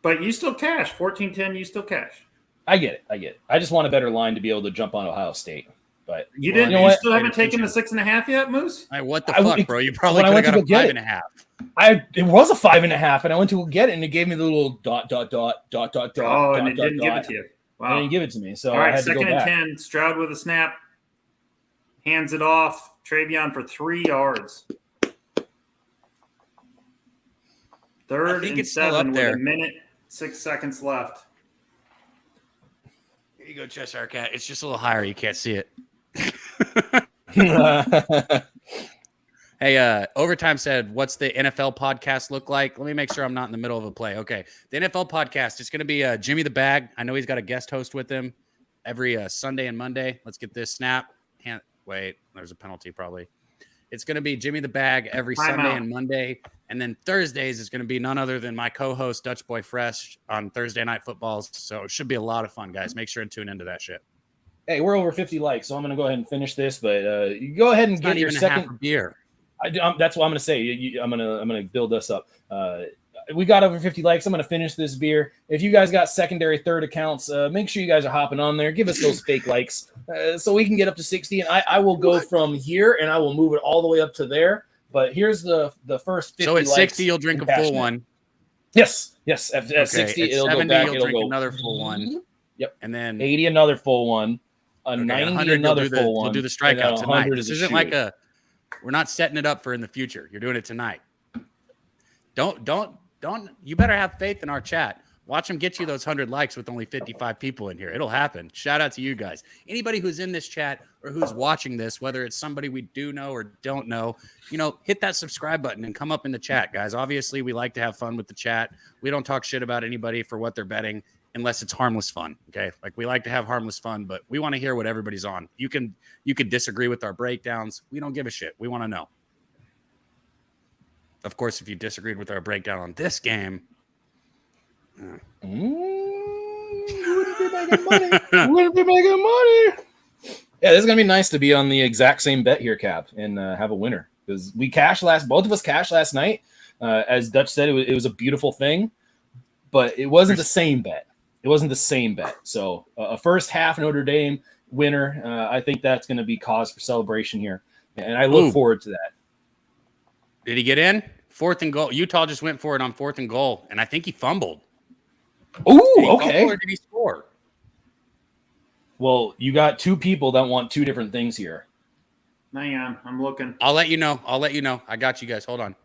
But you still cash. 14-10, you still cash. I get it. I just want a better line to be able to jump on Ohio State. But you didn't. You still haven't taken the 6.5 yet, Moose? Hey, what the fuck, bro? You probably could have got a 5.5. It was a 5.5, and I went to get it, and it gave me the little dot. Oh, and it didn't give it to you. Wow. It didn't give it to me. So all right, I had to go back. 2nd and 10. Stroud with a snap, hands it off. Travion for 3 yards. 3rd and 7 with 1:06 seconds left. Here you go, Cheshire Cat. It's just a little higher. You can't see it. Hey, Overtime said, what's the NFL podcast look like? Let me make sure I'm not in the middle of a play. Okay. The NFL podcast is going to be Jimmy the Bag. I know he's got a guest host with him every Sunday and Monday. Let's get this snap. Wait, there's a penalty probably. It's going to be Jimmy the Bag every Sunday and Monday. And then Thursdays is going to be none other than my co-host, Dutch Boy Fresh, on Thursday Night Footballs. So it should be a lot of fun, guys. Make sure and tune into that shit. Hey, we're over 50 likes, so I'm going to go ahead and finish this. But you go ahead and get your second half a beer. That's what I'm going to say. I'm going to build us up. We got over 50 likes. I'm going to finish this beer. If you guys got secondary, third accounts, make sure you guys are hopping on there. Give us those fake likes so we can get up to 60. And I will go from here, and I will move it all the way up to there. But here's the first 50 So at likes 60, you'll drink a full one. Yes. At 60, at it'll 70, go back. you'll It'll drink go another full one. Yep. And then 80, another full one. 90, another full one. We'll do the strikeout tonight. This isn't like we're not setting it up for in the future. You're doing it tonight. Don't. You better have faith in our chat. Watch them get you those 100 likes with only 55 people in here. It'll happen. Shout out to you guys. Anybody who's in this chat or who's watching this, whether it's somebody we do know or don't know, hit that subscribe button and come up in the chat, guys. Obviously, we like to have fun with the chat. We don't talk shit about anybody for what they're betting unless it's harmless fun. Okay. Like we like to have harmless fun, but we want to hear what everybody's on. You can disagree with our breakdowns. We don't give a shit. We want to know. Of course, if you disagreed with our breakdown on this game, wouldn't be making money. Yeah, this is gonna be nice to be on the exact same bet here, Cap, and have a winner because both of us cashed last night. As Dutch said, it was a beautiful thing, but it wasn't the same bet. So a first half Notre Dame winner. I think that's going to be cause for celebration here, and I look forward to that. Did he get in? 4th and goal. Utah just went for it on 4th and goal, and I think he fumbled. Oh, okay. Fumble or did he score? Well, you got two people that want two different things here. Hang on, I'm looking. I'll let you know. I got you guys. Hold on.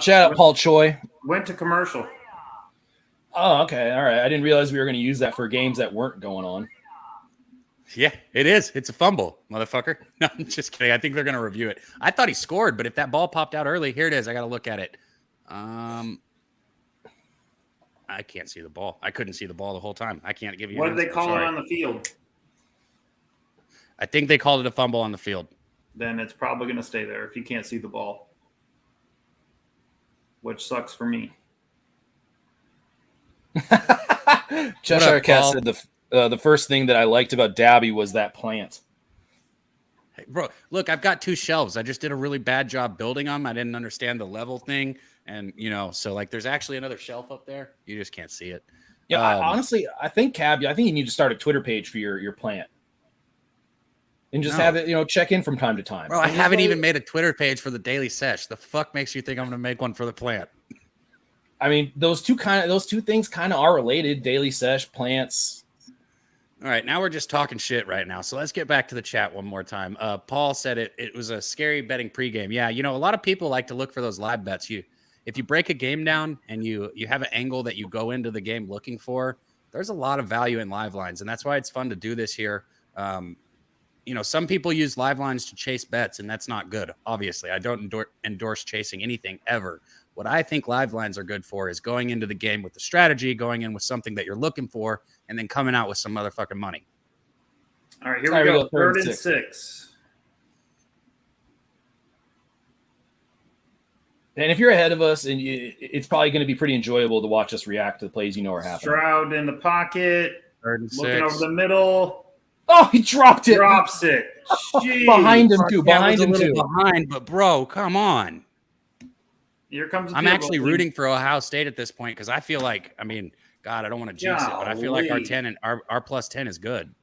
Shout out Paul Choi. Went to commercial. Oh, okay. All right. I didn't realize we were going to use that for games that weren't going on. Yeah, it is. It's a fumble, motherfucker. No, I'm just kidding. I think they're going to review it. I thought he scored, but if that ball popped out early, here it is. I got to look at it. I can't see the ball. I couldn't see the ball the whole time. I can't give you. What did they call it on the field? I think they called it a fumble on the field. Then it's probably going to stay there if you can't see the ball, which sucks for me. Cheshire Cat said the first thing that I liked about Dabby was that plant. Hey, bro, look, I've got 2 shelves. I just did a really bad job building them. I didn't understand the level thing. And, so like there's actually another shelf up there. You just can't see it. Yeah, honestly, I think, Cab, I think you need to start a Twitter page for your plant. And just have it, check in from time to time. Bro, I haven't even made a Twitter page for the Daily Sesh. The fuck makes you think I'm going to make one for the plant? I mean, those two things kind of are related. Daily Sesh, plants. All right, now we're just talking shit right now. So let's get back to the chat one more time. Paul said it was a scary betting pregame. Yeah, a lot of people like to look for those live bets. If you break a game down and you have an angle that you go into the game looking for, there's a lot of value in live lines, and that's why it's fun to do this here. Some people use live lines to chase bets, and that's not good. Obviously, I don't endorse chasing anything ever. What I think live lines are good for is going into the game with the strategy, going in with something that you're looking for, and then coming out with some motherfucking money. All right, here we go. 3rd and 6. And if you're ahead of us, and it's probably going to be pretty enjoyable to watch us react to the plays are happening. Stroud in the pocket. 3rd and 6. Looking over the middle. Oh, he dropped it. Drops it. Jeez. Behind him, too. Behind, but bro, come on. Here comes I'm actually rooting for Ohio State at this point because I feel like, God, I don't want to jinx it, but I feel like our 10 and our plus 10 is good.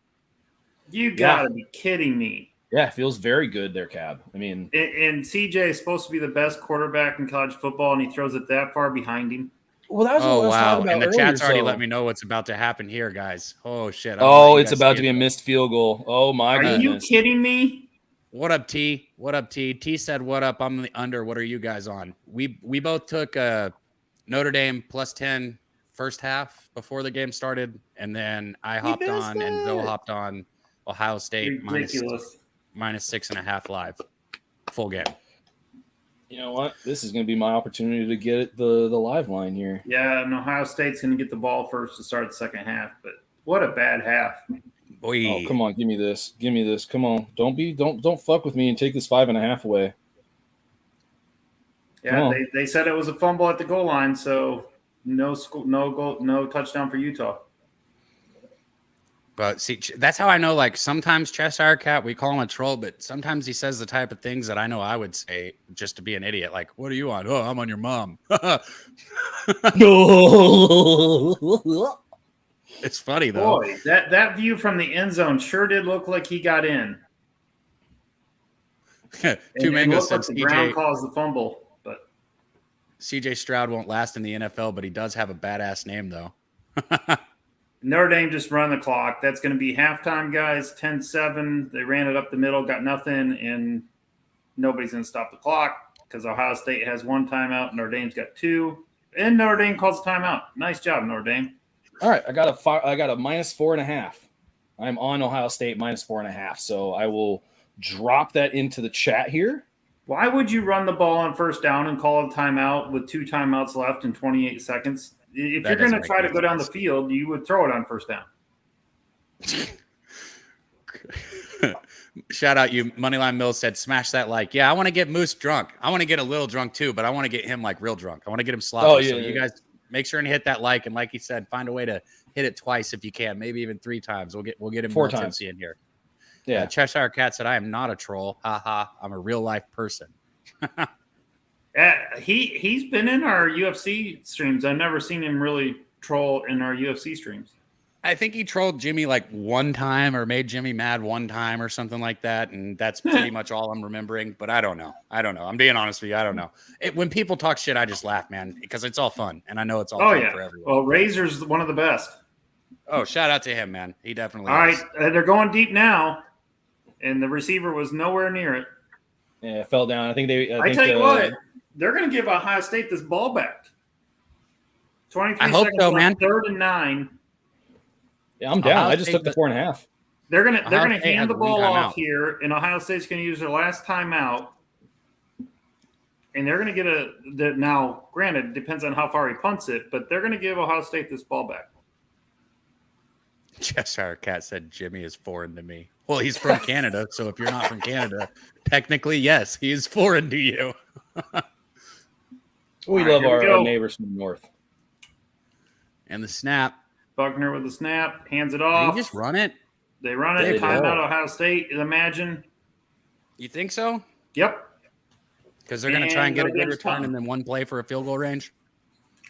You gotta be kidding me. Yeah, it feels very good there, Cab. I mean, and CJ is supposed to be the best quarterback in college football, and he throws it that far behind him. Well, that was what I was talking about and the earlier, chat's already let me know what's about to happen here, guys. Oh shit! It's about to be a missed field goal. Oh my goodness! Are you kidding me? What up, T? What up, T? T said, "What up?" I'm the under. What are you guys on? We both took Notre Dame plus 10 first half before the game started, and then I hopped on and Bill hopped on Ohio State minus 6.5 live full game. You know what? This is going to be my opportunity to get the live line here. Yeah, and Ohio State's going to get the ball first to start the second half, but what a bad half. Boy. Oh, come on, give me this. Come on. Don't fuck with me and take this 5.5 away. Yeah, they said it was a fumble at the goal line, so no touchdown for Utah. But see, that's how I know, like, sometimes Cheshire Cat, we call him a troll, but sometimes he says the type of things that I know I would say just to be an idiot. Like, what are you on? Oh, I'm on your mom. No. It's funny, though. Boy, that view from the end zone sure did look like he got in. Two Mangoes said the ground caused the fumble, but CJ Stroud won't last in the NFL, but he does have a badass name, though. Notre Dame just run the clock. That's going to be halftime, guys. 10-7. They ran it up the middle, got nothing, and nobody's going to stop the clock because Ohio State has 1 timeout. Notre Dame's got 2, and Notre Dame calls a timeout. Nice job, Notre Dame. All right, I got a minus 4.5. I'm on Ohio State minus 4.5, so I will drop that into the chat here. Why would you run the ball on first down and call a timeout with 2 timeouts left in 28 seconds? If you're going to try to go down the field, you would throw it on first down. Shout out you. Moneyline Mills said, smash that like. Yeah, I want to get Moose drunk. I want to get a little drunk too, but I want to get him like real drunk. I want to get him sloppy. Oh, yeah, so you guys make sure and hit that like. And like he said, find a way to hit it twice if you can, maybe even 3 times. We'll get him 4 times in here. Yeah. Cheshire Cat said, I am not a troll. Ha ha. I'm a real life person. He's been in our UFC streams. I've never seen him really troll in our UFC streams. I think he trolled Jimmy like one time or made Jimmy mad one time or something like that. And that's pretty much all I'm remembering. But I don't know. I'm being honest with you. I don't know. When people talk shit, I just laugh, man, because it's all fun. And I know it's all fun for everyone. Well, Razor's one of the best. Oh, shout out to him, man. He definitely All is. right. They're going deep now. And the receiver was nowhere near it. Yeah, it fell down. I tell you what, they're going to give Ohio State this ball back. 23 I hope seconds so, left, man. 3rd and 9. Yeah, I'm down. Ohio I just took the 4.5. They're gonna State hand the has one ball off timeout. here, and Ohio State's gonna use their last timeout, and they're gonna get now. Granted, it depends on how far he punts it, but they're gonna give Ohio State this ball back. Cheshire Cat said Jimmy is foreign to me. Well, he's from Canada, so if you're not from Canada, technically yes, he is foreign to you. We love our neighbors from the north. And the snap. Buckner with the snap, hands it Did off. he just run it? They run it. Timeout Ohio State. Imagine. You think so? Yep. Because they're going to try and get a good return and then one play for a field goal range?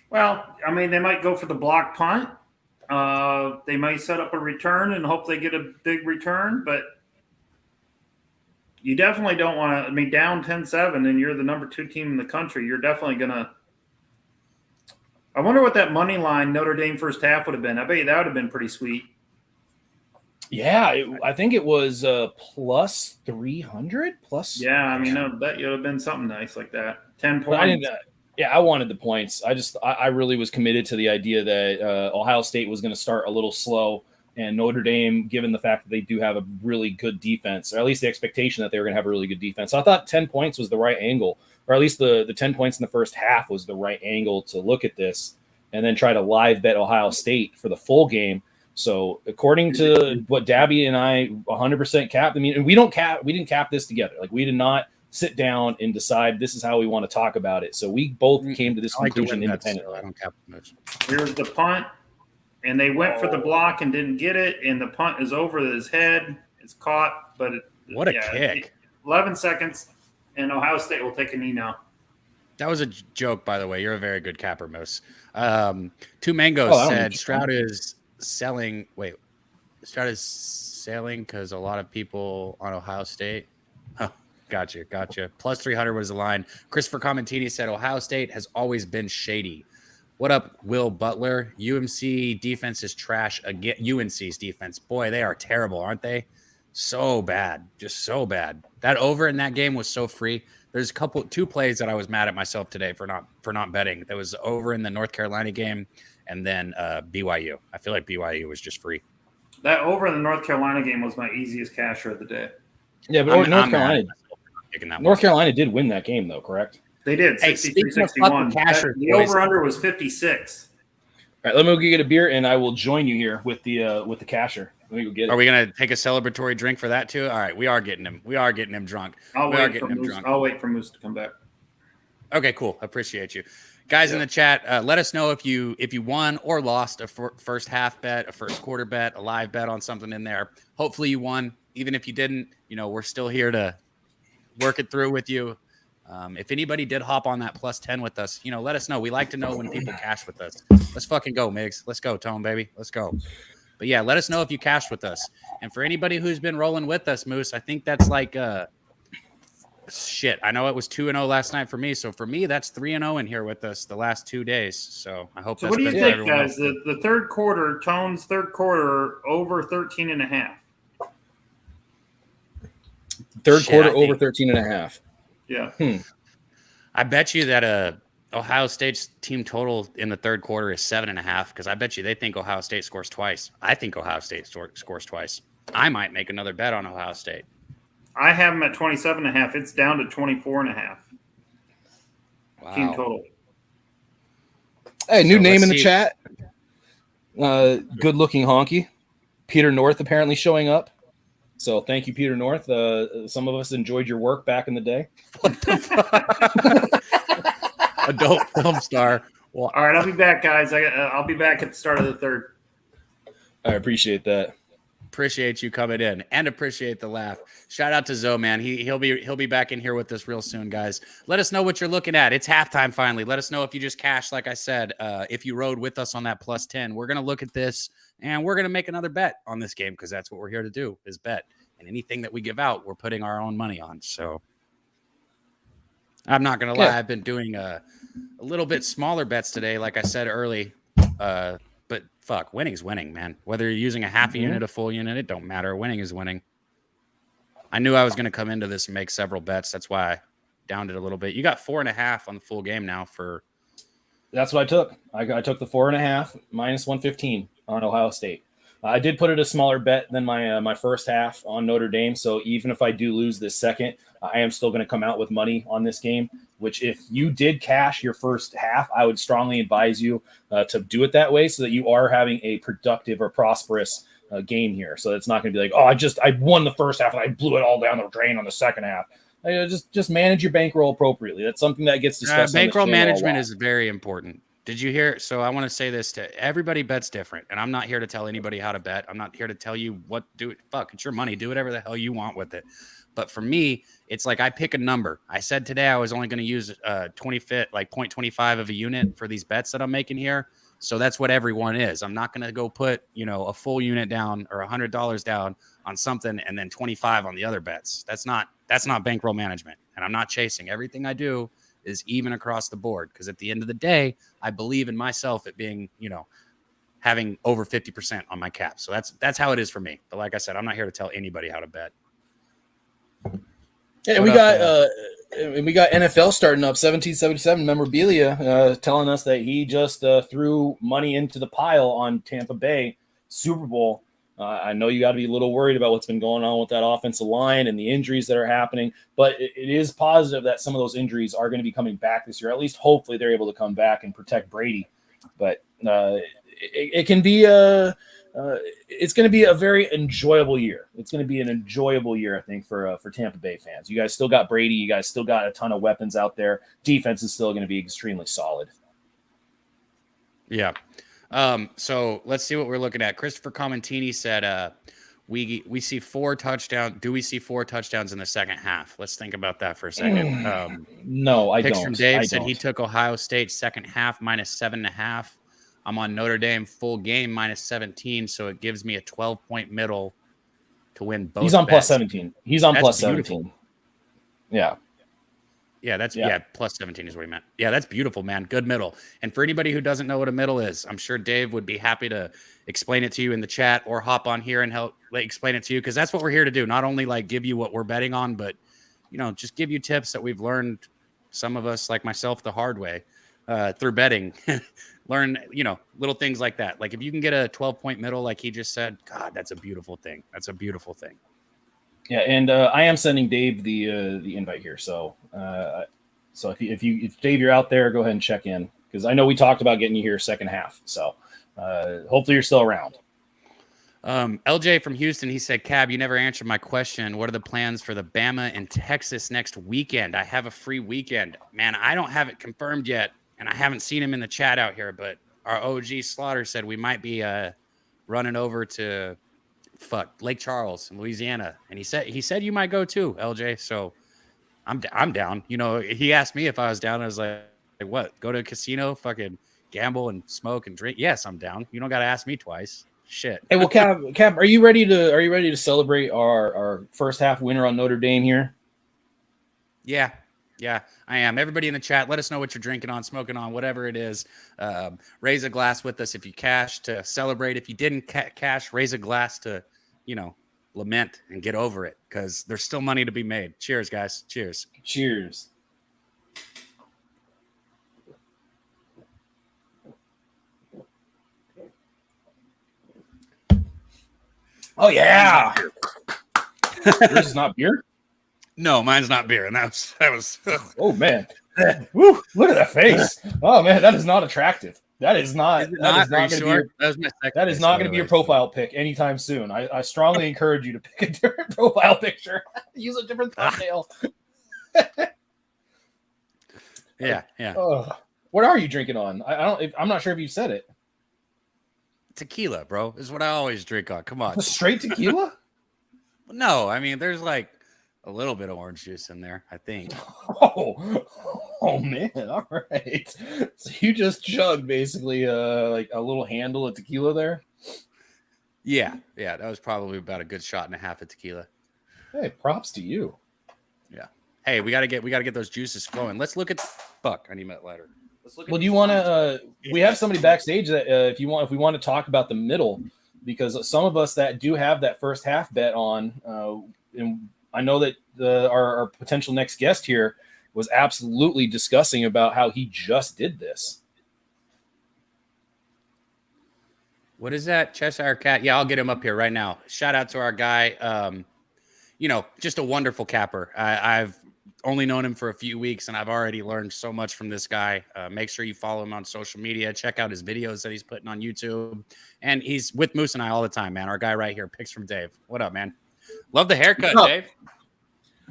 Well, I mean, they might go for the block punt. They might set up a return and hope they get a big return, but you definitely don't want to. I mean, down 10-7 and you're the number 2 team in the country, you're definitely going to. I wonder what that money line Notre Dame first half would have been. I bet you that would have been pretty sweet. Yeah, I think it was plus 300 plus. Yeah, I mean, I bet you would have been something nice like that. 10 points. I wanted the points. I really was committed to the idea that Ohio State was going to start a little slow, and Notre Dame, given the fact that they do have a really good defense, or at least the expectation that they were going to have a really good defense. So I thought 10 points was the right angle, or at least the 10 points in the first half was the right angle to look at this, and then try to live bet Ohio State for the full game. So according to what Dabby and I 100% capped, I mean, we didn't cap this together. Like, we did not sit down and decide this is how we want to talk about it. So we both came to this conclusion independently. I don't cap much. Here's the punt, and they went for the block and didn't get it, and the punt is over his head. It's caught, but what a kick! 11 seconds, and Ohio State will take a knee now. That was a joke, by the way. You're a very good capper, Moose. Two Mangoes said Stroud is selling. Wait, Stroud is selling because a lot of people on Ohio State. Oh, gotcha. Plus 300 was the line. Christopher Commentini said Ohio State has always been shady. What up, Will Butler? UMC defense is trash again. UNC's defense, boy, they are terrible, aren't they? So bad, just so bad. That over in that game was so free. There's two plays that I was mad at myself today for not betting. That was over in the North Carolina game, and then BYU. I feel like BYU was just free. That over in the North Carolina game was my easiest casher of the day. Yeah, but North Carolina did win that game, though, correct? They did. 63-61. The over-under was 56. All right, let me go get a beer, and I will join you here with the casher. Let me go get it. Are we gonna take a celebratory drink for that too? All right, we are getting him. We are getting him drunk. I'll wait for Moose to come back. Okay, cool. Appreciate you, guys in the chat. Let us know if you won or lost a first half bet, a first quarter bet, a live bet on something in there. Hopefully you won. Even if you didn't, we're still here to work it through with you. If anybody did hop on that plus 10 with us, let us know. We like to know when people cash with us. Let's fucking go, Migs. Let's go, Tone, baby. Let's go. But yeah, let us know if you cashed with us. And for anybody who's been rolling with us, Moose, I think that's like shit. I know it was 2-0 last night for me. So for me, that's 3-0 in here with us the last 2 days. So I hope. So what do you think, guys? The third quarter, Tone's third quarter, over 13.5. Third quarter over 13.5. Yeah. I bet you that Ohio State's team total in the third quarter is 7.5 because I bet you they think Ohio State scores twice. I think Ohio State scores twice. I might make another bet on Ohio State. I have them at 27.5. It's down to 24.5. Wow. Team total. Hey, new name in the chat. Good looking honky. Peter North apparently showing up. So thank you, Peter North. Some of us enjoyed your work back in the day. What the fuck? Adult film star. Well, all right, I'll be back, guys. I'll be back at the start of the third. I appreciate that. Appreciate you coming in and appreciate the laugh. Shout out to Zoe, man. He'll be back in here with us real soon, guys. Let us know what you're looking at. It's halftime finally. Let us know if you just cashed, like I said. If you rode with us on that +10, we're gonna look at this and we're gonna make another bet on this game because that's what we're here to do is bet. And anything that we give out, we're putting our own money on. So I'm not gonna lie, I've been doing a little bit smaller bets today, like I said early. But fuck, winning's winning, man. Whether you're using a half a unit, a full unit, it don't matter. Winning is winning. I knew I was going to come into this and make several bets. That's why I downed it a little bit. You got 4.5 on the full game now for. That's what I took. I took the 4.5 minus 115 on Ohio State. I did put it a smaller bet than my first half on Notre Dame. So even if I do lose this second, I am still going to come out with money on this game, which if you did cash your first half, I would strongly advise you to do it that way so that you are having a productive or prosperous game here. So it's not going to be like, oh, I won the first half and I blew it all down the drain on the second half. Just manage your bankroll appropriately. That's something that gets discussed. Bankroll management is very important. Did you hear? So I want to say this to everybody. Bets different, and I'm not here to tell anybody how to bet. I'm not here to tell you what do it. Fuck, it's your money. Do whatever the hell you want with it. But for me, it's like I pick a number. I said today I was only going to use 0.25 of a unit for these bets that I'm making here. So that's what everyone is. I'm not going to go put a full unit down or $100 down on something and then 25 on the other bets. That's not bankroll management, and I'm not chasing. Everything I do is even across the board because at the end of the day, I believe in myself at being, having over 50% on my cap. So that's how it is for me. But like I said, I'm not here to tell anybody how to bet. And we got NFL starting up 1777 memorabilia telling us that he just threw money into the pile on Tampa Bay Super Bowl. I know you got to be a little worried about what's been going on with that offensive line and the injuries that are happening, but it is positive that some of those injuries are going to be coming back this year. At least hopefully they're able to come back and protect Brady. But it can be it's going to be a very enjoyable year. It's going to be an enjoyable year, I think, for Tampa Bay fans. You guys still got Brady. You guys still got a ton of weapons out there. Defense is still going to be extremely solid. Yeah. So let's see what we're looking at. Christopher Commentini said, we see 4 touchdowns. Do we see 4 touchdowns in the second half? Let's think about that for a second. No, I Picks don't. From Dave I said don't. He took Ohio State second half -7.5. I'm on Notre Dame full game -17. So it gives me a 12-point middle to win both. He's on bets. +17. He's on That's +17. beautiful. Yeah. Yeah, +17 is what he meant. Yeah, that's beautiful, man. Good middle. And for anybody who doesn't know what a middle is, I'm sure Dave would be happy to explain it to you in the chat or hop on here and help explain it to you because that's what we're here to do. Not only give you what we're betting on, but just give you tips that we've learned, some of us like myself, the hard way through betting. Learn, little things like that. Like if you can get a 12-point middle, like he just said, God, that's a beautiful thing. That's a beautiful thing. Yeah, and I am sending Dave the invite here. So if Dave, you're out there, go ahead and check in because I know we talked about getting you here second half. So hopefully you're still around. LJ from Houston, he said, Cab, you never answered my question. What are the plans for the Bama and Texas next weekend? I have a free weekend. Man, I don't have it confirmed yet, and I haven't seen him in the chat out here, but our OG Slaughter said we might be running over to Lake Charles in Louisiana. And he said you might go too, LJ. So I'm down. He asked me if I was down. I was like, what? Go to a casino, fucking gamble and smoke and drink? Yes, I'm down. You don't got to ask me twice. Shit. Hey, well, Cab, are you ready to celebrate our first half winner on Notre Dame here? Yeah, I am. Everybody in the chat, let us know what you're drinking on, smoking on, whatever it is. Raise a glass with us if you cash to celebrate. If you didn't cash, raise a glass to, lament and get over it because there's still money to be made. Cheers, guys. Cheers. Cheers. Oh, yeah. This is not beer? No, mine's not beer. And that was. Oh, man. Woo, look at that face. Oh, man, that is not attractive. That is not going to be your profile pic anytime soon. I strongly encourage you to pick a different profile picture. Use a different thumbnail. Yeah. What are you drinking on? I'm not sure if you said it. tequila, bro. Is what I always drink on. Come on. Straight tequila? No, I mean, there's like a little bit of orange juice in there, I think. Oh man. All right. So you just chugged basically like a little handle of tequila there? Yeah. That was probably about a good shot and a half of tequila. Hey, props to you. Yeah. Hey, we gotta get those juices flowing. Let's look at fuck. I need my lighter. Well, do you want to? We have somebody backstage that if we want to talk about the middle, because some of us that do have that first half bet on, and I know that our potential next guest here was absolutely discussing about how he just did this. What is that? Cheshire Cat? Yeah, I'll get him up here right now. Shout out to our guy. Just a wonderful capper. I've only known him for a few weeks, and I've already learned so much from this guy. Make sure you follow him on social media. Check out his videos that he's putting on YouTube. And he's with Moose and I all the time, man. Our guy right here, picks from Dave. What up, man? Love the haircut, Dave.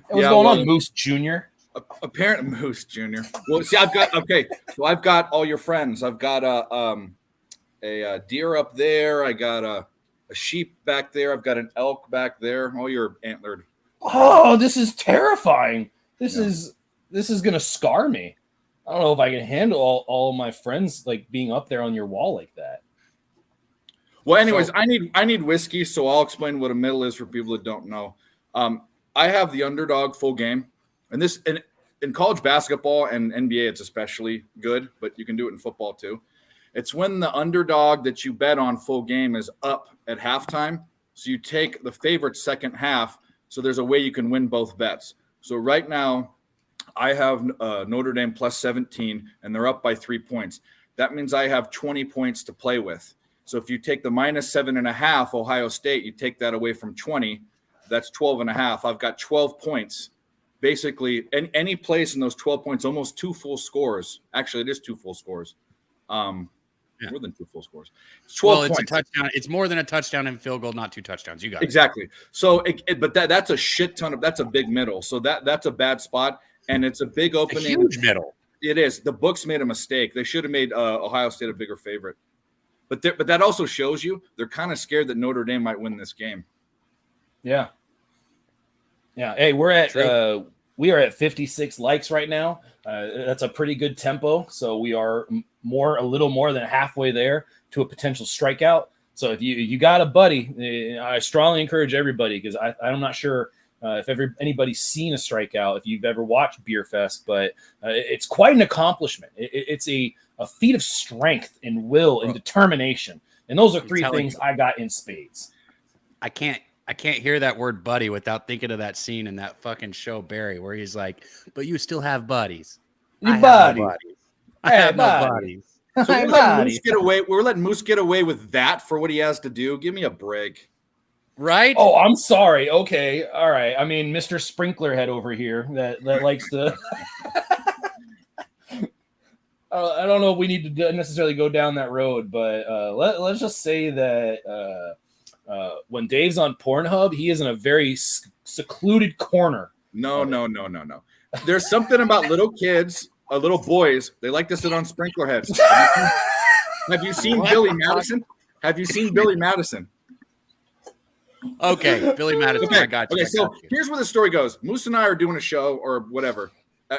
What's going on, Moose Jr.? Apparent Moose Jr. Well, see, so I've got all your friends. I've got a deer up there. I got a sheep back there. I've got an elk back there. All your antlered. Oh, this is terrifying. This is gonna scar me. I don't know if I can handle all of my friends like being up there on your wall like that. Well, anyways, I need whiskey, so I'll explain what a middle is for people that don't know. I have the underdog full game, and this in college basketball and NBA, it's especially good, but you can do it in football too. It's when the underdog that you bet on full game is up at halftime, so you take the favorite second half. So there's a way you can win both bets. So right now, I have Notre Dame plus 17, and they're up by 3 points. That means I have 20 points to play with. So if you take the minus 7.5 Ohio State, you take that away from 20, that's 12.5. I've got 12 points. Basically, any place in those 12 points, almost 2 full scores. Actually, it is 2 full scores. More than 2 full scores. It's 12 it's points. a touchdown. It's more than a touchdown and field goal, not 2 touchdowns. You got it. Exactly. So, but that's a shit ton of. That's a big middle. So that's a bad spot, and it's a big opening. A huge middle. It is. The books made a mistake. They should have made Ohio State a bigger favorite. But that also shows you they're kind of scared that Notre Dame might win this game. Yeah. Hey, we are at 56 likes right now. That's a pretty good tempo. So we are a little more than halfway there to a potential strikeout. So if you got a buddy, I strongly encourage everybody, because I'm not sure if anybody's seen a strikeout, if you've ever watched Beer Fest, but it's quite an accomplishment. It's a feat of strength and will and determination. And those are 3 things I got in spades. I can't hear that word buddy without thinking of that scene in that fucking show Barry, where he's like, "But you still have buddies." I have no buddies. So we're letting Moose get away. We're letting Moose get away with that for what he has to do. Give me a break. Right? Oh, I'm sorry. Okay. All right. I mean, Mr. Sprinkler Head over here that likes to I don't know if we need to necessarily go down that road, but let's just say that when Dave's on Pornhub, he is in a very secluded corner. No. There's something about little kids, little boys. They like to sit on sprinkler heads. Have you seen Billy Madison? Have you seen Billy Madison? Okay, Billy Madison. Okay. I got you. Okay, so here's where the story goes. Moose and I are doing a show or whatever,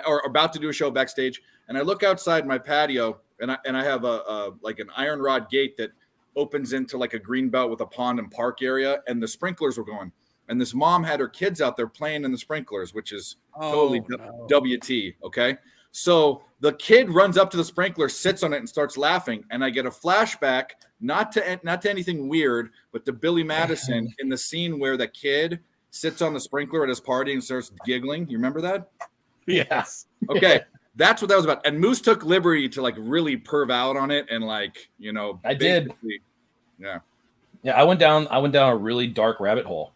or about to do a show backstage, and I look outside my patio, and I have a like an iron rod gate that opens into like a green belt with a pond and park area, and the sprinklers were going. And this mom had her kids out there playing in the sprinklers, which is totally WT. Okay. So the kid runs up to the sprinkler, sits on it, and starts laughing. And I get a flashback, not to anything weird, but to Billy Madison in the scene where the kid sits on the sprinkler at his party and starts giggling. You remember that? Yes. Okay. That's what that was about. And Moose took liberty to like really perv out on it. And like, I did. Yeah. Yeah. I went down a really dark rabbit hole.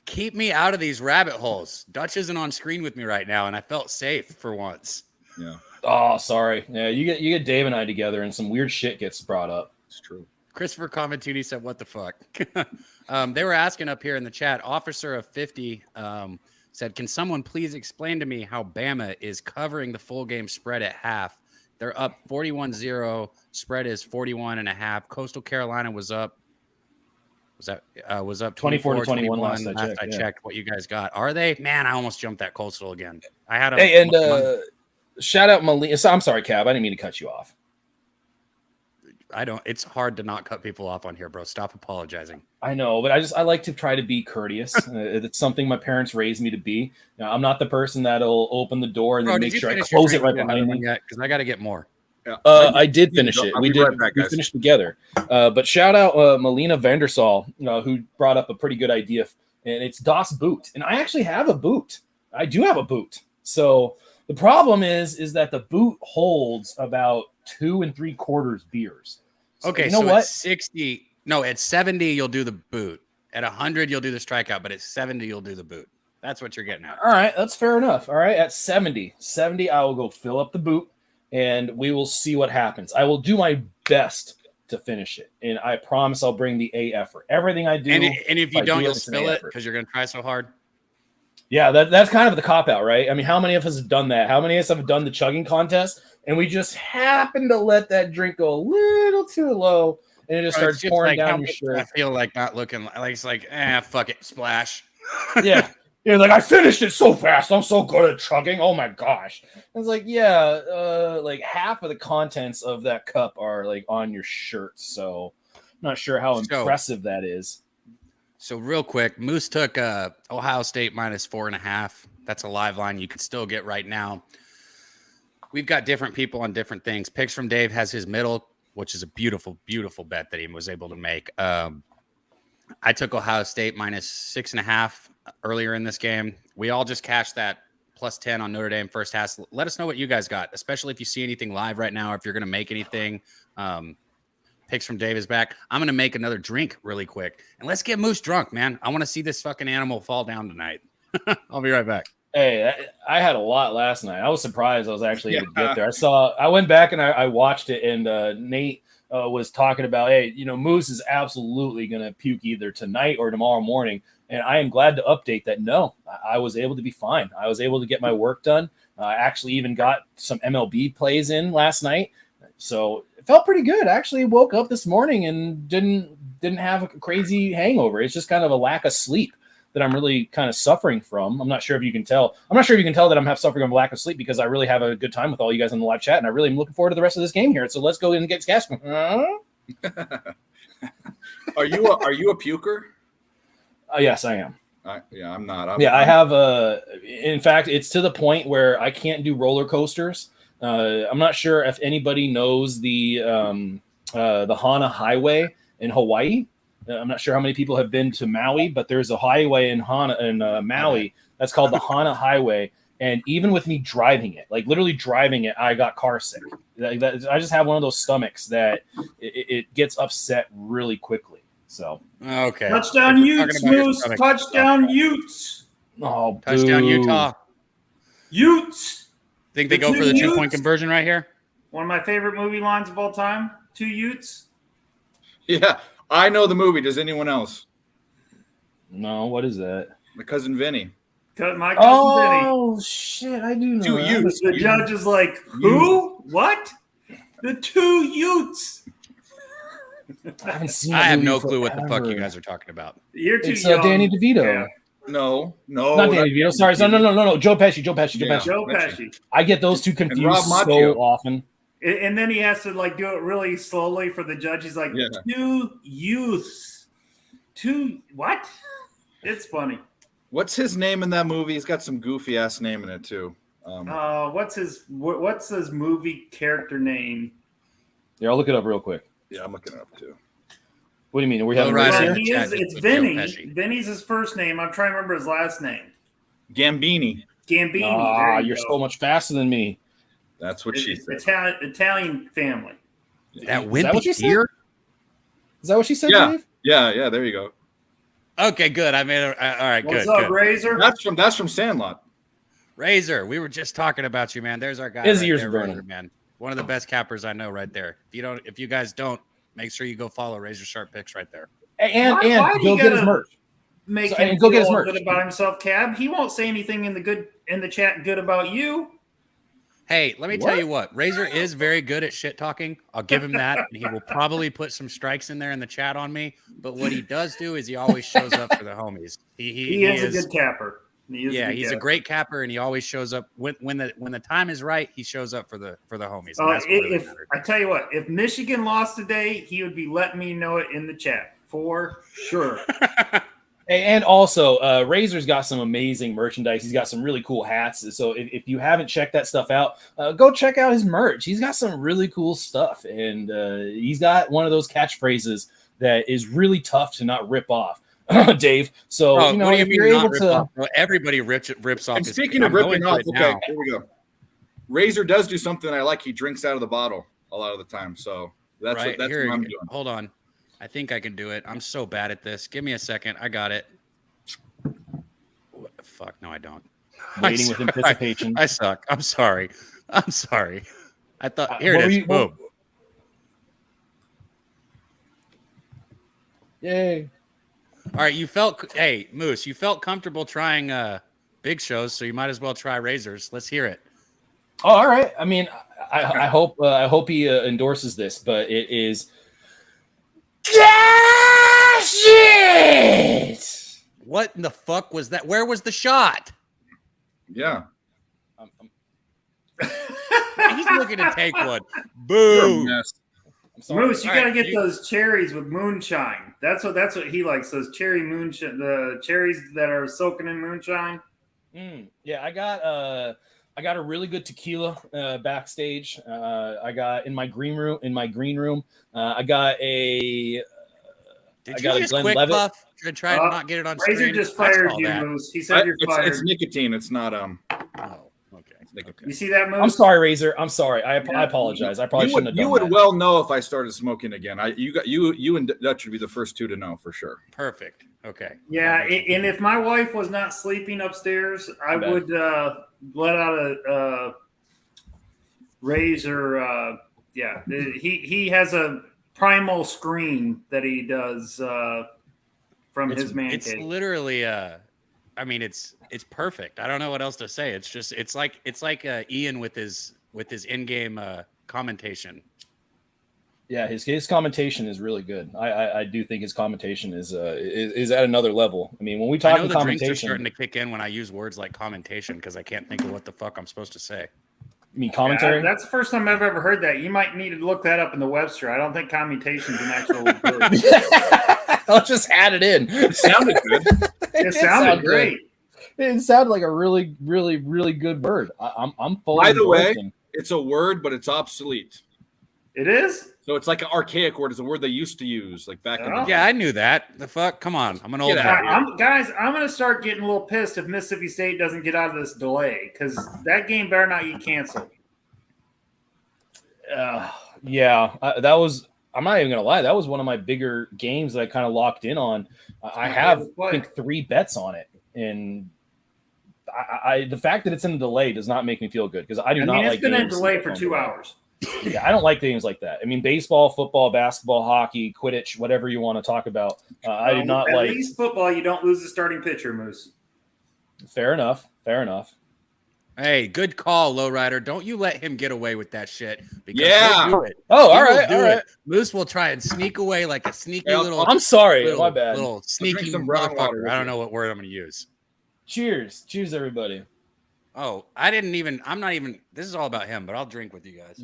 Keep me out of these rabbit holes. Dutch isn't on screen with me right now, and I felt safe for once. Yeah. Oh, sorry. Yeah, you get Dave and I together, and some weird shit gets brought up. It's true. Christopher Comentini said, "What the fuck?" They were asking up here in the chat. Officer of 50 said, "Can someone please explain to me how Bama is covering the full game spread at half? They're up 41-0. Spread is 41.5. Coastal Carolina was up 24-21 last I checked what you guys got. Are they? Man, I almost jumped that Coastal again. I had shout out Melina. I'm sorry, Cab. I didn't mean to cut you off. It's hard to not cut people off on here, bro. Stop apologizing. I know, but I like to try to be courteous. It's something my parents raised me to be. I'm not the person that'll open the door and then make sure I close it right behind me. Because I got to get more. Yeah. I did finish it. We finished together. But shout out Melina Vandersal, who brought up a pretty good idea, and it's Das Boot. And I actually have a boot. I do have a boot. So the problem is that the boot holds about 2 3/4 beers. So okay, you know so what? At 60, no, at 70 you'll do the boot. At 100 you'll do the strikeout, but at 70 you'll do the boot. That's what you're getting at. All right, that's fair enough. All right, at 70, I will go fill up the boot, and we will see what happens. I will do my best to finish it, and I promise I'll bring the A effort. Everything I do. And if you don't, you'll spill it because you're going to try so hard. Yeah, that's kind of the cop-out, right? I mean, how many of us have done that? How many of us have done the chugging contest, and we just happen to let that drink go a little too low, and it just starts pouring down your shirt. I feel like not looking like it's like, fuck it, splash. Yeah. You're like, I finished it so fast. I'm so good at chugging. Oh my gosh. It's like, yeah, like half of the contents of that cup are like on your shirt. So I'm not sure how impressive that is. So real quick, Moose took Ohio State -4.5. That's a live line you can still get right now. We've got different people on different things. Picks from Dave has his middle, which is a beautiful, beautiful bet that he was able to make. I took Ohio State -6.5 earlier in this game. We all just cashed that +10 on Notre Dame first half. Let us know what you guys got, especially if you see anything live right now, or if you're going to make anything. Picks from Dave is back. I'm going to make another drink really quick, and let's get Moose drunk, man. I want to see this fucking animal fall down tonight. I'll be right back. Hey, I had a lot last night. I was surprised I was actually able to get there. I went back and I watched it, and Nate was talking about, hey, Moose is absolutely going to puke either tonight or tomorrow morning. And I am glad to update that. No, I was able to be fine. I was able to get my work done. I actually even got some MLB plays in last night. So it felt pretty good. I actually woke up this morning and didn't have a crazy hangover. It's just kind of a lack of sleep that I'm really kind of suffering from. I'm not sure if you can tell. I'm not sure if you can tell that I'm suffering from a lack of sleep, because I really have a good time with all you guys in the live chat, and I really am looking forward to the rest of this game here. So let's go in and get gas. Are you a puker? Yes, I am. I'm not. I have in fact, it's to the point where I can't do roller coasters. I'm not sure if anybody knows the Hana Highway in Hawaii. I'm not sure how many people have been to Maui, but there's a highway in Maui that's called the Hana Highway. And even with me driving it, like literally driving it, I got car sick. I just have one of those stomachs that it gets upset really quickly. So okay, touchdown Utes, Moose. Touchdown Utes. Oh, touchdown Utah. Utes. Think they go for the 2-point conversion right here? One of my favorite movie lines of all time. 2 Utes. Yeah, I know the movie. Does anyone else? No, what is that? My cousin Vinny. My cousin Vinny. Oh shit, I do know. 2 Utes. The judge is like, who? What? The 2 Utes. I haven't seen. I have no clue what the fuck you guys are talking about. You're too it's young. Danny DeVito. Yeah. No, not Danny DeVito. Sorry, no. Joe Pesci. Joe Pesci. I get those two confused so often. And then he has to like do it really slowly for the judge. He's like, 2 youths. 2 what? It's funny. What's his name in that movie? He's got some goofy ass name in it too. What's his movie character name? Yeah, I'll look it up real quick. Yeah, I'm looking it up too. What do you mean? Are we having it's Vinny. Vinny's his first name. I'm trying to remember his last name. Gambini. Ah, you're so much faster than me. That's what she said. Italian family. That wimpy deer? Is that what she said, yeah. Dave? Yeah, there you go. Okay, good. I made it. All right, What's good. What's up, good. Razor? That's from Sandlot. Razor, we were just talking about you, man. There's our guy. His ears are burning, Razor, man. One of the best cappers I know, right there. If you guys don't, make sure you go follow Razor Sharp Picks right there. And go get his merch. Make him go get his feel merch. good about himself, Cab. He won't say anything in the chat good about you. Hey, let me tell you what. Razor is very good at shit talking. I'll give him that. And he will probably put some strikes in there in the chat on me. But what he does do is he always shows up for the homies. He is a good capper. He's a great capper, and he always shows up when the time is right. He shows up for the homies. I tell you what, if Michigan lost today, he would be letting me know it in the chat for sure. And also, Razor's got some amazing merchandise. He's got some really cool hats. So if you haven't checked that stuff out, go check out his merch. He's got some really cool stuff, and he's got one of those catchphrases that is really tough to not rip off. Dave. So if you're able to, everybody rips off. And speaking of ripping off, okay, here we go. Razor does do something I like. He drinks out of the bottle a lot of the time. So that's right. what I'm doing. Hold on, I think I can do it. I'm so bad at this. Give me a second. I got it. Fuck no, I don't. Waiting with anticipation. I suck. I'm sorry. I thought here it is. Boom. Yay. All right, Moose, you felt comfortable trying big shows, so you might as well try Razors. Let's hear it. Oh, all right. I mean, I hope he endorses this, but it is shit. What in the fuck was that? Where was the shot? Yeah. He's looking to take one. Boom. Moose, you got to get those cherries with moonshine. That's what he likes. Those cherry moonshine, the cherries that are soaking in moonshine. Yeah, I got a really good tequila backstage. I got in my green room. I got a. Did you just quick puff and try to not get it on screen? Razor just fired you, Moose. He said you're fired. It's nicotine. It's not Oh, okay. Nicotine. You see that, Moose? I'm sorry, Razor. I'm sorry. I apologize. I probably shouldn't have done that. You would well know if I started smoking again. You and Dutch would be the first two to know for sure. Perfect. Okay. Yeah, and if my wife was not sleeping upstairs, I would let out a Razor. He has a primal scream that he does from his man cave. It's literally it's perfect. I don't know what else to say. It's like Ian with his in-game commentation. Yeah, his commentation is really good. I do think his commentation is at another level. I mean, when we talk about commentation, drinks are starting to kick in when I use words like commentation because I can't think of what the fuck I'm supposed to say. You mean commentary? Yeah, that's the first time I've ever heard that. You might need to look that up in the Webster. I don't think commutation is an actual word. I'll just add it in. It sounded good. It sounded great. It sounded like a really, really, really good word. I'm fully. By the way, it's a word, but it's obsolete. It is? So it's like an archaic word. It's a word they used to use, like back in the day. Yeah, I knew that. The fuck? Come on. I'm an old guy. I'm going to start getting a little pissed if Mississippi State doesn't get out of this delay because that game better not get canceled. That was – I'm not even going to lie. That was one of my bigger games that I kind of locked in on. I have, I think, 3 bets on it. And the fact that it's in a delay does not make me feel good because I do not like games. It's been in delay for 2 hours. Yeah, I don't like games like that. I mean, baseball, football, basketball, hockey, Quidditch, whatever you want to talk about. I do not like. At least football, you don't lose the starting pitcher, Moose. Fair enough. Hey, good call, Lowrider. Don't you let him get away with that shit. Yeah. Do it. Oh, all right. Moose will try and sneak away like a sneaky little. I'm sorry. My bad. Little sneaky motherfucker. I don't know what word I'm going to use. Cheers, everybody. Oh, I'm not even. This is all about him, but I'll drink with you guys.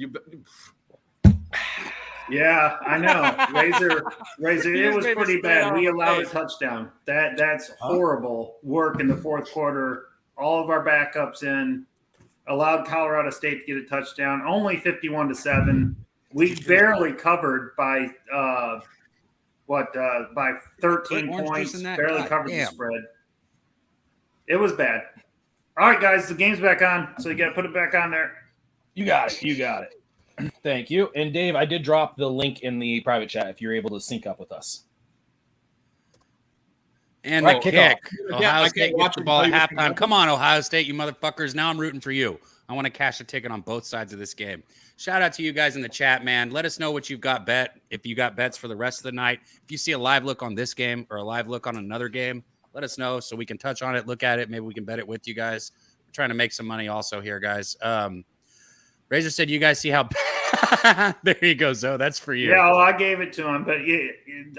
Yeah, I know. Razor, it was pretty bad. We allowed a touchdown. That's horrible work in the fourth quarter. All of our backups in, allowed Colorado State to get a touchdown. Only 51-7. We barely covered by 13 points. Barely covered the spread. It was bad. All right, guys, the game's back on, so you got to put it back on there. You got it. Thank you. And Dave, I did drop the link in the private chat if you're able to sync up with us. And the kick. Ohio State gets the ball at halftime. Come on, Ohio State, you motherfuckers. Now I'm rooting for you. I want to cash a ticket on both sides of this game. Shout out to you guys in the chat, man. Let us know what you've got bet. If you got bets for the rest of the night. If you see a live look on this game or a live look on another game, let us know so we can touch on it, look at it. Maybe we can bet it with you guys. We're trying to make some money also here, guys. Razor said, "You guys see how?" There you go, Zoe. That's for you. Yeah, well, I gave it to him, but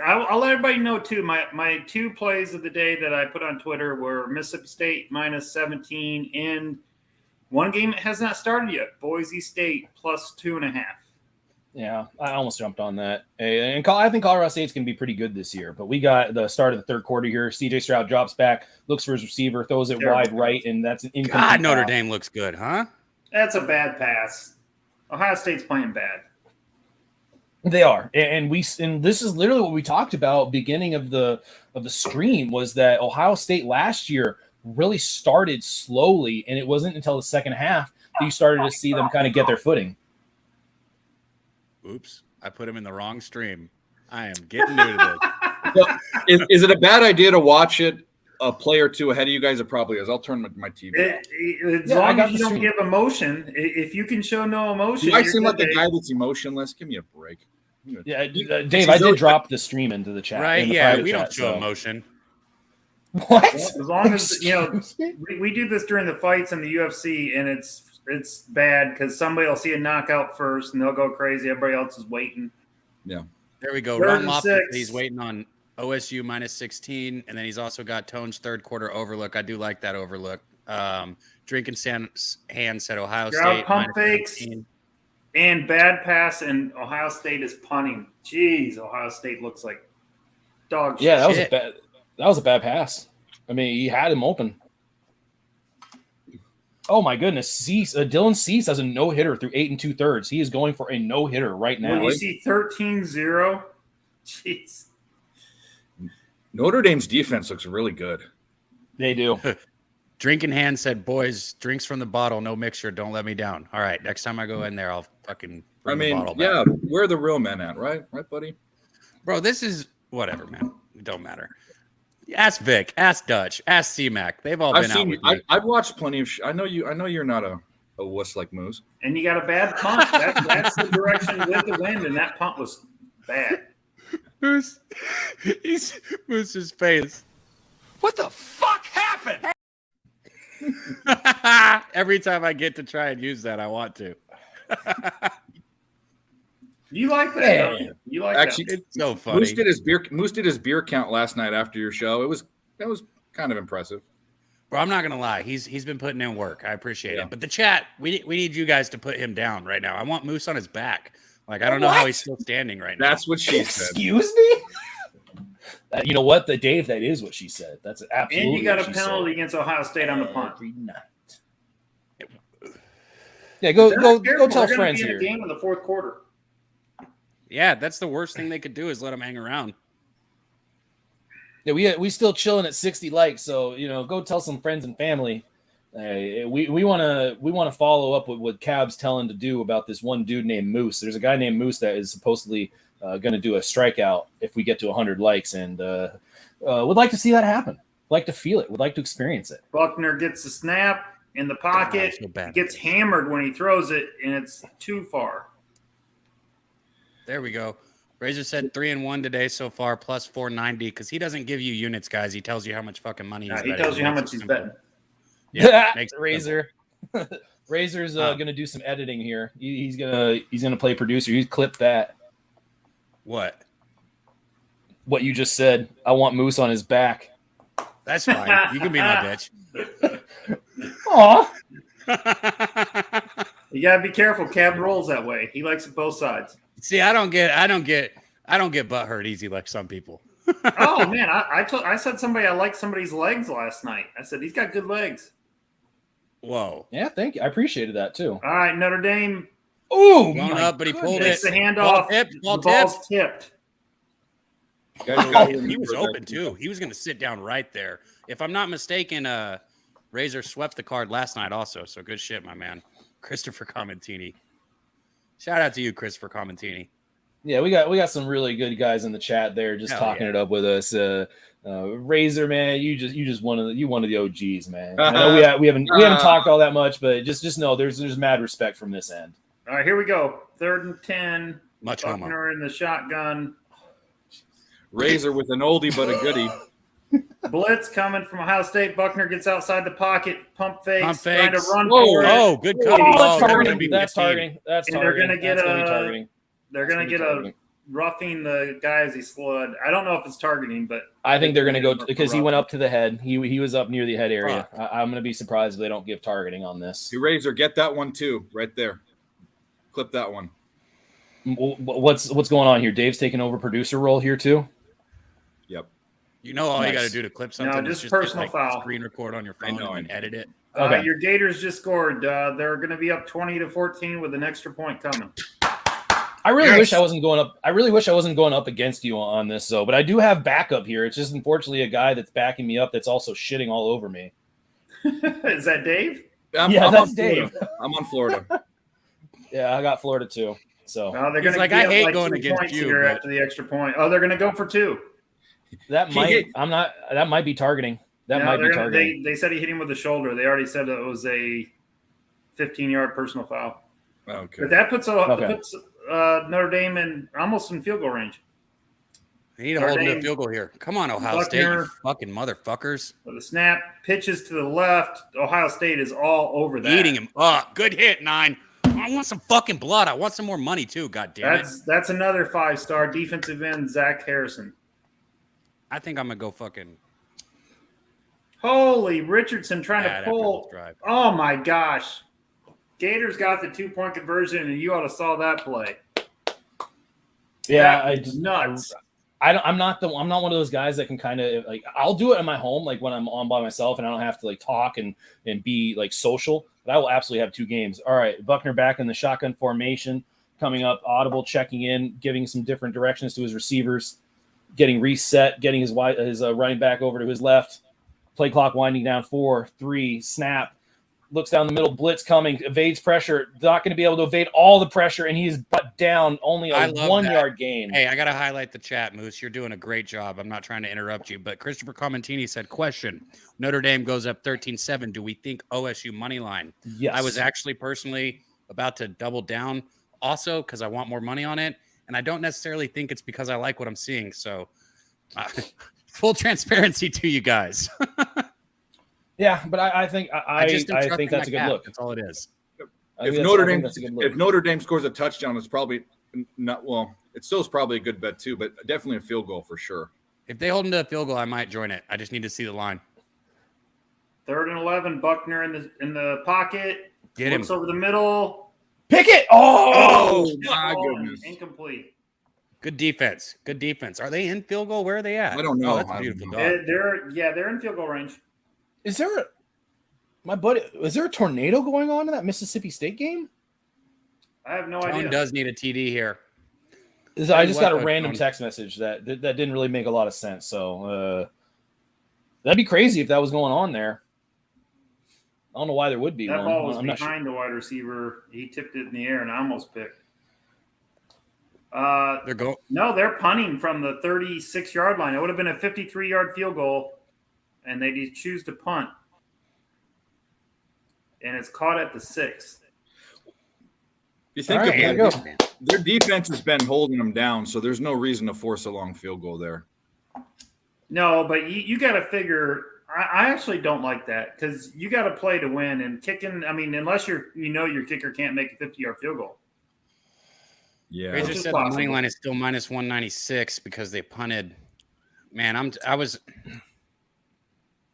I'll let everybody know too. My 2 plays of the day that I put on Twitter were Mississippi State -17 and one game that has not started yet, Boise State +2.5. Yeah, I almost jumped on that. And I think Colorado State's going to be pretty good this year. But we got the start of the third quarter here. C.J. Stroud drops back, looks for his receiver, throws it wide right, and that's an incomplete. God, Notre Dame looks good, huh? That's a bad pass. Ohio State's playing bad. They are, and this is literally what we talked about beginning of the stream, was that Ohio State last year really started slowly, and it wasn't until the second half that you started to see them kind of get their footing. Oops, I put him in the wrong stream. I am getting new to this. So, is it a bad idea to watch it a play or two ahead of you guys? It probably is. I'll turn my TV. As long as you don't give emotion, if you can show no emotion. Do I seem like the guy that's emotionless? Give me a break. Yeah, Dave, I did drop the stream into the chat. Right? Yeah, we don't show emotion. What? As long as we do this during the fights in the UFC, and it's bad because somebody will see a knockout first and they'll go crazy. Everybody else is waiting. Yeah. There we go. Ron Loftus, he's waiting on OSU -16, and then he's also got Tone's third quarter overlook. I do like that overlook. Drinking Hand said Ohio State pump fakes and bad pass, and Ohio State is punting. Jeez, Ohio State looks like dog shit. Yeah, that was a bad pass. I mean, he had him open. Oh my goodness, Dylan Cease has a no-hitter through 8 2/3. He is going for a no-hitter right now. When you see 13-0, jeez. Notre Dame's defense looks really good. They do. Drinking Hand said, "Boys, drinks from the bottle, no mixture. Don't let me down." All right, next time I go in there, I'll fucking bring the bottle back. Yeah, where are the real men at, right? Right, buddy? Bro, this is whatever, man. It don't matter. Ask Vic, ask Dutch, ask C-Mac. They've all been out with me. I've watched plenty of I know you're not a wuss like Moose. And you got a bad punt. That's the direction with the wind, and that punt was bad. Moose's face. What the fuck happened? Every time I get to try and use that, I want to. You like that? Yeah. You like Actually, that? It's so funny. Moose did his beer count last night after your show. That was kind of impressive. Bro, I'm not gonna lie. He's been putting in work. I appreciate it. But the chat, we need you guys to put him down right now. I want Moose on his back. Like, I don't know how he's still standing right now. That's what she said. Excuse me? You know what, Dave? That is what she said. That's absolutely. And you got a penalty against Ohio State on the punt. Every night. Yeah, go tell friends here. Game in the fourth quarter. Yeah, that's the worst thing they could do is let him hang around. Yeah, we still chilling at 60 likes, so go tell some friends and family. We want to follow up with what Cab's telling to do about this one dude named Moose. There's a guy named Moose that is supposedly going to do a strikeout if we get to 100 likes, and would like to see that happen. Like to feel it. Would like to experience it. Buckner gets the snap in the pocket, gets hammered when he throws it, and it's too far. There we go. Razor said 3-1 today so far, plus 490, because he doesn't give you units, guys. He tells you how much fucking money he's betting. He tells you how much he's betting. Yeah, Razor. Razor's gonna do some editing here. He's gonna play producer. He's clipped that. What you just said. I want Moose on his back. That's fine. You can be my bitch. Aw. You gotta be careful. Cab rolls that way. He likes it both sides. See, I don't get butt hurt easy like some people. Oh man, I said I liked somebody's legs last night. I said he's got good legs. Whoa. Yeah, thank you. I apprecited that too. All right, Notre Dame. Ooh, blown up, but he pulled it. The handoff. Ball's tipped. He was open too. He was going to sit down right there. If I'm not mistaken, Razor swept the card last night also. So good shit, my man. Christopher Commentini. Shout out to you, Christopher Commentini. Yeah, we got some really good guys in the chat there, just talking it up with us. Razor, man, you just one of the OGs, man. I know we haven't talked all that much, but just know there's mad respect from this end. All right, here we go. 3rd and 10. Much Buckner in the shotgun. Razor with an oldie but a goodie. Blitz coming from Ohio State. Buckner gets outside the pocket, pump fakes, trying to fakes. run Whoa, for it. oh, good call. That's Oh, targeting. That's 15. targeting. That's And targeting. they're gonna get That's gonna be targeting. They're going to get a roughing the guy as he slid. I don't know if it's targeting, but I think they're going to go because he went up to the head. He was up near the head area. I'm going to be surprised if they don't give targeting on this. You Razor, get that one too, right there. Clip that one. What's going on here? Dave's taking over producer role here too. Yep. You know all you got to do to clip something. No, just is personal hit, foul. Screen record on your phone and edit it. Okay. Your Gators just scored. They're going to be up 20-14 with an extra point coming. I really wish I wasn't going up. I really wish I wasn't going up against you on this, though. But I do have backup here. It's just unfortunately a guy that's backing me up that's also shitting all over me. Is that Dave? That's Dave. I'm on Florida. Yeah, I got Florida too. So they're going to I hate going against you here after the extra point. Oh, they're going to go for 2. that might. I'm not. That might be targeting. That might be targeting. They said he hit him with the shoulder. They already said it was a 15-yard personal foul. Okay. But that puts Notre Dame almost in field goal range. They need to hold him to a field goal here. Come on, Ohio State, you fucking motherfuckers. With the snap, pitches to the left. Ohio State is all over that. Eating him up. Good hit, 9. I want some fucking blood. I want some more money, too, God damn it. That's another 5-star defensive end, Zach Harrison. I think I'm going to go fucking... Holy, Richardson trying to pull. Oh, my gosh. Gators got the 2-point conversion, and you ought to saw that play. Yeah, nuts. I'm not one of those guys that can kind of like. I'll do it in my home, like when I'm on by myself, and I don't have to like talk and be like social. But I will absolutely have 2 games. All right, Buckner back in the shotgun formation, coming up, audible, checking in, giving some different directions to his receivers, getting reset, getting his running back over to his left. Play clock winding down. 4, 3, snap. Looks down the middle, blitz coming, evades pressure. Not going to be able to evade all the pressure, and he's butt down only a 1-yard gain. Hey, I got to highlight the chat, Moose. You're doing a great job. I'm not trying to interrupt you, but Christopher Comentini said, question, Notre Dame goes up 13-7. Do we think OSU money line? Yes. I was actually personally about to double down also because I want more money on it, and I don't necessarily think it's because I like what I'm seeing. So full transparency to you guys. Yeah, but I think I think that's a good look. That's all it is. If Notre Dame scores a touchdown, it's probably not. Well, it still is probably a good bet too, but definitely a field goal for sure. If they hold them to a field goal, I might join it. I just need to see the line. 3rd and 11. Buckner in the pocket. Get him. Looks over the middle. Pick it. Oh my goodness! Incomplete. Good defense. Are they in field goal? Where are they at? I don't know. Oh, that's a beautiful dog. They're in field goal range. Is there a tornado going on in that Mississippi State game? I have no Tone idea. does need a TD here. I just got a random text message that didn't really make a lot of sense. So that'd be crazy if that was going on there. I don't know why there would be that one. ball was I'm not behind sure. the wide receiver. He tipped it in the air and I almost picked. They're punting from the 36-yard line. It would have been a 53-yard field goal, and they just choose to punt. And it's caught at the 6. You think their defense has been holding them down, so there's no reason to force a long field goal there. No, but you got to figure. I actually don't like that because you got to play to win and kicking. I mean, unless your kicker can't make a 50-yard field goal. Yeah, Razor said the money line is still minus 196 because they punted. Man,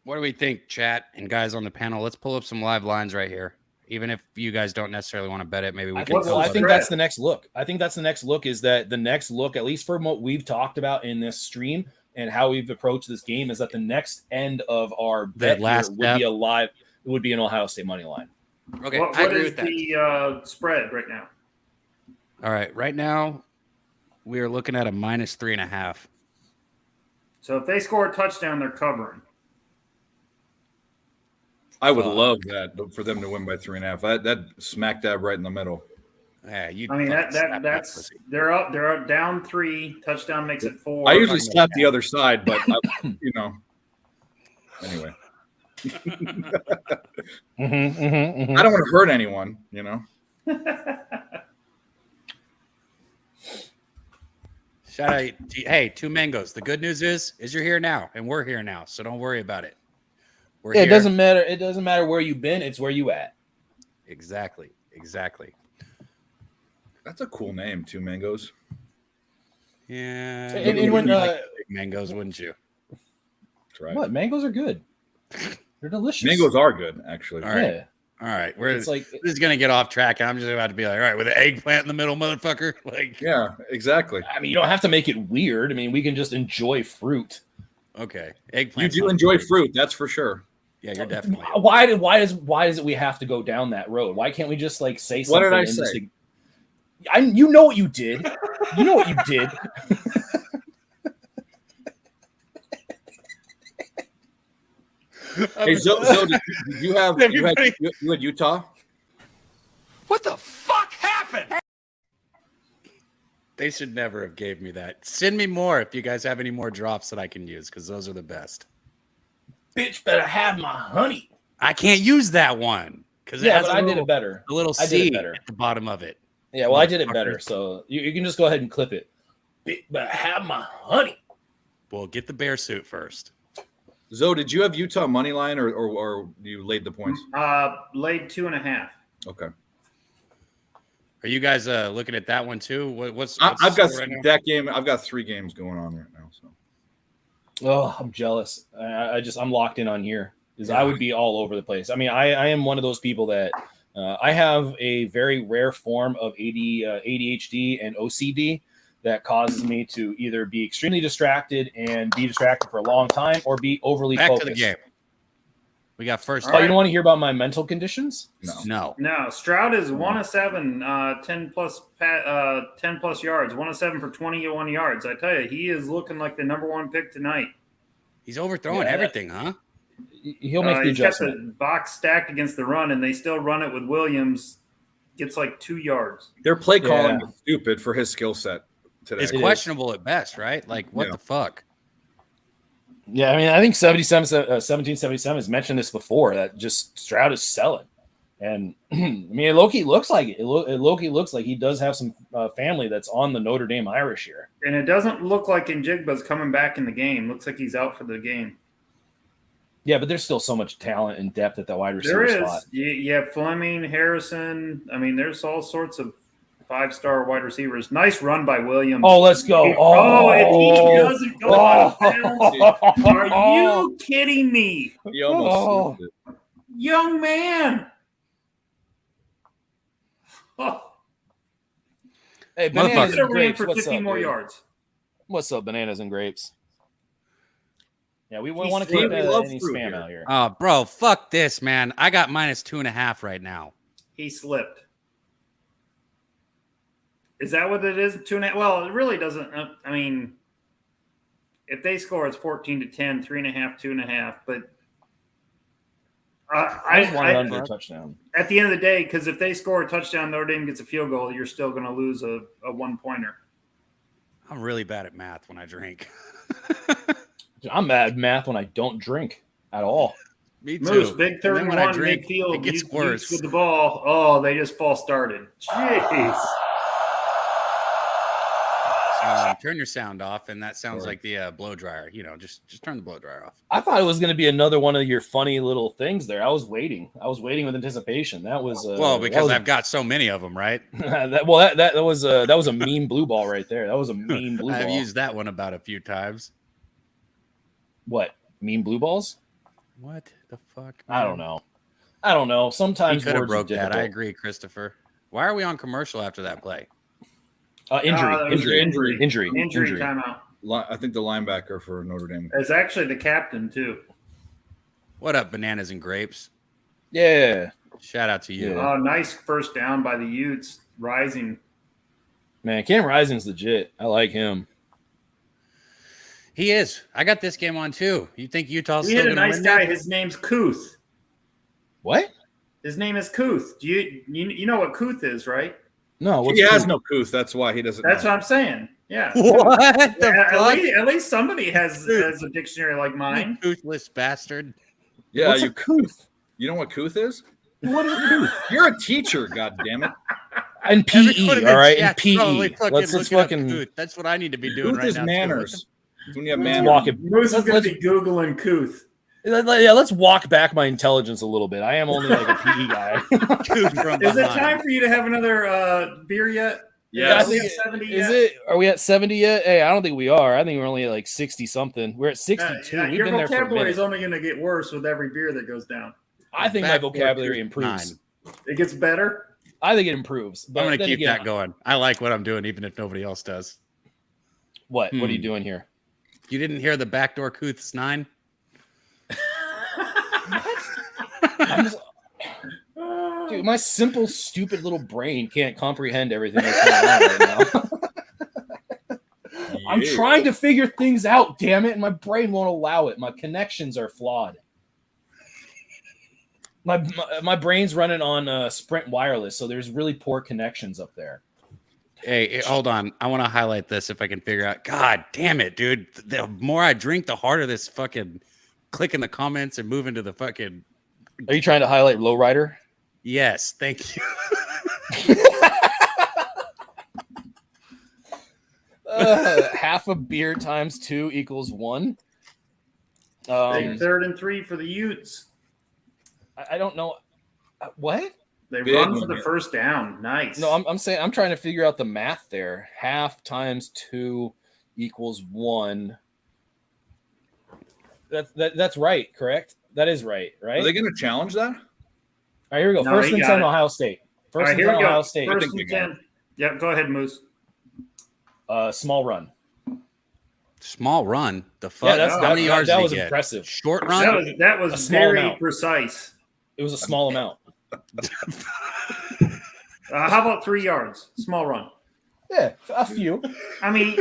what do we think, chat and guys on the panel? Let's pull up some live lines right here. Even if you guys don't necessarily want to bet it, maybe we can. I think that's the next look. I think that's the next look. Is that the next look, at least for what we've talked about in this stream and how we've approached this game, is that the next end of our bet would be an Ohio State money line. Okay, I agree with that. What is the spread right now? All right, right now we are looking at a minus 3.5. So if they score a touchdown, they're covering. I would love that for them to win by 3.5. That smack dab right in the middle. Yeah, that's they're up down 3. Touchdown makes it 4. I usually slap the other side, but anyway. I don't want to hurt anyone, Shout out. Hey, 2 mangoes. The good news is you're here now, and we're here now. So don't worry about it. We're here. It doesn't matter. It doesn't matter where you've been. It's where you at. Exactly. That's a cool name, 2 mangoes. Yeah. And when like big mangoes, wouldn't you? That's right. What? Mangoes are good. They're delicious. Mangoes are good, actually. All right. Yeah. All right. It's like this is gonna get off track, and I'm just about to be like, all right, with an eggplant in the middle, motherfucker. Like, Yeah, exactly. I mean, you don't have to make it weird. I mean, we can just enjoy fruit. okay, You eggplant. do enjoy fruit, that's for sure. Yeah, you're definitely. Why does it we have to go down that road? Why can't we just like say something? What did I and say? just, you know what you did. You know what you did. Hey, Zoe, did you had Utah? What the fuck happened? They should never have gave me that. Send me more if you guys have any more drops that I can use, because those are the best. Bitch better have my honey. I can't use that one because I did it better. A little I did C it better. at the bottom of it. Yeah, well, I did it better. So you can just go ahead and clip it. Bitch better have my honey. Well, get the bear suit first. Zoe, did you have Utah money line or you laid the points? Laid 2.5. Okay. Are you guys looking at that one too? What's I've got right now? that game. I've got 3 games going on right now. So. Oh, I'm jealous. I'm locked in on here because I would be all over the place. I mean, I am one of those people that I have a very rare form of ADHD and OCD that causes me to either be extremely distracted and be distracted for a long time or be overly Back focused. to the game. We got first. Oh, you don't want to hear about my mental conditions? No. No, Stroud is 1 of 7, 10 plus yards, 1 of 7 for 21 yards. I tell you, he is looking like the number 1 pick tonight. He's overthrowing everything, huh? He'll make the he's got adjustment. the box stacked against the run, and they still run it with Williams. Gets like 2 yards. Their play calling is stupid for his skill set today. It's questionable at best, right? Like, what the fuck? Yeah, I mean, I think 1777 has mentioned this before, that just Stroud is selling. And, I mean, Loki looks like it. Loki looks like he does have some family that's on the Notre Dame Irish here. And it doesn't look like Njigba's coming back in the game. Looks like he's out for the game. Yeah, but there's still so much talent and depth at that wide receiver spot. You have Fleming, Harrison. I mean, there's all sorts of 5-star wide receivers. Nice run by Williams. Oh, let's go. If he doesn't go out of bounds, are you kidding me? He almost slipped it. Young man. Oh. Hey, bananas Could and have ran grapes. for What's 15 up, more dude? yards. What's up, bananas and grapes? Yeah, we want to We keep love any fruit spam here. out here. Oh, bro, fuck this, man. I got minus 2.5 right now. He slipped. Is that what it is? 2.5? Well, it really doesn't. I mean, if they score, it's 14-10, 3.5, 2.5. But I just wanted under a touchdown. At the end of the day, because if they score a touchdown, Notre Dame gets a field goal, you're still going to lose a 1-pointer. I'm really bad at math when I drink. Dude, I'm bad at math when I don't drink at all. Me too. Moose, big And then when I 31 drink, midfield. it gets Utes worse. with the ball. Oh, they just false started. Jeez. Turn your sound off, and that sounds like the blow dryer. You know, just turn the blow dryer off. I thought it was going to be another one of your funny little things there. I was waiting with anticipation. That was because I've got so many of them, right? that was a mean blue ball right there. That was a mean blue ball. I've used that one about a few times. What, mean blue balls? What the fuck? I don't know. Sometimes He could have words broke are that. difficult. I agree, Christopher. Why are we on commercial after that play? Injury Timeout. I think the linebacker for Notre Dame. It's actually the captain, too. What up, bananas and grapes? Yeah. Shout out to you. Yeah. Oh, nice first down by the Utes. Rising. Man, Cam Rising's legit. I like him. He is. I got this game on too. You think Utah's We still had a going to nice win guy. that? His name's Kuth. What? His name is Kuth. Do you know what Kuth is, right? No, He has no couth. That's why he doesn't. That's know. what I'm saying. Yeah. What the At fuck? least somebody has a dictionary like mine. You toothless bastard. Yeah, What's you a couth? You know what couth is? What is a couth? You're a teacher. God damn it! And PE, all right, and PE. Let's fucking. That's what I need to be doing right now. Manners. When you have manners. Moose is going to be Googling couth. Yeah, let's walk back my intelligence a little bit. I am only like a PE guy. Is it time for you to have another beer yet? Yeah. Are we at 70 yet? Hey, I don't think we are. I think we're only at like 60 something. We're at 62. We've your been there for a vocabulary minute. is only going to get worse with every beer that goes down. I think my vocabulary improves. 9. It gets better. I think it improves. But I'm going to keep that going. I like what I'm doing, even if nobody else does. What? What are you doing here? You didn't hear the backdoor couths 9? Dude, my simple, stupid little brain can't comprehend everything that's going on right now. I'm trying to figure things out, damn it, and my brain won't allow it. My connections are flawed. My brain's running on Sprint wireless, so there's really poor connections up there. Hey, hold on. I want to highlight this if I can figure out. God damn it, dude. The more I drink, the harder this fucking click in the comments and move into the fucking. Are you trying to highlight Lowrider? Yes, thank you. Half a beer times 2 equals 1. Third and 3 for the Utes. I don't know. What? They run for the first down. Nice. No, I'm saying I'm trying to figure out the math there. Half times 2 equals 1. That's right, correct? That is right? Are they going to challenge that? All right, here we go. No, First and 10, Ohio State. First and 10, Ohio State. First and 10. Yep, go ahead, Moose. Small run. Small run? The fuck? Yeah, how many yards that did was he get? impressive. Short run? That was very precise. It was a small amount. How about 3 yards? Small run. Yeah, a few. I mean,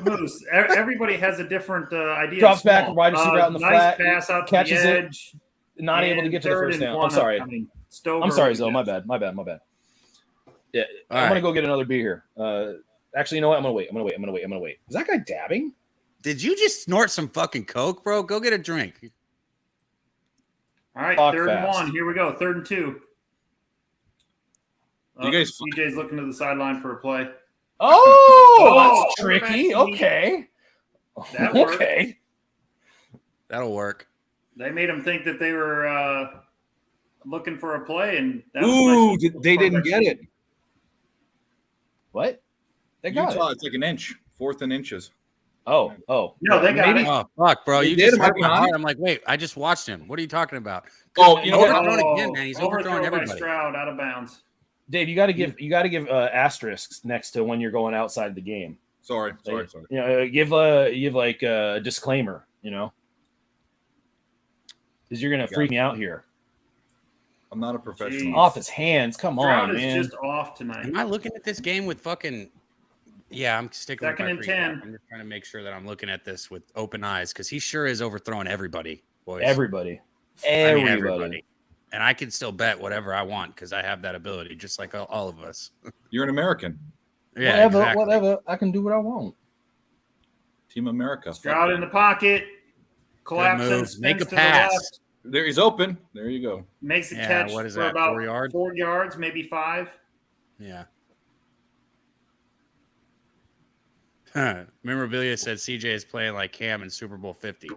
Moose, everybody has a different idea. Drops back, wide receiver out in the nice flat. pass out catches to the edge. Not able to get to the first down. I'm sorry. I'm sorry, Zoe. My bad. Yeah, I'm going to go get another beer here. Actually, you know what? I'm going to wait. Is that guy dabbing? Did you just snort some fucking Coke, bro? Go get a drink. All right, third and 1. Here we go. 3rd and 2. You guys, CJ's looking to the sideline for a play. Oh, that's tricky. Okay. That worked. Okay. That'll work. They made him think that they were looking for a play, and that they didn't get it. What? They got Utah, it. it's like an inch, 4th and inches. Oh. No, they got it. Oh, fuck, bro. You just hurt my heart. I'm like, wait, I just watched him. What are you talking about? Oh, you know what? Overthrown again, man. He's overthrowing everybody. By Stroud out of bounds. Dave, you got to give asterisks next to when you're going outside the game. Sorry. Give like a disclaimer, because you're gonna freak me out here. I'm not a professional. Jeez. Off his hands, come Stroud on, man. is just off tonight. Am I looking at this game with fucking? Yeah, I'm sticking. 2nd and 10. I'm just trying to make sure that I'm looking at this with open eyes because he sure is overthrowing everybody, boys. Everybody. And I can still bet whatever I want because I have that ability, just like all of us. You're an American. Yeah, whatever. I can do what I want. Team America. Stroud in the pocket. Collapses. Make a pass. There he's open. There you go. Makes a catch what is for that, about 4 yards? 4 yards, maybe 5. Yeah. Memorabilia said CJ is playing like Cam in Super Bowl 50.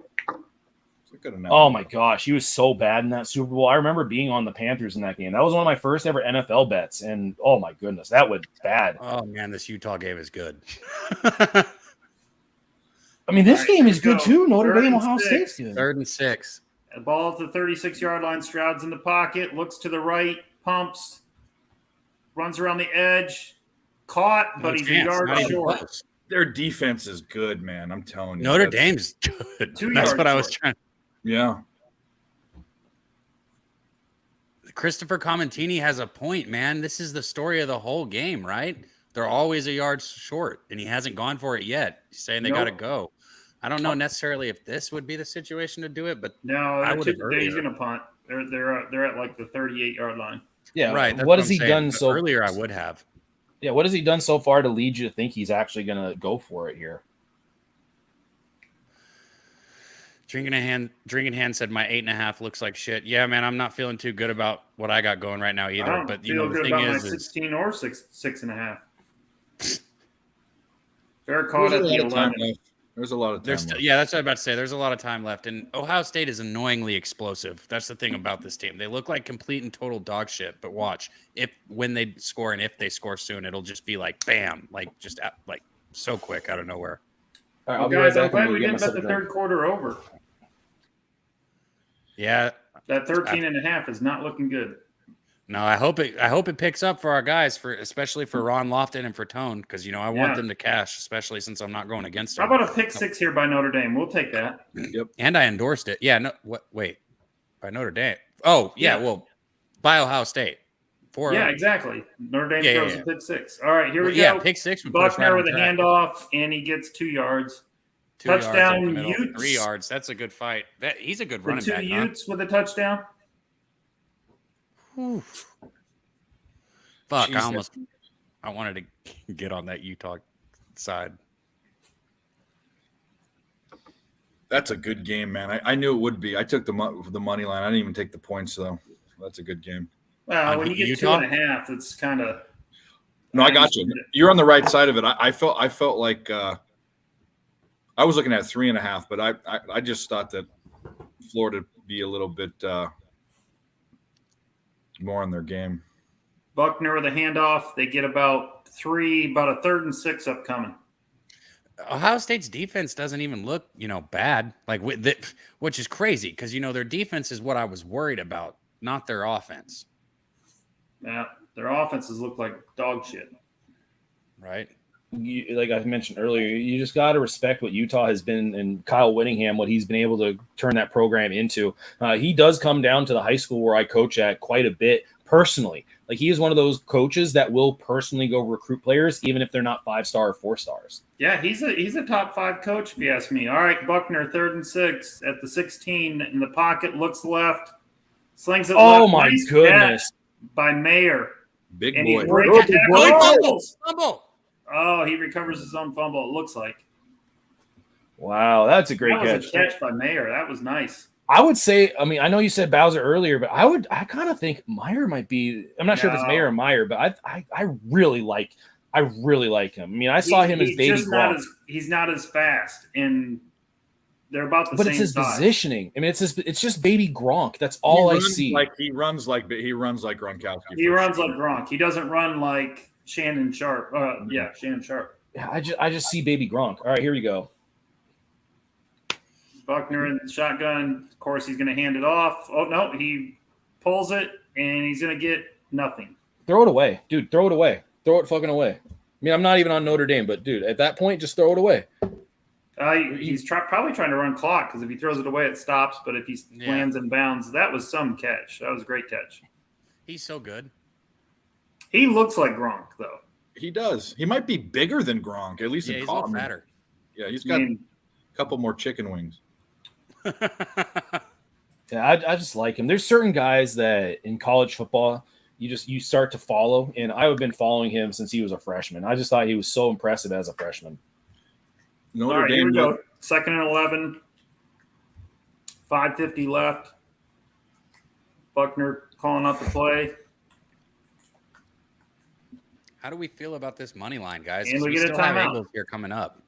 Oh my gosh, he was so bad in that Super Bowl. I remember being on the Panthers in that game. That was one of my first ever NFL bets, and oh my goodness, that was bad. Oh man, this Utah game is good. I mean, this game is good too. Notre Dame, Ohio State's good. 3rd and 6. The ball at the 36-yard line. Stroud's in the pocket. Looks to the right. Pumps. Runs around the edge. Caught, but he's a yard short. Their defense is good, man. I'm telling you. Notre Dame's good. That's what I was trying. Yeah. Christopher Commentini has a point, man. This is the story of the whole game, right? They're always a yard short, and he hasn't gone for it yet. He's saying they got to go. I don't know necessarily if this would be the situation to do it, but no, I would have he's going to punt. They're at like the 38-yard line. Yeah, right. What has he done so earlier? I would have. Yeah, what has he done so far to lead you to think he's actually going to go for it here? Drinking hand said my 8.5 looks like shit. Yeah, man, I'm not feeling too good about what I got going right now either. I don't but feel the good thing about my is 16 or 6.5. Fair caught at the 11. There's a lot of time left. Yeah, that's what I'm about to say. There's a lot of time left, and Ohio State is annoyingly explosive. That's the thing about this team. They look like complete and total dog shit. But watch, when they score and if they score soon, it'll just be like bam, like just like so quick out of nowhere. All right, Well, guys, I'm glad we didn't bet the third quarter over. Yeah, that 13.5 is not looking good. No, I hope it picks up for our guys, especially for Ron Lofton and for Tone, because I want them to cash, especially since I'm not going against them. How about a pick 6 here by Notre Dame? We'll take that. Yep. And I endorsed it. Yeah. No. Wait. By Notre Dame. Oh yeah. Well, by Ohio State. Exactly. Notre Dame throws a pick 6. All right, here we go. Yeah, pick 6. Buckner with a handoff, and he gets 2 yards. 2 touchdown. Yards Utes. 3 yards. That's a good fight. He's a good running back. 2 Utes with a touchdown. Oof. Fuck! Jesus. I wanted to get on that Utah side. That's a good game, man. I knew it would be. I took the money line. I didn't even take the points, though. That's a good game. Well, when you get Utah? 2.5, it's kind of. No, I got you. You're on the right side of it. I felt like I was looking at 3.5, but I just thought that Florida would be a little bit more in their game. Buckner with a handoff. They get about a 3rd and 6 upcoming. Ohio State's defense doesn't even look, bad. Which is crazy because their defense is what I was worried about, not their offense. Yeah, their offenses look like dog shit. Right. Like I mentioned earlier, you just got to respect what Utah has been and Kyle Whittingham, what he's been able to turn that program into. He does come down to the high school where I coach at quite a bit personally. Like he is one of those coaches that will personally go recruit players, even if they're not 5-star or 4 stars. Yeah, he's a top 5 coach, if you ask me. All right, Buckner, 3rd and 6 at the 16 in the pocket, looks left, slings it left. Oh my goodness! By Mayer. Big and boy. Fumble. Oh, he recovers his own fumble, it looks like. Wow, that's a great catch. That was a catch by Mayer. That was nice. I would say, I know you said Bowser earlier, but I kind of think Meyer might be. I'm not sure if it's Mayer or Meyer, but I really like him. I saw him as Baby Gronk. He's not as fast, and they're about the same. But it's his positioning. It's just Baby Gronk. That's all I see. He runs like Gronkowski. He runs like Gronk. He doesn't run like Shannon Sharp. Shannon Sharp. Yeah, I just see Baby Gronk. All right, here we go. Buckner in the shotgun. Of course, he's going to hand it off. Oh, no, he pulls it, and he's going to get nothing. Throw it away. Dude, throw it away. Throw it fucking away. I'm not even on Notre Dame, but, dude, at that point, just throw it away. He's probably trying to run clock because if he throws it away, it stops. But if he lands in bounds, that was some catch. That was a great catch. He's so good. He looks like Gronk, though. He does. He might be bigger than Gronk, at least in he's a little fatter. Yeah, he's got a couple more chicken wings. Yeah, I just like him. There's certain guys that in college football you start to follow, and I've been following him since he was a freshman. I just thought he was so impressive as a freshman. All right, here we go. 2nd and 11. 5:50 left. Buckner calling out the play. How do we feel about this money line, guys? And we get a still have timeout Eagles here coming up.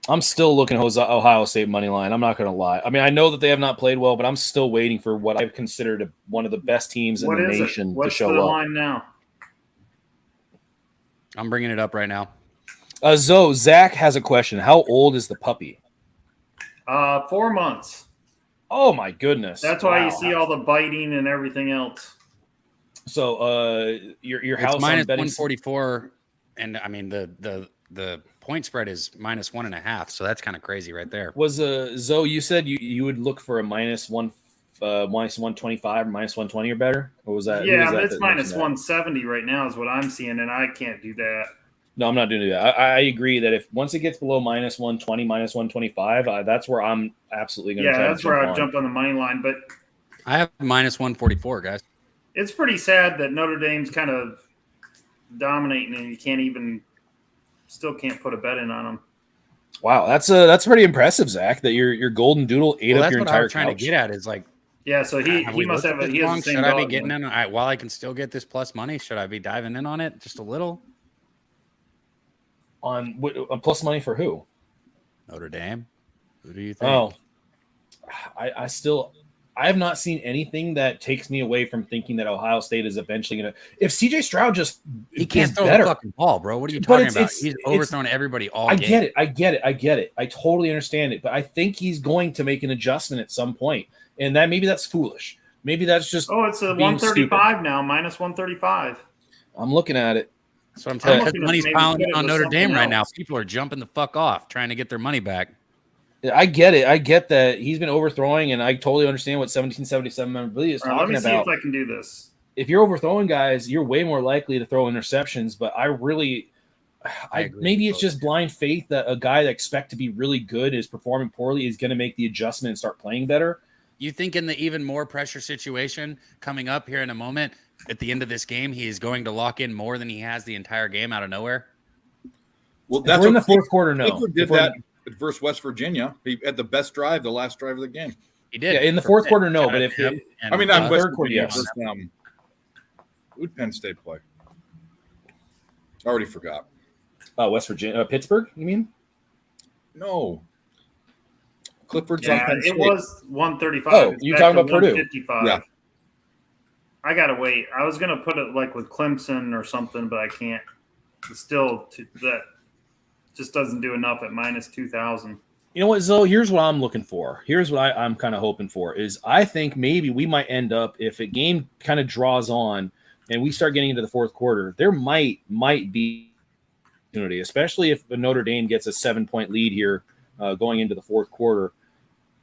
I'm still looking at Ohio State money line. I'm not going to lie. I know that they have not played well, but I'm still waiting for what I've considered one of the best teams in the nation to show up. What's the line now? I'm bringing it up right now. Zach has a question. How old is the puppy? 4 months. Oh my goodness! That's why you see all the biting and everything else. So, your house it's minus on betting 144, and the point spread is minus 1.5. So that's kind of crazy right there. Was Zoe? You said you would look for a minus 125 or minus 120 or better. Or was that? Yeah, it's minus 170 right now is what I'm seeing, and I can't do that. No, I'm not doing that. I agree that if once it gets below minus 120, minus 125, that's where I'm absolutely going to. Yeah, that's where I jump on the money line. But I have minus 144, guys. It's pretty sad that Notre Dame's kind of dominating, and you still can't put a bet in on them. Wow, that's pretty impressive, Zach. That your golden doodle ate up your entire couch. Trying to get at is like, yeah. So he must have he has the same should I be dog getting one. in? While I can still get this plus money, should I be diving in on it just a little? On plus money for who? Notre Dame. Who do you think? Oh, I have not seen anything that takes me away from thinking that Ohio State is eventually going to. If CJ Stroud he can't throw better, the fucking ball, bro. What are you talking about? He's overthrown everybody all game. I get it. I totally understand it, but I think he's going to make an adjustment at some point, and maybe that's foolish. Maybe that's just it's a 135 now, minus 135. I'm looking at it. So I'm telling you, because money's piling in on Notre Dame right now. People are jumping the fuck off trying to get their money back. I get it. I get that he's been overthrowing, and I totally understand what 1777 memorabilia is talking about. Let me see if I can do this. If you're overthrowing guys, you're way more likely to throw interceptions. But maybe it's just blind faith that a guy that expects to be really good is performing poorly is going to make the adjustment and start playing better. You think in the even more pressure situation coming up here in a moment, at the end of this game, he is going to lock in more than he has the entire game out of nowhere? Well, that's in the fourth quarter. No, Clifford did that versus West Virginia. He had the best drive, the last drive of the game. He did. Yeah, in the fourth quarter, no. But not West third quarter, yes. Who'd Penn State play? I already forgot. West Virginia, Pittsburgh. You mean? No. Clifford's on Penn State. It was 135. Oh, you talking about Purdue? Yeah. I gotta wait. I was gonna put it like with Clemson or something, but I can't. It's still that just doesn't do enough at minus 2,000. You know what, Zoe? Here's what I'm looking for. Here's what I'm kind of hoping for is I think maybe we might end up, if a game kind of draws on and we start getting into the fourth quarter, there might be opportunity, especially if Notre Dame gets a 7-point lead here going into the fourth quarter.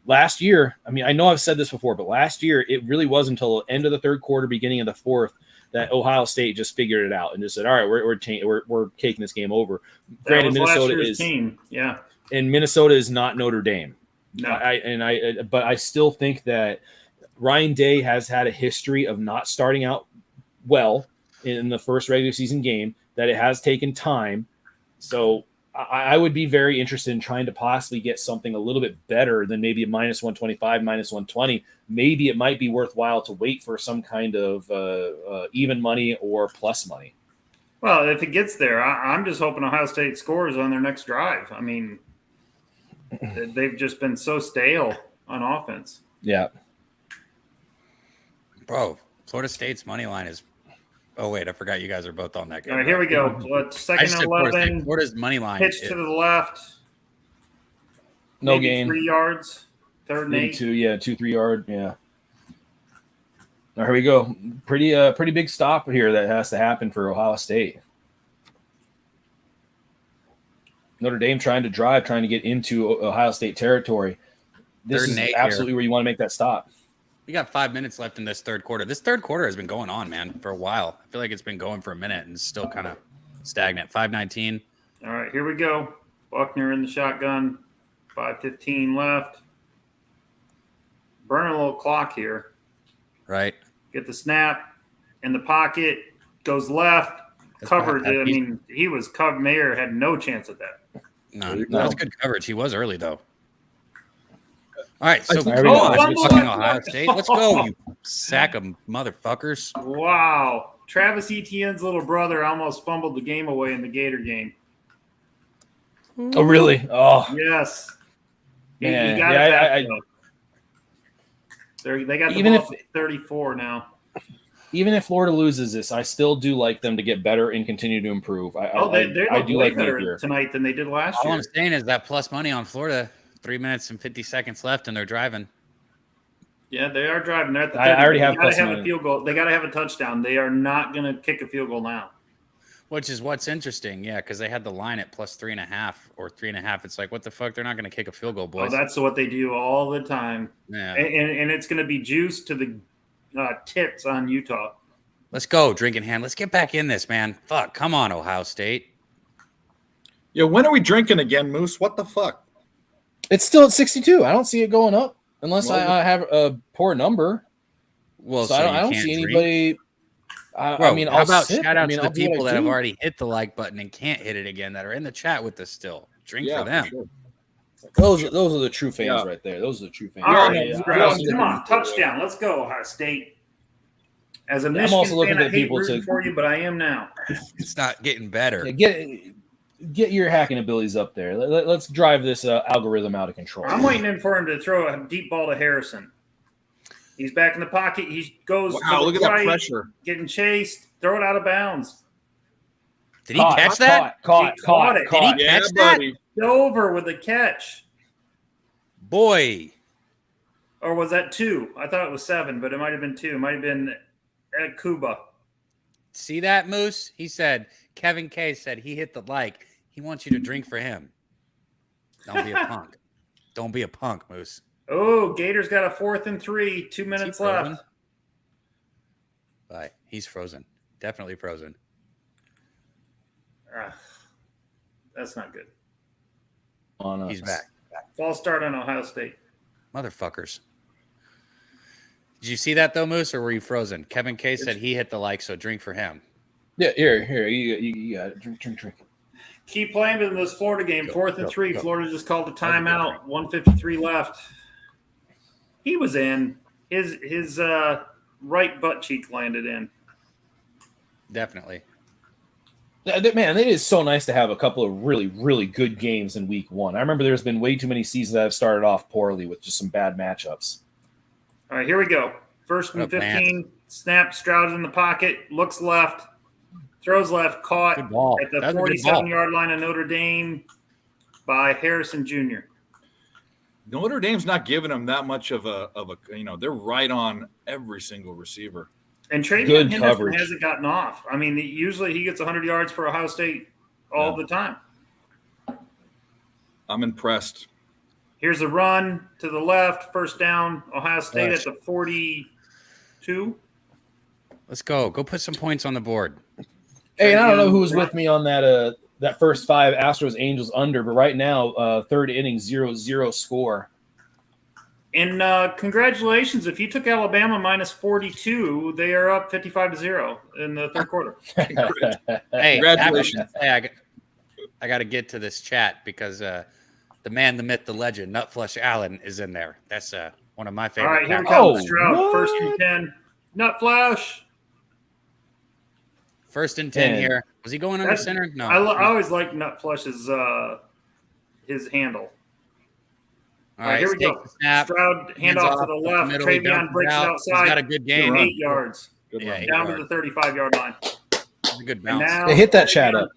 Last year, I mean, I know I've said this before, but last year it really was until the end of the third quarter, beginning of the fourth, that Ohio State just figured it out and just said, "All right, we're taking this game over." Granted, Minnesota is team, yeah, and Minnesota is not Notre Dame. No, but I still think that Ryan Day has had a history of not starting out well in the first regular season game. That it has taken time, so I would be very interested in trying to possibly get something a little bit better than maybe a minus 125, minus 120. Maybe it might be worthwhile to wait for some kind of even money or plus money. Well, if it gets there, I'm just hoping Ohio State scores on their next drive. I mean, they've just been so stale on offense. Yeah. Bro, Florida State's money line is – oh, wait, I forgot you guys are both on that game. All right, here we go. Second and 11. Florida's money line. Pitch to the left. No gain. 3 yards. Third and 8. 2-3 yard. Yeah. Here we go. Pretty big stop here that has to happen for Ohio State. Notre Dame trying to get into Ohio State territory. This is absolutely where you want to make that stop. We got 5 minutes left in this third quarter. This third quarter has been going on, man, for a while. I feel like it's been going for a minute and it's still kind of stagnant. 5:19. All right, here we go. Buckner in the shotgun. 5:15 left. Burn a little clock here. Right. Get the snap in the pocket. Goes left. Covered. I mean, he was covered. Mayer had no chance at that. No, that was good coverage. He was early, though. All right, so fucking Ohio State. Let's go, you sack of motherfuckers. Wow. Travis Etienne's little brother almost fumbled the game away in the Gator game. Oh, really? Oh. Yes. He Man. got it back, they got the even ball 34 now. Even if Florida loses this, I still do like them to get better and continue to improve. I do like better tonight than they did last year. All I'm saying is that plus money on Florida. 3 minutes and 50 seconds left, and they're driving. Yeah, they are driving. They're at the I already have a field goal. They got to have a touchdown. They are not going to kick a field goal now. Which is what's interesting, yeah, because they had the line at plus 3.5 or 3.5. It's like, what the fuck? They're not going to kick a field goal, boys. Oh, that's what they do all the time. Yeah, and it's going to be juice to the tits on Utah. Let's go, drinking hand. Let's get back in this, man. Fuck, come on, Ohio State. Yeah, when are we drinking again, Moose? What the fuck? It's still at 62. I don't see it going up unless I have a poor number. Well, so I don't see anybody. I mean, how about shout out to the people that have already hit the like button and can't hit it again that are in the chat with us still? Drink for them. Sure. Those are the true fans right there. Those are the true fans. All right, Yeah, come on, touchdown. Let's go, Ohio State. As a Michigan also looking fan, I at hate people rooting for you, but I am now. It's not getting better. Get your hacking abilities up there. Let's drive this algorithm out of control. I'm waiting in for him to throw a deep ball to Harrison. He's back in the pocket. He goes. Wow, look at that pressure. Getting chased. Throw it out of bounds. Did he catch that? Caught it. Did he catch that? Over with a catch. Boy. Or was that 2? I thought it was 7, but it might have been 2. It might have been at Cuba. See that, Moose? He said, Kevin K said he hit the like. He wants you to drink for him. Don't be a punk. Don't be a punk, Moose. Oh, Gators got a 4th and 3. 2 minutes left. Bye. He's frozen. Definitely frozen. That's not good. He's back. False start on Ohio State. Motherfuckers. Did you see that though, Moose, or were you frozen? Kevin K said he hit the like, so drink for him. Yeah, here. You got it. Drink. Keep playing in this Florida game. 4th and 3. Florida just called a timeout. 1:53 left. He was in. His right butt cheek landed in. Definitely. Man, it is so nice to have a couple of really, really good games in week 1. I remember there's been way too many seasons that have started off poorly with just some bad matchups. All right, here we go. 1st and 15. Snap. Stroud in the pocket. Looks left. Throws left. Caught at the 47-yard line of Notre Dame by Harrison Jr. Notre Dame's not giving him that much of a they're right on every single receiver. And Travion Henderson hasn't gotten off. I mean, usually he gets 100 yards for Ohio State all the time. I'm impressed. Here's a run to the left. First down, Ohio State at the 42. Let's go. Go put some points on the board. Hey, and I don't know who was with me on that first 5 Astros Angels under, but right now, third inning 0-0 score. And congratulations, if you took Alabama minus 42, they are up 55-0 in the third quarter. Hey, congratulations! I got to get to this chat because the man, the myth, the legend, Nutflush Allen is in there. That's one of my favorite. All right, here we go. Stroud, 1st and 10. Nutflush. 1st and 10 here. Was he going under center? No. I always like Nutflush's his handle. All right, here we go. Stroud, handoff to the left. Travion breaks it outside. He's got a good game. 8 yards. Good down to the 35-yard line. That's a good bounce. Now, hit that chat up.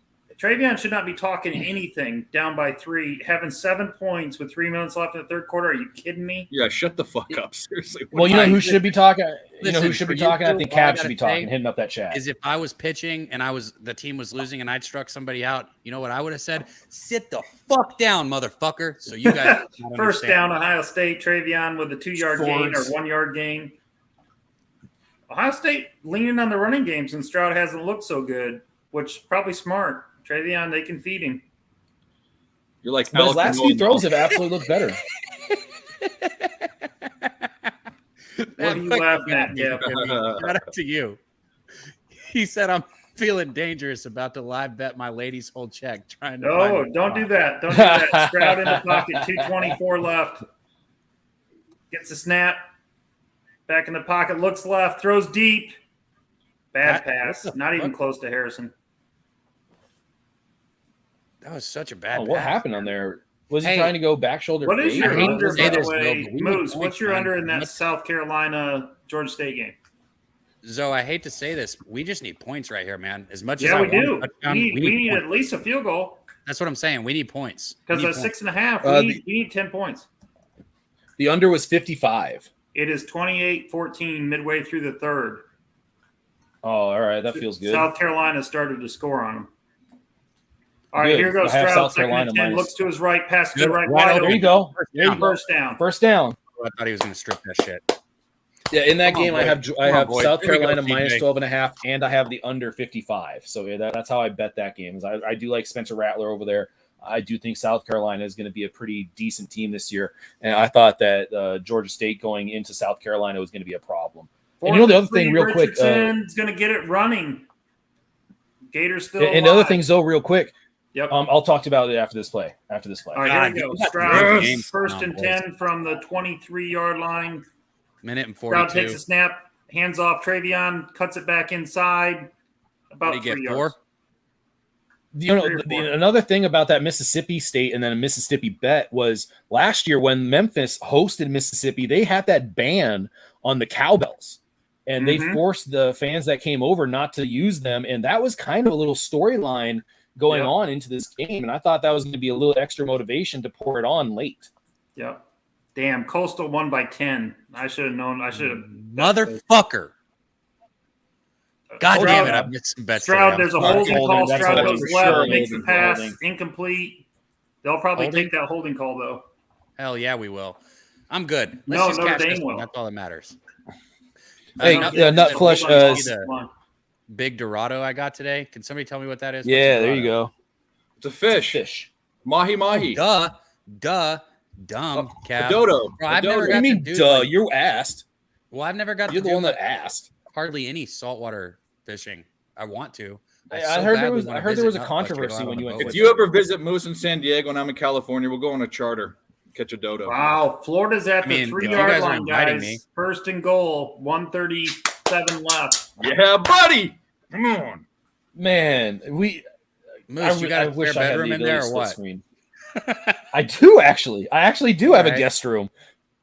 Travion should not be talking anything down by 3, having 7 points with 3 minutes left in the third quarter. Are you kidding me? Yeah, shut the fuck up. Seriously. Well, you know who should be talking? Listen, who should be talking? I think Cab should be talking, hitting up that chat. Is if I was pitching and the team was losing and I'd struck somebody out, you know what I would have said? Sit the fuck down, motherfucker. So you guys First down, Ohio State. Travion with a 2-yard gain or 1-yard gain. Ohio State leaning on the running game since Stroud hasn't looked so good, which probably smart. Travion, they can feed him. You're like, but his last few throws have absolutely looked better. What are you laughing at, Jeff? Shout out to you. He said, I'm feeling dangerous about to live bet my lady's whole check. Trying to don't do that. Don't do that. Stroud in the pocket, 2:24 left. Gets a snap. Back in the pocket, looks left, throws deep. Bad pass. Not even close to Harrison. That was such a bad pass. What happened on there? Was he trying to go back shoulder? What is your under, by the way? Moose, what's your under in that South Carolina Georgia State game? Zoe, I hate to say this. We just need points right here, man. As much as we do. We need at least a field goal. That's what I'm saying. We need points. Because at 6.5, we need 10 points. The under was 55. It is 28-14 midway through the third. Oh, all right. That feels good. South Carolina started to score on them. All right, here goes Stroud. South Carolina 10, looks to his right, passes to the right. There you go. First down. First down. Oh, I thought he was going to strip that shit. Yeah, in that game, I have South Carolina minus 12.5, and I have the under 55. So yeah, that's how I bet that game. I do like Spencer Rattler over there. I do think South Carolina is going to be a pretty decent team this year, and I thought that Georgia State going into South Carolina was going to be a problem. And you know the other thing, real quick, is going to get it running. Gators still. And the other thing, though, real quick, Yep. I'll talk about it after this play. All right, here we go. Stroud, first and 10 from the 23-yard line. Minute and 42. Stroud takes a snap, hands off Travion, cuts it back inside. About 3 yards. 4? Another thing about that Mississippi State and then a Mississippi bet was last year when Memphis hosted Mississippi, they had that ban on the cowbells. And they forced the fans that came over not to use them. And that was kind of a little storyline going on into this game. And I thought that was going to be a little extra motivation to pour it on late. Yep. Damn, Coastal won by 10. I should have known. Motherfucker. God damn it, I've missed some bets. Stroud, there's a holding call. Stroud goes left, makes the pass, incomplete. They'll probably take that holding call, though. Hell yeah, we will. I'm good. Let's just catch this one. That's all that matters. Hey, Nut Flush. Big Dorado I got today. Can somebody tell me what that is? Yeah, there you go. It's a fish. Mahi. Dumb. Cap. Dodo. Bro, I've never got you mean, duh? You asked. Well, I've never got. You're the one that asked. Hardly any saltwater fishing. I want to. I heard there was a controversy when you went. If you ever visit Moose in San Diego and I'm in California, we'll go on a charter. Catch a dodo. Wow, Florida's at the 3-yard line, guys. First and goal, 1:37 left. Yeah, buddy. Come on, man. Moose, you got a clear bedroom in there or what? I do actually. I actually do have a guest room.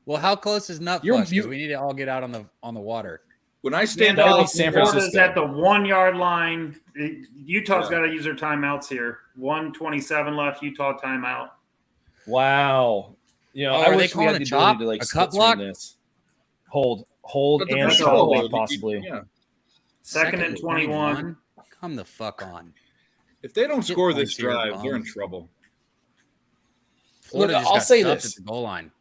Well, how close is Nut Flush? Because we need to all get out on the water. When I stand out, San Francisco. Florida's at the 1-yard line. Utah's got to use their timeouts here. 1:27 left. Utah timeout. Wow. I wish we had the ability to a cut block. Hold and shot block possibly. Yeah. Second and 21. Come the fuck on. If they don't score this drive, they're in trouble. Look, I'll say this: at the goal line.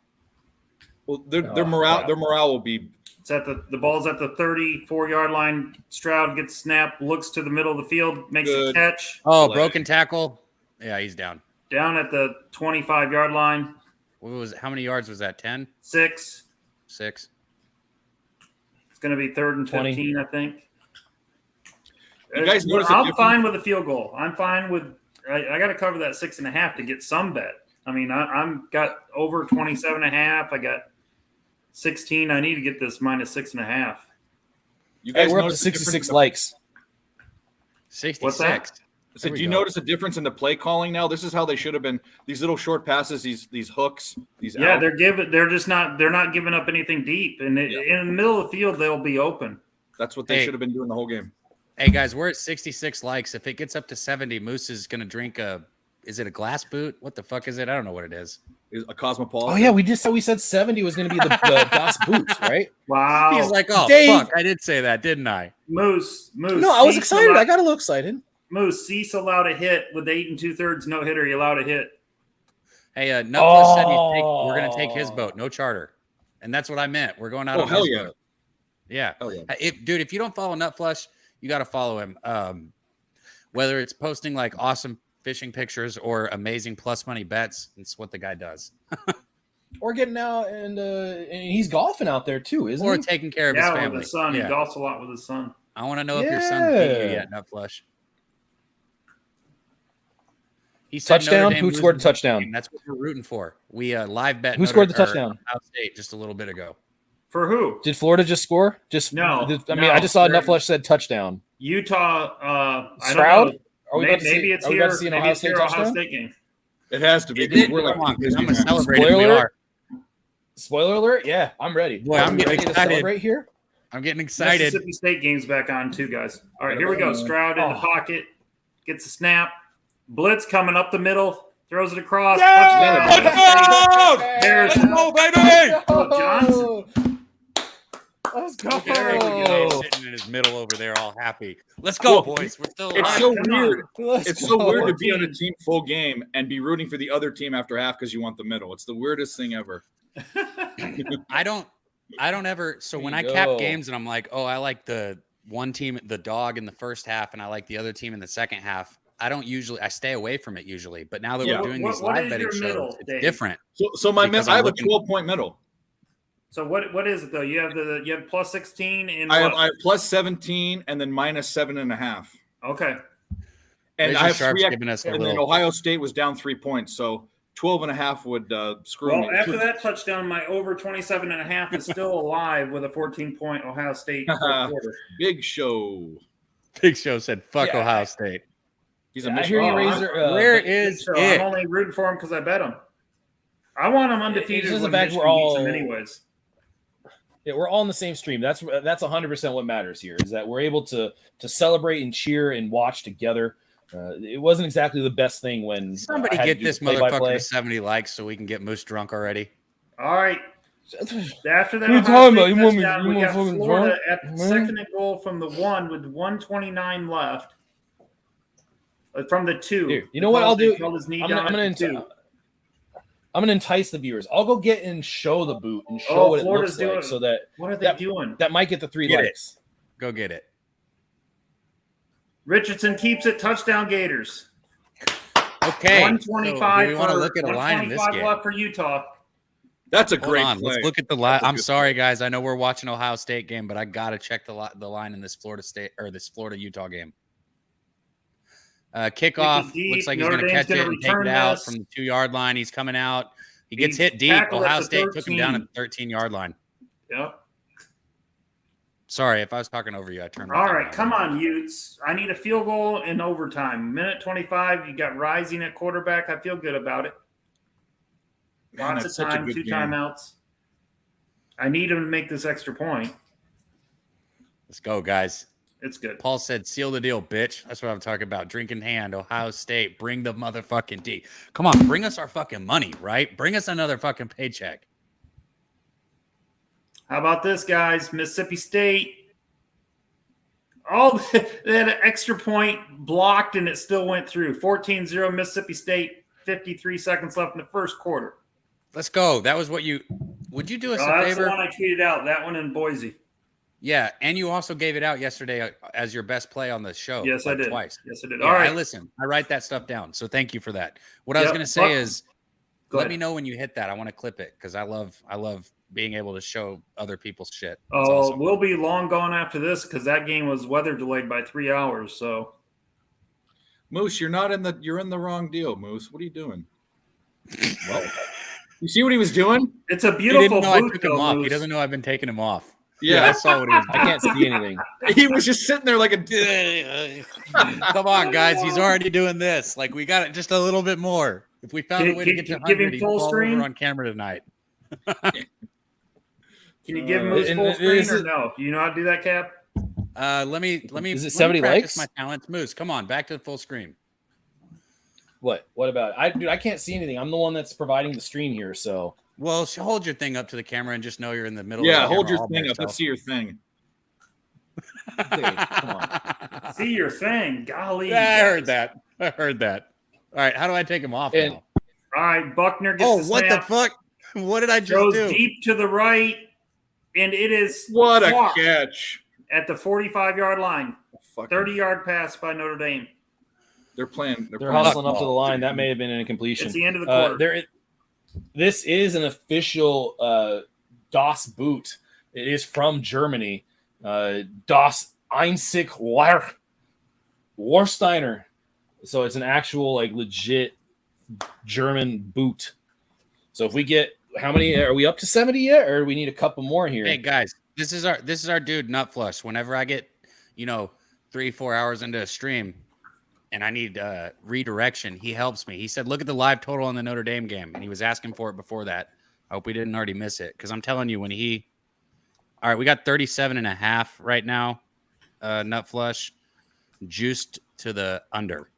Well, their morale will be. It's at the ball's at the 34-yard line. Stroud gets snapped, looks to the middle of the field, makes a catch. Oh, broken tackle. Yeah, he's down. Down at the 25-yard line. How many yards was that? 10? 6. It's going to be 3rd and 15, I think. You guys notice I'm fine with a field goal. I'm fine with. I got to cover that 6.5 to get some bet. I mean, I'm got over 27.5. I got 16. I need to get this minus 6.5. You guys, we're up to 66 likes. 66. What's that? So do you notice a difference in the play calling now? This is how they should have been. These little short passes, these hooks, these. Yeah, they're not giving up anything deep, and in the middle of the field they'll be open. That's what they should have been doing the whole game. Hey guys, we're at 66 likes. If it gets up to 70, Moose is gonna drink is it a glass boot? What the fuck is it? I don't know what it is. A Cosmopolitan. Oh yeah, we said 70 was gonna be the glass boots, right? Wow. He's like, oh Dave. fuck, I did say that, didn't I? Moose. No, I was excited. I got a little excited. Moose, Cease allowed a hit with 8 2/3 no hitter. You allowed a hit. Hey, Nutflush said we're going to take his boat, no charter, and that's what I meant. We're going out on his boat. Yeah, hell yeah. If you don't follow Nutflush, you got to follow him. Whether it's posting like awesome fishing pictures or amazing plus money bets, it's what the guy does. Or getting out and he's golfing out there too, isn't he? Or taking care of his family. With his son. Yeah. He golfs a lot with his son. I want to know if your son beat you yet, Nutflush. He said touchdown. Who scored the touchdown? That's what we're rooting for. We live bet. Who scored the touchdown? Ohio State just a little bit ago. For who? Did Florida just score? I just saw Nutflush said touchdown. Utah. Stroud. Maybe it's here. Maybe it's here. Ohio State game. It has to be. I'm going to celebrate. Spoiler alert! Yeah, I'm ready. Boy, I'm getting excited. To celebrate here. I'm getting excited. Mississippi State game's back on too, guys. All right, here we go. Stroud in the pocket, gets a snap. Blitz coming up the middle, throws it across. Touchdown! There's baby! Johnson. Let's go. Sitting in his middle over there, all happy. Let's go, boys. We're still alive. It's so weird. It's so weird to be on a team full game and be rooting for the other team after half because you want the middle. It's the weirdest thing ever. I don't ever. So when I cap games and I'm like, oh, I like the one team, the dog in the first half, and I like the other team in the second half. I stay away from it usually. But now that we're doing these live betting shows, it's different. So I have a 12-point middle. So what is it though? You have plus 16 and I have plus 17 and then minus 7.5. Okay. And Razor I have Sharp's 3X, giving us a and then little. Ohio State was down 3 points, so 12.5 would screw Well, me. after that touchdown, my over 27.5 is still alive with a 14-point Ohio State fourth quarter. Big Show. Big Show said, "Fuck Yeah, Ohio State." He's a I Michigan. hear you, Oh, Razor. Where but is So it? I'm only rooting for him because I bet him. I want him undefeated just when the fact Michigan we're beats him all- anyways. Yeah, we're all on the same stream. That's 100% what matters here, is that we're able to celebrate and cheer and watch together. It wasn't exactly the best thing when Somebody I had to get do this the play-by-play. motherfucker to 70 likes so we can get Moose drunk already. All right. After that, What are you Ohio talking State about? You want me- touchdown, you we want got fucking Florida drunk, at the man? second and goal from the 1 with 1:29 left. From the 2. Here, you know what I'll do? He held his knee I'm down gonna at the 2. entice the viewers. I'll go get and show the boot and show Oh, what Florida's it looks like, doing- so that What are they doing? that might get the 3 Get it. likes. Go get it. Richardson keeps it. Touchdown Gators. Okay. 125 so do we want to for look at a line in this 125 game? left for Utah. That's a Hold great on. play. Let's look at the line. That's a I'm good sorry, guys. I know we're watching Ohio State game, but I gotta check the line in this Florida State or this Florida Utah game. Kickoff deep. looks like he's Notre going to Dame's catch it gonna and take it return out this. from the 2-yard line. He's coming out. He gets He's hit deep. tackled at Ohio the State took him down at 13. the 13-yard line. Yep. Sorry, if I was talking over you, I turned. my All thing right, down. come on, Utes. I need a field goal in overtime. Minute 25. You got Rising at quarterback. I feel good about it. Man, Lots that's of such a time, good 2 game. timeouts. I need him to make this extra point. Let's go, guys. It's good. Paul said, "Seal the deal, bitch." That's what I'm talking about. Drink in hand. Ohio State, bring the motherfucking D. Come on, bring us our fucking money, right? Bring us another fucking paycheck. How about this, guys? Mississippi State. Oh, they had an extra point blocked, and it still went through. 14-0 Mississippi State. 53 seconds left in the first quarter. Let's go. That was what you – would you do us a That's favor? the one I tweeted out. That one in Boise. Yeah, and you also gave it out yesterday as your best play on the show. Yes, like I did. Twice. Yes, I did. Yeah, All right. I listen. I write that stuff down. So thank you for that. What I was Yep. going to say Well, is Go let ahead. me know when you hit that. I want to clip it because I love being able to show other people's shit. It's Oh, awesome. we'll be long gone after this because that game was weather delayed by 3 hours. So Moose, you're in the wrong deal, Moose. What are you doing? Well, you see what he was doing? it's a He didn't beautiful know I boot, took him though, off. He Moose. doesn't know I've been taking him off. I Yeah, saw what he was I can't see anything. he was just sitting there like a. doing. Come on, guys. He's already doing this. Like, we got it just a little bit more. If we found a way to get to Give him 100, he'd full fall screen? over on camera tonight. Can you give Moose and full screen is or it- no? Do you know how to do that, Cap? Let me. Is it let me 70 practice likes? my talents. Moose, come on, back to the full screen. What about it? I can't see anything. I'm the one that's providing the stream here, so Well, hold your thing up to the camera and just know you're in the middle. Yeah, of the hold camera your all by thing up. yourself. Let's see your thing. okay, come on. See your thing. Golly. Yeah, I guys. heard that. I heard that. All right, how do I take him off And- now? All right, Buckner gets Oh, the what the snap, fuck? What did I just throws do? deep to the right, and it is What a blocked catch! at the 45-yard line. Fuck. 30-yard pass by Notre Dame. They're playing. They're playing hustling up to the ball. line. That may have been an incompletion. It's the end of the quarter. This is an official DOS boot. It is from Germany. DOS Einzig Warsteiner. So it's an actual, like, legit German boot. So if we get how many are we up to 70 yet, or do we need a couple more here? Hey guys, this is our dude Nut Flush. Whenever I get 3-4 hours into a stream and I need redirection, he helps me. He said, "Look at the live total on the Notre Dame game," and he was asking for it before that. I hope we didn't already miss it because I'm telling you, all right, we got 37.5 right now. Nut Flush juiced to the under.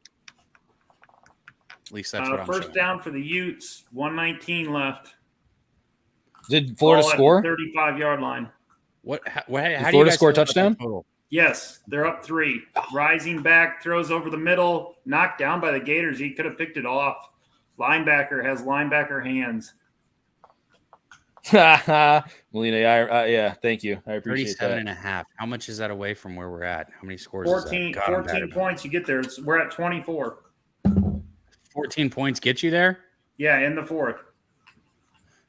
At least that's what I'm First showing. down for the Utes. 119 left. Did Florida Ball at score? the 35-yard line. How do you Florida guys score a feel about the touchdown? total? Yes, they're up 3. Rising back, throws over the middle, knocked down by the Gators. He could have picked it off. Linebacker has linebacker hands. Molina, yeah, thank you. I appreciate 37.5. How much is that away from where we're at? How many scores 14, is that? God, I'm bad 14 at points. You get there. We're at 24. 14 points get you there? Yeah, in the fourth.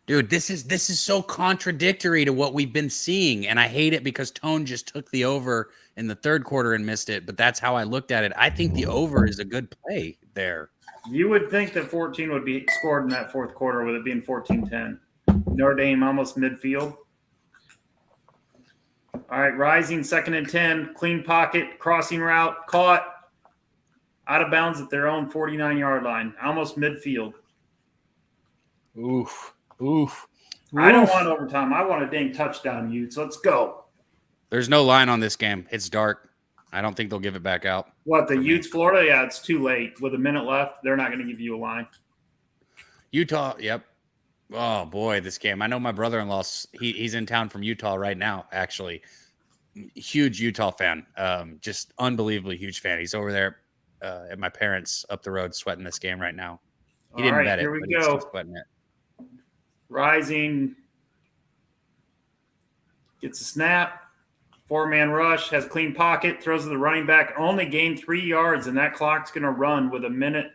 Dude, this is so contradictory to what we've been seeing, and I hate it because Tone just took the over in the third quarter and missed it, but that's how I looked at it. I think the over is a good play there. You would think that 14 would be scored in that fourth quarter with it being 14-10. Notre Dame almost midfield. All right, Rising 2nd and 10, clean pocket, crossing route, caught, out of bounds at their own 49-yard line, almost midfield. Oof. I don't want overtime. I want a dang touchdown, Utes. Let's go. There's no line on this game. It's dark. I don't think they'll give it back out. What, the Utes, Florida? Yeah, it's too late. With a minute left, they're not going to give you a line. Utah, yep. Oh, boy, this game. I know my brother-in-law, he's in town from Utah right now, actually. Huge Utah fan. Just unbelievably huge fan. He's over there at my parents' up the road sweating this game right now. He didn't bet it, here we but go. he's still sweating it. Rising gets a snap. 4-man rush, has clean pocket, throws to the running back, only gained 3 yards, and that clock's going to run with a minute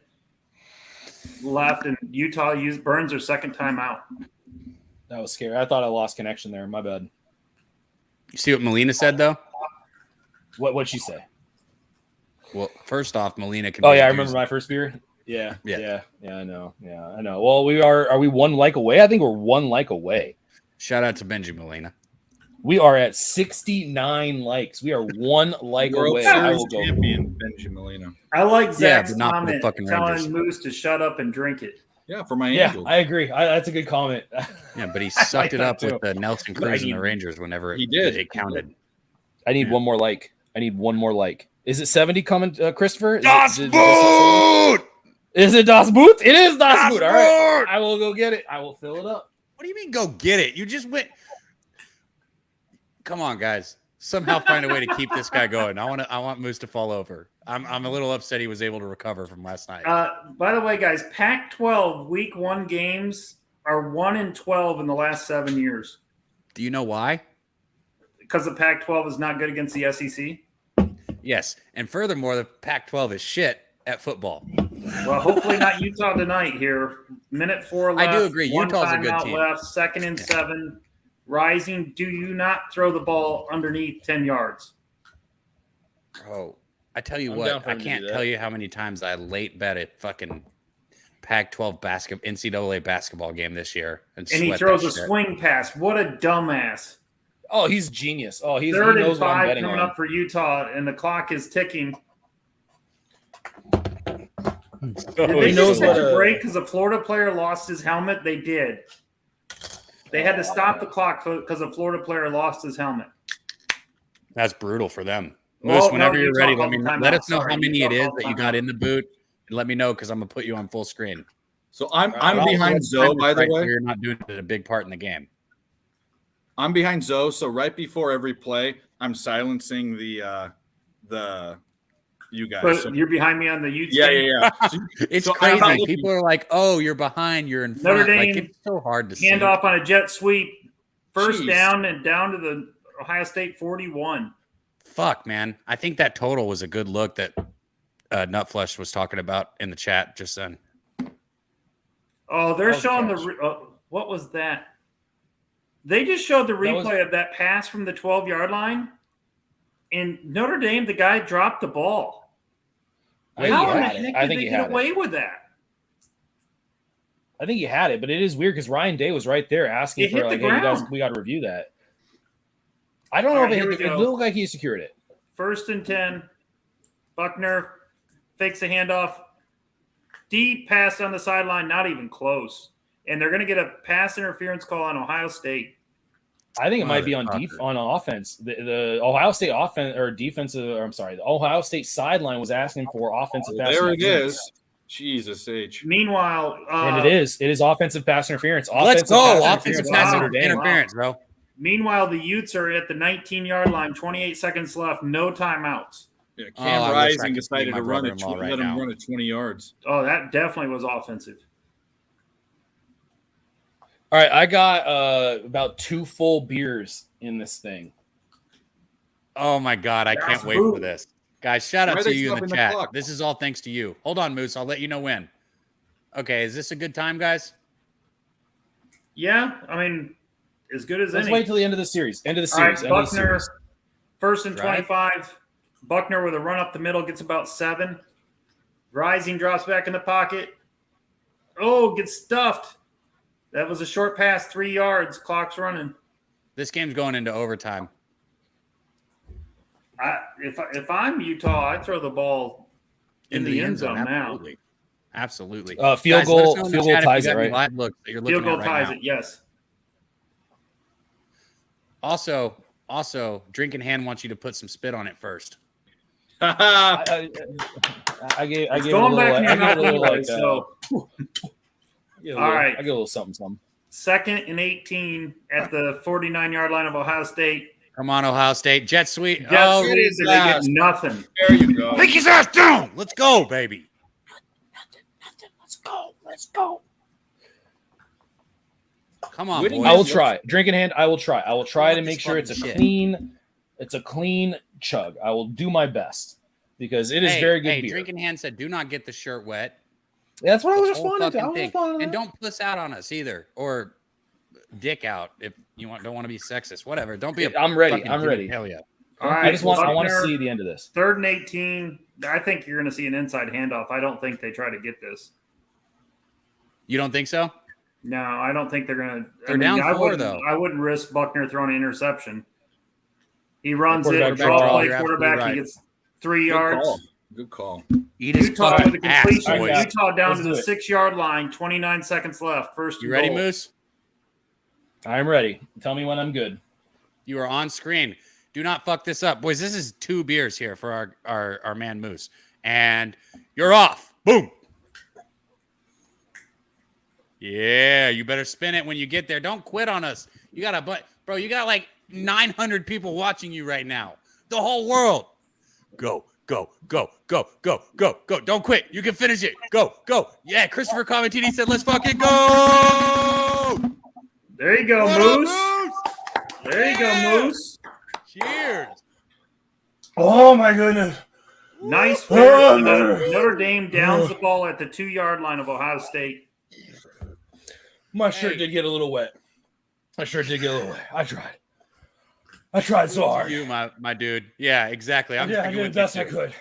left, and Utah burns their second timeout. That was scary. I thought I lost connection there. My bad. You see what Melina said, though? What'd she say? Well, first off, Melina can. Oh, yeah, I remember my first beer. Yeah, I know. Well, are we one like away? I think we're one like away. Shout out to Benji Melina. We are at 69 likes. We are one like away. I will go. Champion Benji Melina. I like Zach's but not for the comment fucking telling Rangers. Moose to shut up and drink it. Yeah, for my Yeah, Angels. I agree. That's a good comment. Yeah, but he sucked it up that with the Nelson Cruz and the Rangers whenever He did. it counted. I need one more like. Is it 70 coming, Christopher? Das Boot! Is it Das Boot? It is Das Das Boot. All right. Boot! I will go get it. I will fill it up. What do you mean go get it? You just went. Come on, guys. Somehow find a way to keep this guy going. I want Moose to fall over. I'm a little upset he was able to recover from last night. By the way, guys, Pac-12 Week 1 games are 1-12 in the last 7 years. Do you know why? Because the Pac-12 is not good against the SEC? Yes. And furthermore, the Pac-12 is shit at football. Well, hopefully not Utah tonight here. Minute 4 left. I do agree. One Utah's a good timeout team. left, 2nd and 7. Rising, do you not throw the ball underneath 10 yards? Oh, I tell you I'm what, down for I him to do can't that. tell you how many times I late bet a fucking Pac-12 NCAA basketball game this year. And he throws a swing pass. What a dumbass. Oh, he's genius. Oh, he 3rd knows and what I'm 5 betting coming on. up for Utah, and the clock is ticking. Did they just take a break because a Florida player lost his helmet? They did. They had to stop the clock because a Florida player lost his helmet. That's brutal for them. Well, Moose, whenever you're ready, Utah let timeout. us know Sorry, how many Utah it is called that you got in the boot, and let me know because I'm gonna put you on full screen. So I'm Well, behind Zoe, by the right, way. so you're not doing a big part in the game. I'm behind Zoe, so right before every play, I'm silencing the you guys. But So- you're behind me on the Utes. yeah. So, It's so I'm crazy. not looking- People are like, "Oh, you're behind. You're in front." Notre Dame, Like it's so hard to see. Handoff on a jet sweep. First Jeez. down and down to the Ohio State 41. Fuck, man. I think that total was a good look that Nutflesh was talking about in the chat just then. Oh, they're That was showing a the what was that? They just showed the was- replay of that pass from the 12-yard line, and Notre Dame, the guy dropped the ball. I think How he in the had it. heck I did think they he get had away it. with that? I think he had it, but it is weird because Ryan Day was right there asking It for hit the like, hey, you guys, ground. we got to review that. I don't know All if right, it here hit we it go. looked like he secured it. 1st and 10. Buckner fakes a handoff. Deep pass on the sideline, not even close. And they're going to get a pass interference call on Ohio State. I think it might be on Motherfucker. on offense. The Ohio State offense or defensive, or I'm sorry, the Ohio State sideline was asking for offensive pass there it interference. is. Jesus H. Meanwhile, And it is offensive pass interference. Let's Offensive go. pass Offensive interference pass on Notre Dame. interference, bro. Meanwhile, the Utes are at the 19-yard line, 28 seconds left, no timeouts. Yeah, Oh, Cam I wish I Rising could decided see my to run it. brother-in-law right Let him now. run it 20 yards. Oh, that definitely was offensive. All right, I got about 2 full beers in this thing. Oh my God, I can't That's wait brutal. for this. Guys, shout Why out are to they you in stopping the the chat. clock? This is all thanks to you. Hold on, Moose. I'll let you know when. Okay, is this a good time, guys? Yeah, I mean, as good as Let's any. wait till the end of the series. End of the All right, series. End of the Buckner, series. first and Drive. 25. Buckner with a run up the middle gets about 7. Rising drops back in the pocket. Oh, gets stuffed. That was a short pass, 3 yards. Clock's running. This game's going into overtime. If I'm Utah, I'd throw the ball in the end zone now. Absolutely. Field Guys, let us goal. know in the Field goal chat if you ties got it, any right? live looks that you're looking Field goal at right ties now. it, yes. Also, Drink in Hand wants you to put some spit on it first. I gave It's it a going little. back in I your gave mouth it a little anyway, like. so. All right. I get a little something. 2nd and 18 at the 49-yard line of Ohio State. Come on, Ohio State. Jet sweep. Jet Oh, sweep, and they get nothing. There you go. take his ass down. Let's go, baby. Let's go. Come on, Winning boys. I will try. Drink in hand. I will try. I will try to This make sure it's a fucking shit. clean chug. I will do my best because it is Hey, very good hey, beer. Drink in Hand said, do not get the shirt wet. That's what I was The whole responding to. I fucking was thing. responding to And that. don't puss out on us either, or dick out if you don't want to be sexist. Whatever. Don't be. I'm ready. fucking I'm Jimmy. ready. Hell yeah. All right, I want to Buckner, see the end of this. 3rd and 18. I think you're going to see an inside handoff. I don't think they try to get this. You don't think so? No, I don't think they're going to. They're down 4, though. I wouldn't risk Buckner throwing an interception. He runs Quarterback it, draw, draw play you're quarterback. absolutely He right. gets 3 Good yards. call. Good call. Eat his Utah with fucking a ass, completion. boys. Utah down Let's to the do it. 6-yard line. 29 seconds left. First. You and ready, goal. Moose? I'm ready. Tell me when I'm good. You are on screen. Do not fuck this up, boys. This is 2 beers here for our man Moose, and you're off. Boom. Yeah, you better spin it when you get there. Don't quit on us. You got bro. You got like 900 people watching you right now. The whole world. Go, go, go, go, go, go, go. Don't quit. You can finish it. Go, go. Yeah, Christopher Comentini said, let's fucking go. There you go, What up, Moose. There you Yeah. go, Moose. Cheers. Oh my goodness. Nice Oh, work. no. Notre Dame downs the ball at the 2-yard line of Ohio State. My shirt did get a little wet. I tried so hard. You, my dude. Yeah, exactly. I'm I sticking did the with you best I too. could.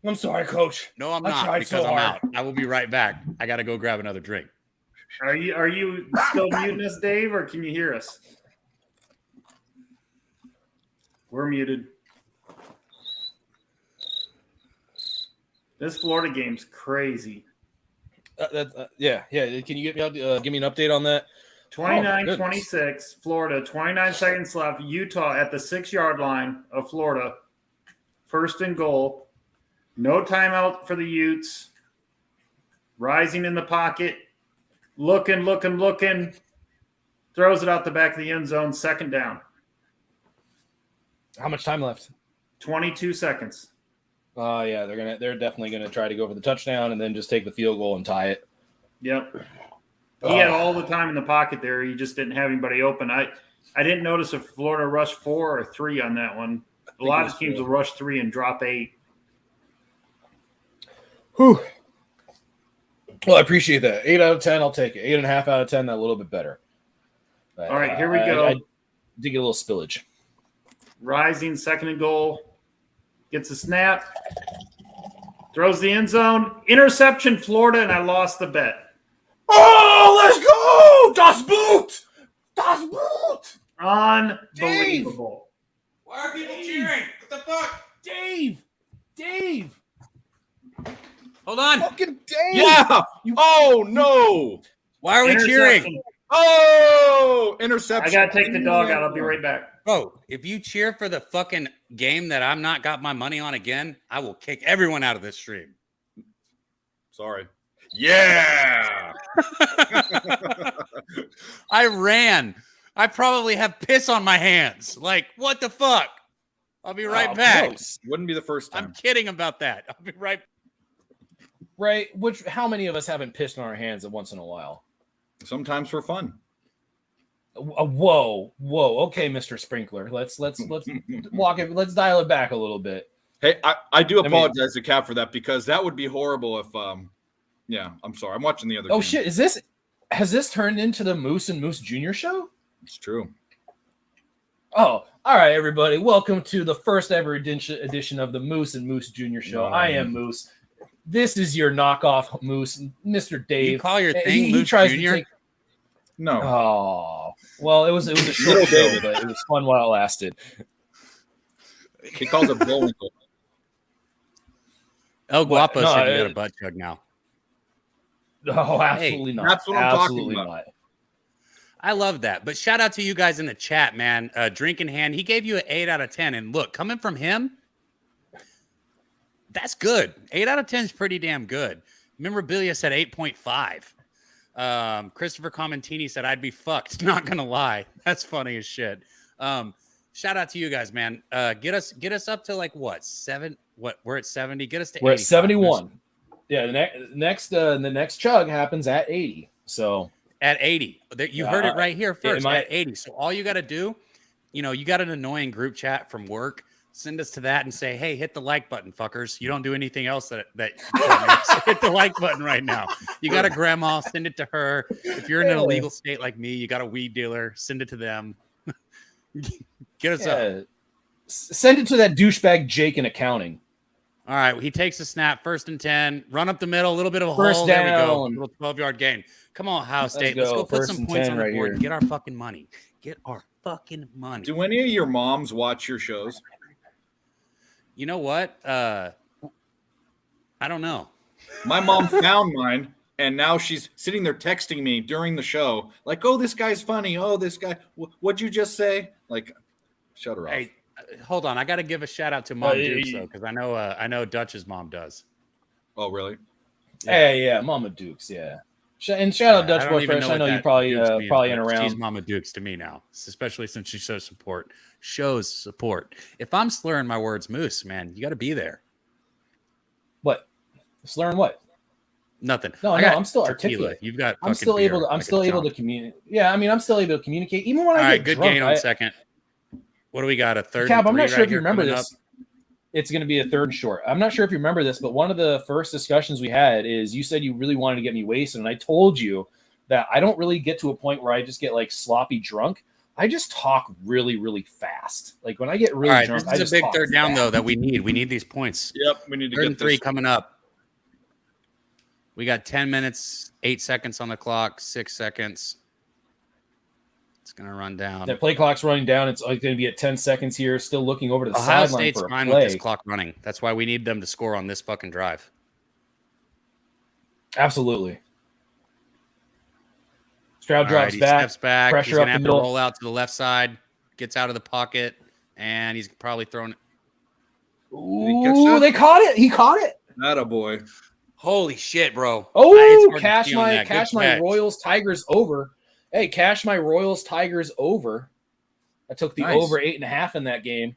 I'm sorry, Coach. No, I'm I not tried because so I'm hard. out. I will be right back. I got to go grab another drink. Are you still muting us, Dave, or can you hear us? We're muted. This Florida game's crazy. Yeah. Can you give me an update on that? 29-26, Florida, 29 seconds left. Utah at the 6-yard line of Florida. 1st and goal. No timeout for the Utes. Rising in the pocket. Looking. Throws it out the back of the end zone. 2nd down. How much time left? 22 seconds. Yeah, they're definitely gonna try to go for the touchdown and then just take the field goal and tie it. Yep. He had all the time in the pocket there. He just didn't have anybody open. I didn't notice if Florida rushed 4 or 3 on that one. A lot of teams will rush 3 and drop 8. Whew. Well, I appreciate that. 8 out of 10, I'll take it. 8.5 out of 10, that a little bit better. But, All right, here we go. I did get a little spillage. Rising, 2nd and goal. Gets a snap. Throws the end zone. Interception, Florida, and I lost the bet. Oh, let's go! Das Boot! Das Boot! Unbelievable. Why are people cheering? What the fuck? Dave! Hold on. Fucking Dave! Yeah. Oh no. Why are we Interception. cheering? Oh, interception. I got to take the dog out. I'll be right back. Bro, if you cheer for the fucking game that I'm not got my money on again, I will kick everyone out of this stream. Sorry. Yeah. I ran. I probably have piss on my hands. Like, what the fuck? I'll be right back. Close. Wouldn't be the first time. I'm kidding about that. I'll be right. Right? How many of us haven't pissed on our hands once in a while? Sometimes for fun. Whoa. Okay, Mr. Sprinkler. Let's walk it. Let's dial it back a little bit. Hey, I do apologize to Cap for that because that would be horrible if yeah, I'm sorry. I'm watching the other game. Shit, is this Has this turned into the Moose and Moose Jr. show? It's true. Oh, all right, everybody. Welcome to the first ever edition of the Moose and Moose Jr. show. I am Moose. This is your knockoff Moose, Mr. Dave. You call your thing he Moose tries Jr.? to take. No. Oh, well, it was a short show, but it was fun while it lasted. He calls it Bullwinkle. El Guapo No, said you got a butt chug now. No, absolutely not. That's what I'm absolutely talking about. not. I love that. But shout out to you guys in the chat, man. Drink in hand. He gave you an 8 out of 10. And look, coming from him, that's good. 8 out of 10 is pretty damn good. Memorabilia said 8.5. Christopher Commentini said, I'd be fucked. Not going to lie. That's funny as shit. Shout out to you guys, man. Get us up to like what? 7? What? We're at 70. Get us to 80. We're at 71. Yeah, the next chug happens at 80. So at 80. You heard it right here first. At 80. So all you got to do, you got an annoying group chat from work. Send us to that and say, hey, hit the like button, fuckers. You don't do anything else that so hit the like button right now. You got a grandma, send it to her. If you're in an illegal state like me, you got a weed dealer, send it to them. Get us up. Send it to that douchebag Jake in accounting. All right, he takes a snap, 1st and 10, run up the middle, a little bit of a First hole. down. There we go. A little 12-yard gain. Come on, Ohio State. Let's go put some points on the board and get our fucking money. Get our fucking money. Do any of your moms watch your shows? You know what? I don't know. My mom found mine, and now she's sitting there texting me during the show, like, "Oh, this guy's funny. Oh, this guy. What'd you just say?" Like, shut her off. Hey, hold on. I got to give a shout out to Mom Dukes though, because I know Dutch's mom does. Oh, really? Yeah, Mama Dukes. Yeah, and shout out Dutch Boy Fresh. I know you probably in around. She's Mama Dukes to me now, especially since she shows support. If I'm slurring my words, Moose, man, you got to be there. What? Slurring what? Nothing. No, I'm still articulate. You've got. I'm still able to communicate. Yeah, I mean, I'm still able to communicate even when I get good drunk. gain on second. What do we got? A third? Cap, I'm not sure right if you remember this. It's going to be a third and short. I'm not sure if you remember this, but one of the first discussions we had is you said you really wanted to get me wasted, and I told you that I don't really get to a point where I just get like sloppy drunk. I just talk really, really fast. Like when I get really drunk, this is a big third down though that we need. We need these points. Yep, we need to third get and 3 this. coming up. We got 10 minutes, 8 seconds on the clock, 6 seconds. It's going to run down. That play clock's running down. It's going to be at 10 seconds here. Still looking over to the Ohio sideline State's for a fine play. with this clock running. That's why we need them to score on this fucking drive. Absolutely. Stroud drops back. Steps back. Pressure he's going up to the have to middle. roll out to the left side. Gets out of the pocket, and he's probably throwing it. Ooh, they caught it. He caught it. Atta boy. Holy shit, bro. Oh, cash my Royals Tigers over. Hey, cash my Royals Tigers over. I took the over 8.5 in that game.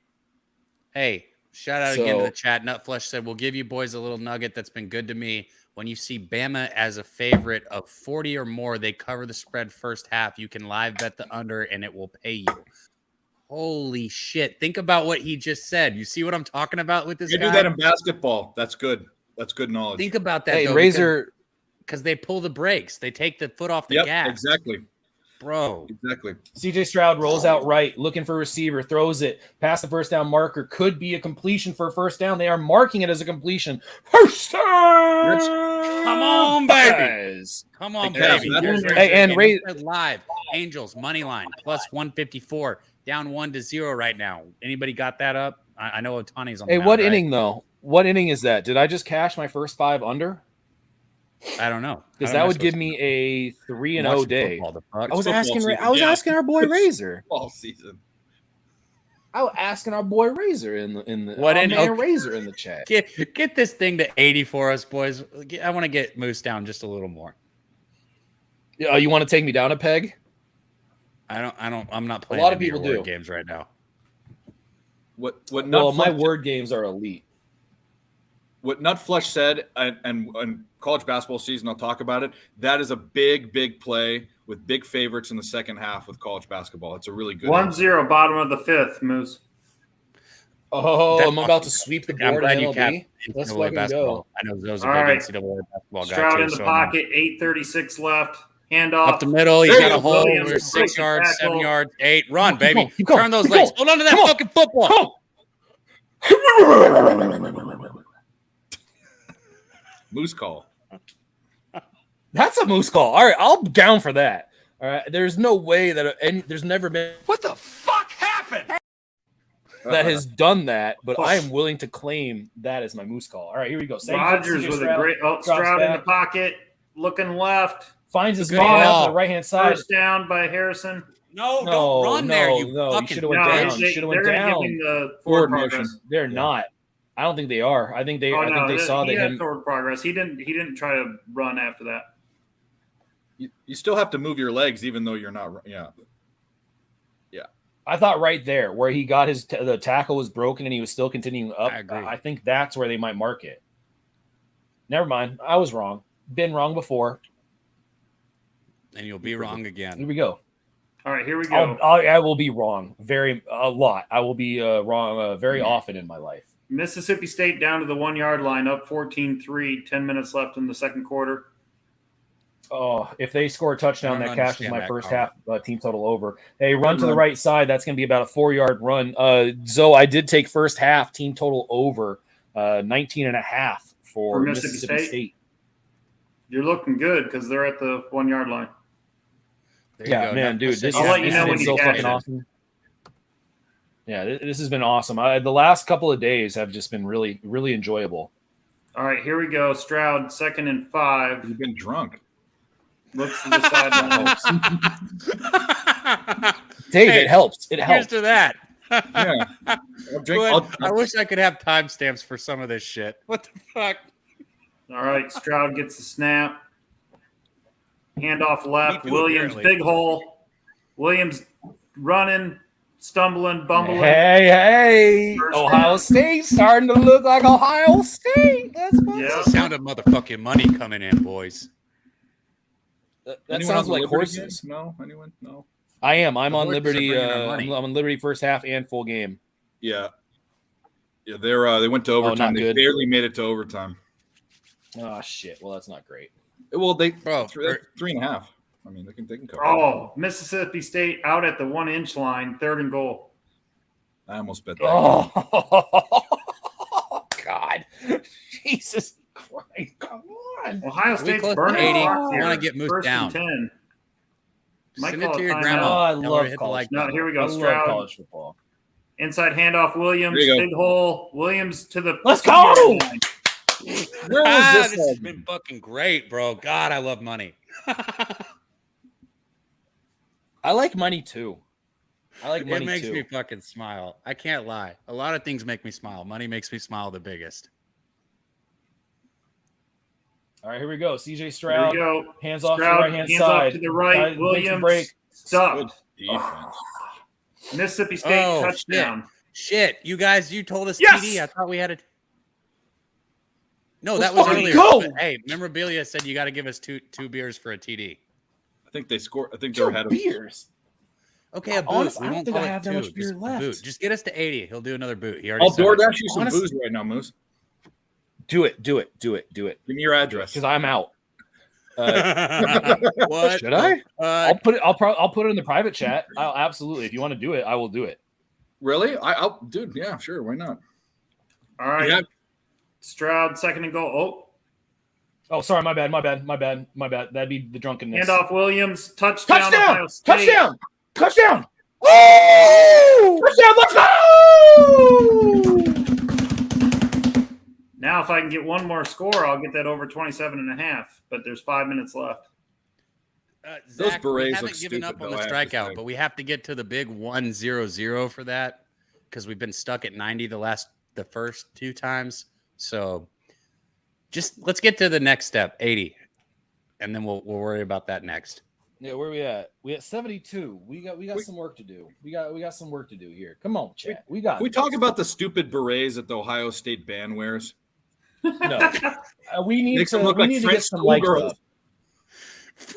Hey, shout out again to the chat. Nutflesh said, we'll give you boys a little nugget that's been good to me. When you see Bama as a favorite of 40 or more, they cover the spread first half. You can live bet the under, and it will pay you. Holy shit. Think about what he just said. You see what I'm talking about with this guy? You do that in basketball. That's good. That's good knowledge. Think about that, hey, though, Razor, because they pull the brakes. They take the foot off the gas. Exactly. Bro. Exactly. CJ Stroud rolls out right, looking for a receiver, throws it past the first down marker. Could be a completion for a first down. They are marking it as a completion. First down! Come on, baby. Come on, baby. Hey, and live. Angels, money line, plus 154. Down 1-0 right now. Anybody got that up? I know Otani's on the mound, what inning, though? What inning is that? Did I just cash my first 5 under? I don't know. Because that would give me a 3-0 day. I was asking our boy Razor all season. I was asking our boy Razor in the Razor in the chat. Get this thing to 80 for us, boys. I want to get Moose down just a little more. Yeah, you want to take me down a peg? I'm not playing. A lot of people do games right now. My word games are elite. What Nutflesh said, and college basketball season, I'll talk about it. That is a big, big play with big favorites in the second half with college basketball. It's a really good 1-0, bottom of the 5th, Moose. Oh, I'm about to sweep the board in MLB. Let's fucking go. I know those are big NCAA basketball guys. Stroud in the pocket, 8:36 left. Handoff. Up the middle. He's got a hole. Williams, We're 6 yards, tackle. 7 yards, 8. Run, baby. Keep going, Turn those keep legs. going. Hold on to that Come on. fucking football. Moose call. That's a moose call. All right, I'll down for that. All right, there's no way that there's never been What the fuck happened? that has done that, but I am willing to claim that as my moose call. All right, here we go. Rogers with a great Stroud in the pocket, looking left. Finds his Good man ball. on the right hand side. First down by Harrison. No, don't run there. You You fucking should have went down. Should have went they're gonna down. give him the Forward forward motion. progress. They're not. I don't think they are. I think they. Oh, I think they saw he that had him. forward progress. He didn't try to run after that. You still have to move your legs, even though you're not. Yeah. I thought right there where he got the tackle was broken and he was still continuing up. I agree. I think that's where they might mark it. Never mind. I was wrong. Been wrong before. And you'll be wrong Here again. we go. All right, here we go. I will be wrong a lot. I will be wrong very often in my life. Mississippi State down to the 1 yard line, up 14-3, 10 minutes left in the second quarter. Oh, if they score a touchdown, I that don't cashes understand my that first comment. half team total over. Hey, run to the right side. That's going to be about a 4-yard run. Zoe, I did take first half team total over 19.5 for Mississippi State. You're looking good because they're at the 1 yard line. There you Yeah, go. man, dude, this I'll let you has know been when you so catch fucking it. awesome. Yeah, this has been awesome. The last couple of days have just been really, really enjoyable. All right, here we go. Stroud, 2nd and 5. You've been drunk. Looks to the sideline. Dave, Hey, it helps. It Here's helps. to that. Yeah. I'll drink. I wish I could have timestamps for some of this shit. What the fuck? All right, Stroud gets the snap. Handoff left. Me too, Williams, apparently. big hole. Williams running, stumbling, bumbling. Hey, First Ohio down. State starting to look like Ohio State. That's what Yeah. That's the sound of motherfucking money coming in, boys. that Anyone sounds on the like Liberty horses. game? No, anyone? No. I am. I'm The on horses are Liberty. bringing our money. I'm on Liberty first half and full game. Yeah. Yeah, they went to overtime. not They good. barely made it to overtime. Oh shit. Well, that's not great. Well, they Bro, three and a half. I mean, they can cover. Oh, Mississippi State out at the 1 inch line, 3rd and goal. I almost bet that. Oh God, Jesus Christ! Come on. Ohio We State's close to burning 80. clock I here. wanna get Moose 1st and down. 10. Might Send it call to your timeout. grandma. Oh, I Tell her love to hit the college. like No, button. here we I go. love Stroud, college football. inside handoff. Williams, There you go. big hole. Williams to the. Let's go! line. Where was this? This has been fucking great, bro. God, I love money. I like money too. I like It money makes too. me fucking smile. I can't lie. A lot of things make me smile. Money makes me smile the biggest. All right, here we go. CJ There Stroud, we go. hands off to the Stroud, right hand hands side. off to the right. Takes a Williams break. Good stuck. defense. Mississippi State Oh, touchdown. Shit, you guys, you told us Yes! TD. I thought we had it. No, Let's that was fucking earlier. go! But, hey, memorabilia said you got to give us two beers for a TD. I think they scored. I think they were 2 ahead of. beers. Okay, a boot. Honestly, We I don't won't think call I it have that two. much beer Just a left. boot. Just get us to 80. He'll do another boot. He already I'll said it. DoorDash you some Honestly- booze right now, Moose. Do it. Give me your address. Because I'm out. What? Should I? Uh, I'll put it. I'll put it in the private chat. I'll absolutely. If you want to do it, I will do it. Really? I'll, dude. Yeah, sure. Why not? All right. Yeah. Stroud, 2nd and goal. Oh, sorry. My bad. That'd be the drunkenness. Handoff Williams. Touchdown. Ohio Touchdown! State. Touchdown! Woo! Touchdown! Let's go! Now, if I can get one more score, I'll get that over 27.5. But there's 5 minutes left. Those Zach, berets we look haven't given up stupid, on though, the I have to strikeout, say. but we have to get to the big 1-0-0 for that because we've been stuck at 90 the first 2 times. So just let's get to the next step, 80, and then we'll worry about that next. Yeah, where are we at? We at 72. We got some work to do. We got some work to do here. Come on, chat. We got. Can we talk about the stupid berets that the Ohio State band wears? No. We need Makes to. them look We like need to French get some likes schoolgirls. up.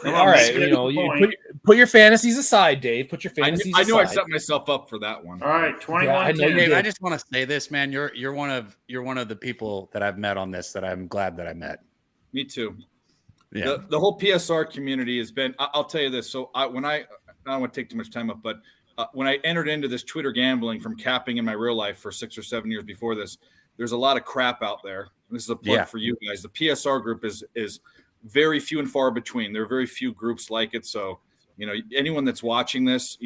Come All on, right, make a you point. put your fantasies aside, Dave. Put your I fantasies knew I aside. set myself up for that one. All right, 21 I know you 10. Dave, did. I just want to say this, man. You're one of the people that I've met on this that I'm glad that I met. Me too. Yeah. The whole PSR community has been. I'll tell you this. So I don't want to take too much time up, but when I entered into this Twitter gambling from capping in my real life for 6 or 7 years before this, there's a lot of crap out there. And this is a plug for you guys. The PSR group is very few and far between. There are very few groups like it. So, anyone that's watching this,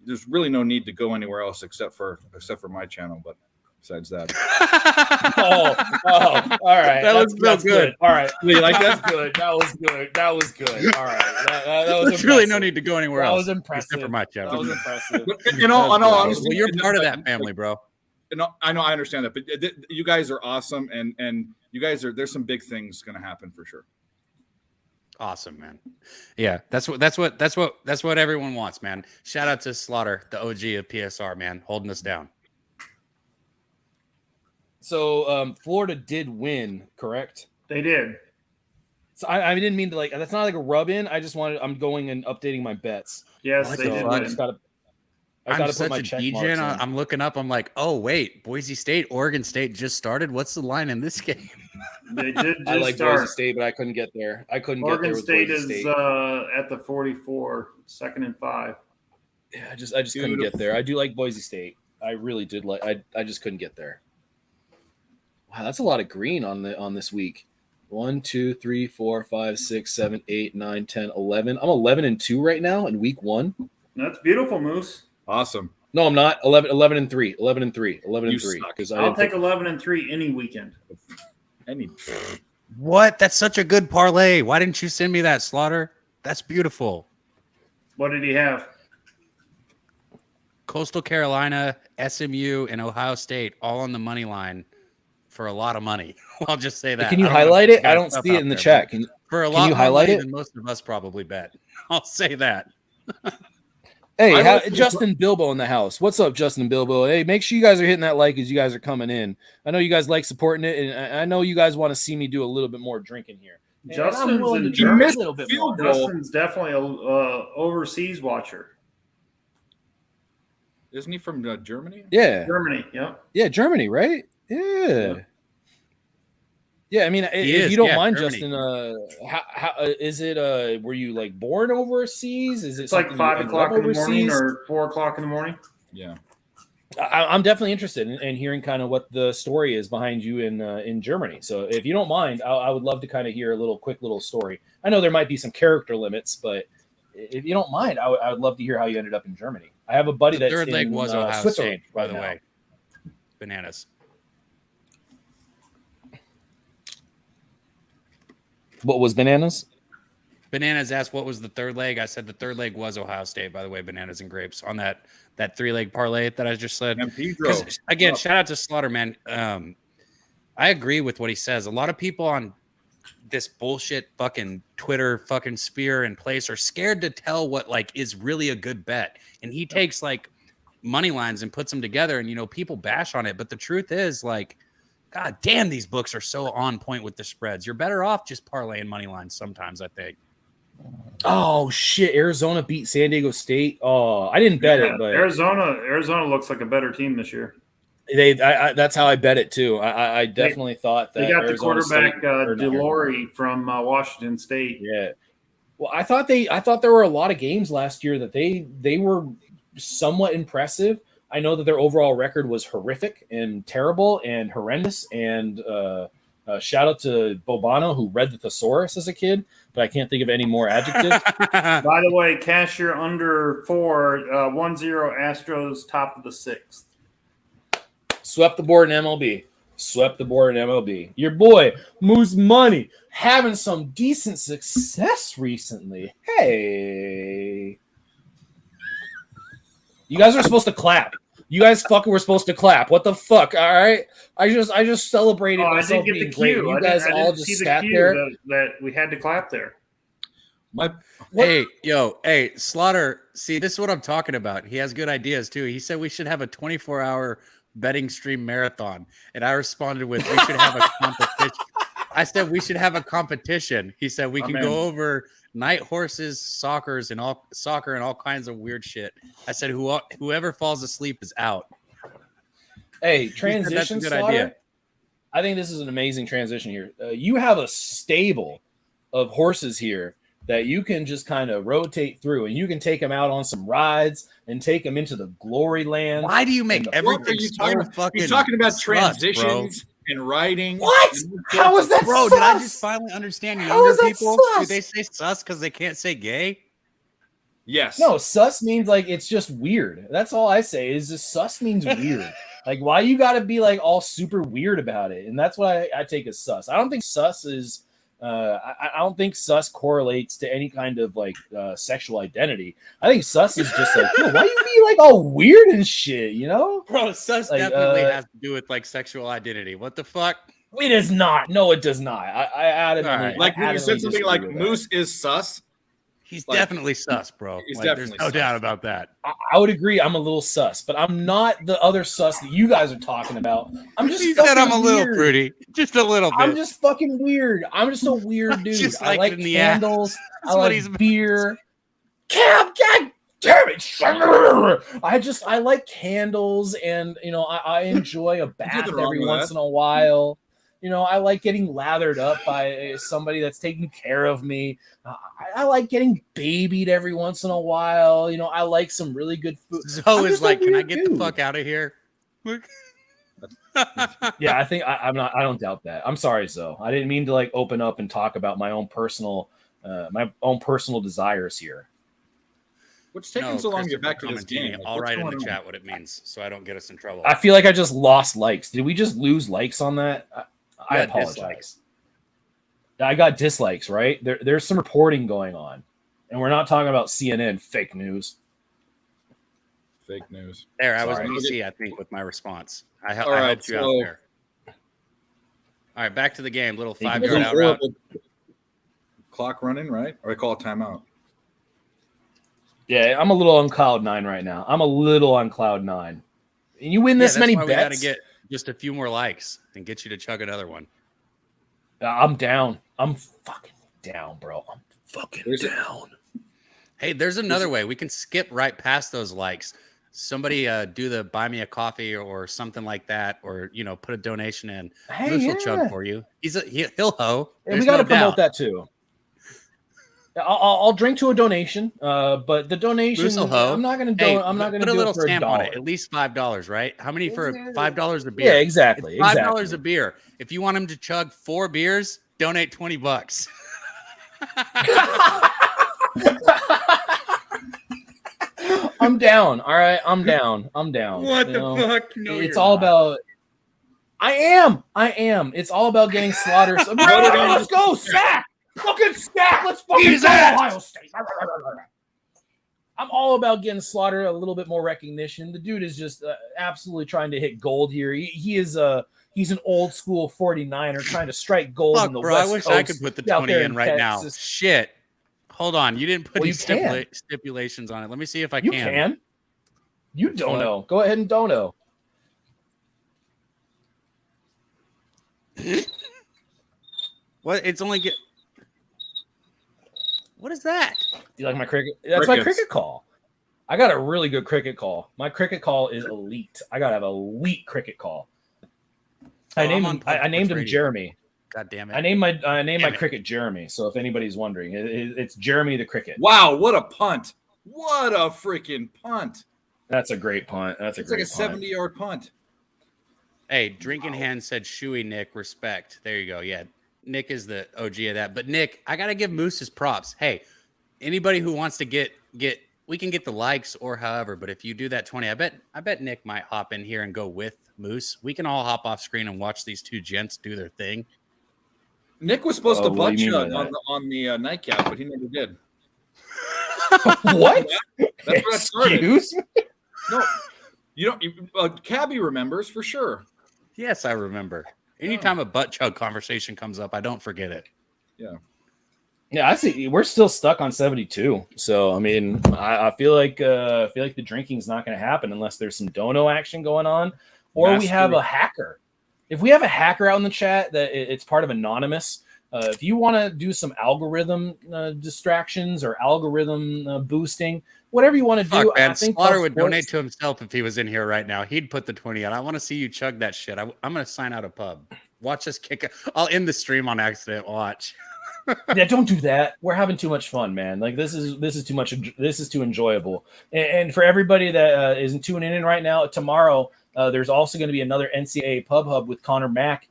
there's really no need to go anywhere else except for my channel. But besides that, all right, that's good. All right, you like that? That's good. That was good. All right, that was. There's really no need to go anywhere else. That was impressive. Except for my channel. That was impressive. In all honesty, well, you're part of that family, bro. No, I know, I understand that, but you guys are awesome, and you guys there's some big things going to happen for sure. Awesome, man. Yeah, that's what everyone wants, man. Shout out to Slaughter, the OG of PSR, man, holding us down. So Florida did win, correct? They did. So I didn't mean to that's not like a rub in. I'm going and updating my bets. Yes, What they the did. fuck? Win. I I'm gotta put such my a check DJ. marks in. I'm looking up. I'm like, oh wait, Boise State, Oregon State just started. What's the line in this game? They did just I like start. Boise State, but I couldn't get there. Oregon State Boise is State. at the 44, 2nd and 5. Yeah, I just couldn't get there. I do like Boise State. I really did like. I just couldn't get there. Wow, that's a lot of green on this week. 1, 2, 3, 4, 5, 6, 7, 8, 9, 10, 11. I'm 11-2 right now in week 1. That's beautiful, Moose. Awesome. No, I'm not. 11-3. 11-3. 11-3. Because I'll take 11-3 any weekend. What? That's such a good parlay. Why didn't you send me that, Slaughter? That's beautiful. What did he have? Coastal Carolina, SMU, and Ohio State all on the money line for a lot of money. I'll just say that. Can you highlight it? I don't see it in the chat. For a lot you more highlight money it? than most of us probably bet. I'll say that. Hey, Justin Bilbo in the house. What's up, Justin Bilbo? Hey, make sure you guys are hitting that like as you guys are coming in. I know you guys like supporting it, and I know you guys want to see me do a little bit more drinking here. Justin's I'm willing to in drink Germany. a little bit more. Justin's definitely a overseas watcher. Isn't he from Germany? Yeah, Germany, yeah. Yeah, Germany, right? Yeah. Yeah, I mean, if you don't mind, Germany. Justin, how is it? Were you born overseas? Is it It's like 5 o'clock in the morning or 4 o'clock in the morning. Yeah. I'm definitely interested in hearing kind of what the story is behind you in Germany. So if you don't mind, I would love to kind of hear a quick little story. I know there might be some character limits, but if you don't mind, I would love to hear how you ended up in Germany. I have a buddy The that's third leg in was Ohio Switzerland, State, by right the now. way. Bananas. What was bananas? Bananas asked what was the third leg. I said the third leg was Ohio State, by the way, bananas and grapes on that 3-leg parlay that I just said. And Pedro. Again, shout out to Slaughter, man. I agree with what he says. A lot of people on this bullshit fucking Twitter fucking sphere and place are scared to tell what is really a good bet. And he takes money lines and puts them together, and people bash on it. But the truth is God damn, these books are so on point with the spreads. You're better off just parlaying money lines sometimes, I think. Oh shit! Arizona beat San Diego State. Oh, I didn't bet it, but Arizona looks like a better team this year. That's how I bet it too. I definitely thought that They got Arizona the quarterback State, or not Delory from Washington State. Yeah. Well, I thought there were a lot of games last year that they were somewhat impressive. I know that their overall record was horrific and terrible and horrendous. And shout out to Bobano, who read the thesaurus as a kid, but I can't think of any more adjectives. By the way, Cashier under 4, 1-0 Astros, top of the 6th. Swept the board in MLB. Your boy, Moose Money, having some decent success recently. Hey. You guys are supposed to clap. You guys fucking were supposed to clap. What the fuck? All right. I just celebrated myself being great. You guys all just sat there. That we had to clap there. Hey, Slaughter. See, this is what I'm talking about. He has good ideas too. He said we should have a 24-hour betting stream marathon, and I responded with, "We should have a competition." I said we should have a competition. He said we can go over night horses, soccer, and all kinds of weird shit. I said whoever falls asleep is out. Hey, transition. That's a good Slaughter? idea. I think this is an amazing transition here. You have a stable of horses here that you can just kind of rotate through, and you can take them out on some rides and take them into the glory land. Why do you make everything so fucking? He's talking about sus, transitions bro. and writing. What? How is that, bro? sus? Did I just finally understand younger people? Do they say sus because they can't say gay? Yes. No, sus means like it's just weird. That's all I say. Is just sus means weird. Like, why you got to be like all super weird about it? And that's why I take as sus. I don't think sus is. I don't think sus correlates to any kind of like sexual identity. I think sus is just like, yo, why you be like all weird and shit, you know? Bro, sus like, definitely has to do with like sexual identity. What the fuck? It does not. No, it does not. I added right. Like when you said something like Moose is sus. He's like, definitely sus, bro. He's like, definitely there's no doubt about that. I would agree. I'm a little sus, but I'm not the other sus that you guys are talking about. I'm just. He said I'm a little pretty, just a little bit. I'm just fucking weird. I'm just a weird dude. Just I like candles. I like beer. God damn it! I like candles, and you know I enjoy a bath every once in a while. You know, I like getting lathered up by somebody that's taking care of me. I like getting babied every once in a while. You know, I like some really good food. Zoe is like, can I get the fuck out of here? Yeah, I think I'm not. I don't doubt that. I'm sorry, Zoe. I didn't mean to like open up and talk about my own personal desires here. What's taking so long to get back to this game? I'll write in the chat what it means so I don't get us in trouble. I feel like I just lost likes. Did we just lose likes on that? I apologize. Dislikes. I got dislikes, right? There's some reporting going on. And we're not talking about CNN fake news. Fake news. There, I was BC, I think, with my response. I helped you out there. All right, back to the game. Little 5-yard out route. Clock running, right? Or I call a timeout. Yeah, I'm a little on cloud 9 right now. I'm a little on cloud 9. And you win this many bets. We got to get just a few more likes and get you to chug another one. I'm down. I'm fucking down, bro. I'm fucking down. Hey, there's another way. We can skip right past those likes. Somebody do the buy me a coffee or something like that, or you know, put a donation in. Hey, Moose will chug for you. He'll hoe. And we got to promote that too. I'll drink to a donation, but the donation I'm not going to I'm not going to put a little it for stamp $1. on it. At least $5, right? How many for $5 a beer? Yeah, exactly. It's $5 a beer. If you want him to chug 4 beers, donate $20. I'm down. All right, I'm down. What the fuck? No, it's all about. I am. It's all about getting slaughtered. Let's go, sack. Fucking stack. Let's fucking go, Ohio State. I'm all about getting slaughtered, a little bit more recognition. The dude is just absolutely trying to hit gold here. He's an old school 49er trying to strike gold in the West Coast. I wish I could put the 20 in right now. Shit. Hold on. You didn't put any stipulations on it. Let me see if I can. You can. You don't know. Go ahead and don't know. What? It's only get. What is that? You like my cricket? That's my cricket call. I got a really good cricket call. My cricket call is elite. I got to have an elite cricket call. I named him Jeremy. God damn it. I named my cricket Jeremy. So if anybody's wondering, it's Jeremy the cricket. Wow, what a punt. What a freaking punt. That's a great punt. It's like a 70-yard punt. Hey, Drinking Hand said, "Shuey, Nick, respect." There you go. Yeah, Nick is the OG of that. But Nick, I gotta give Moose his props. Hey, anybody who wants to get, we can get the likes or however. But if you do that 20, I bet Nick might hop in here and go with Moose. We can all hop off screen and watch these two gents do their thing. Nick was supposed to butt chug on the nightcap, but he never did. What? That's what I started. Excuse me? No, you don't. Cabby remembers for sure. Yes, I remember. Anytime a butt chug conversation comes up, I don't forget it. Yeah. Yeah, I see. We're still stuck on 72. So I mean, I feel like the drinking's not going to happen unless there's some dono action going on, or we have a hacker. If we have a hacker out in the chat that it's part of Anonymous, if you want to do some algorithm distractions or algorithm boosting, whatever you want to do, man, I think Slaughter would donate to himself if he was in here right now. He'd put the 20 out. I want to see you chug that shit. I'm going to sign out a pub. Watch us kick it. I'll end the stream on accident. Watch. Yeah, don't do that. We're having too much fun, man. Like this is too much. This is too enjoyable. And for everybody that isn't tuning in right now, tomorrow there's also going to be another NCAA Pub Hub with Connor Mack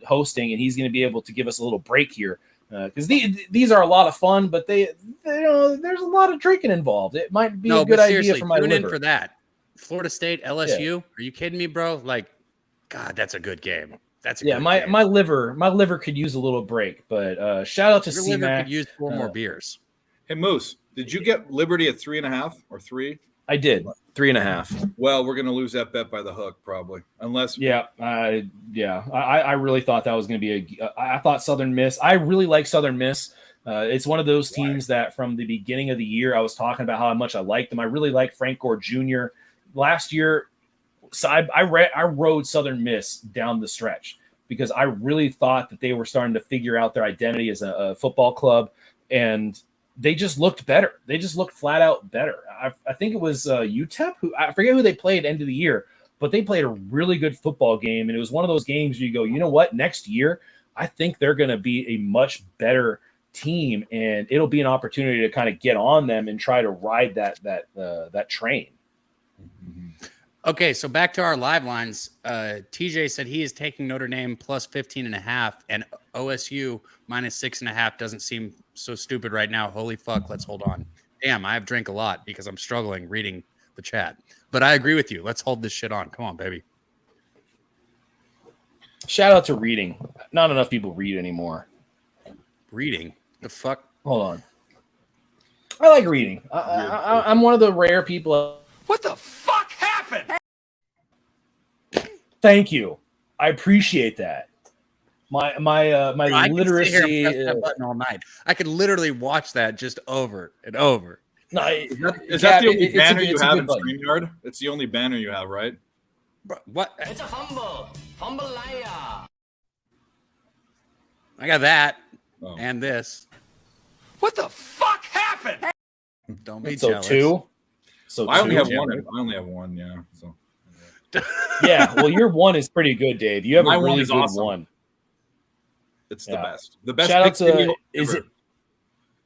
hosting, and he's going to be able to give us a little break here because these are a lot of fun, but they there's a lot of drinking involved. It might be a good idea for my tune liver. in for that. Florida State, LSU. Yeah. Are you kidding me, bro? Like, God, that's a good game. That's a good game. My liver could use a little break, but shout out to Your C-Mac. liver could use 4 more beers. Hey Moose, did you get Liberty at 3.5 or 3? I did 3.5. Well, we're gonna lose that bet by the hook probably, unless. I really thought that was gonna be I thought Southern Miss. I really like Southern Miss. It's one of those teams that from the beginning of the year I was talking about how much I liked them. I really like Frank Gore Jr. Last year. So I rode Southern Miss down the stretch because I really thought that they were starting to figure out their identity as a football club, and they just looked better. They just looked flat out better. I think it was UTEP, who I forget who they played end of the year, but they played a really good football game, and it was one of those games where you go, you know what, next year I think they're going to be a much better team, and it'll be an opportunity to kind of get on them and try to ride that train. Mm-hmm. Okay, so back to our live lines. TJ said he is taking Notre Dame plus 15.5, and OSU minus 6.5 doesn't seem so stupid right now. Holy fuck, let's hold on. Damn, I have drank a lot because I'm struggling reading the chat. But I agree with you. Let's hold this shit on. Come on, baby. Shout out to reading. Not enough people read anymore. Reading? The fuck? Hold on. I like reading. I'm one of the rare people. What the fuck happened? Thank you. I appreciate that. My literacy I can sit here and press that button all night. I could literally watch that just over and over. No, is that the only banner you have in StreamYard? It's the only banner you have, right? Bro, what? It's a fumble liar. I got that and this. What the fuck happened? Don't be so jealous. Two. So I only have Jim. one. I only have one. Yeah. So. Yeah. Well, your one is pretty good, Dave. You have My a really one is good awesome. one. It's the best. The best. Shout out to video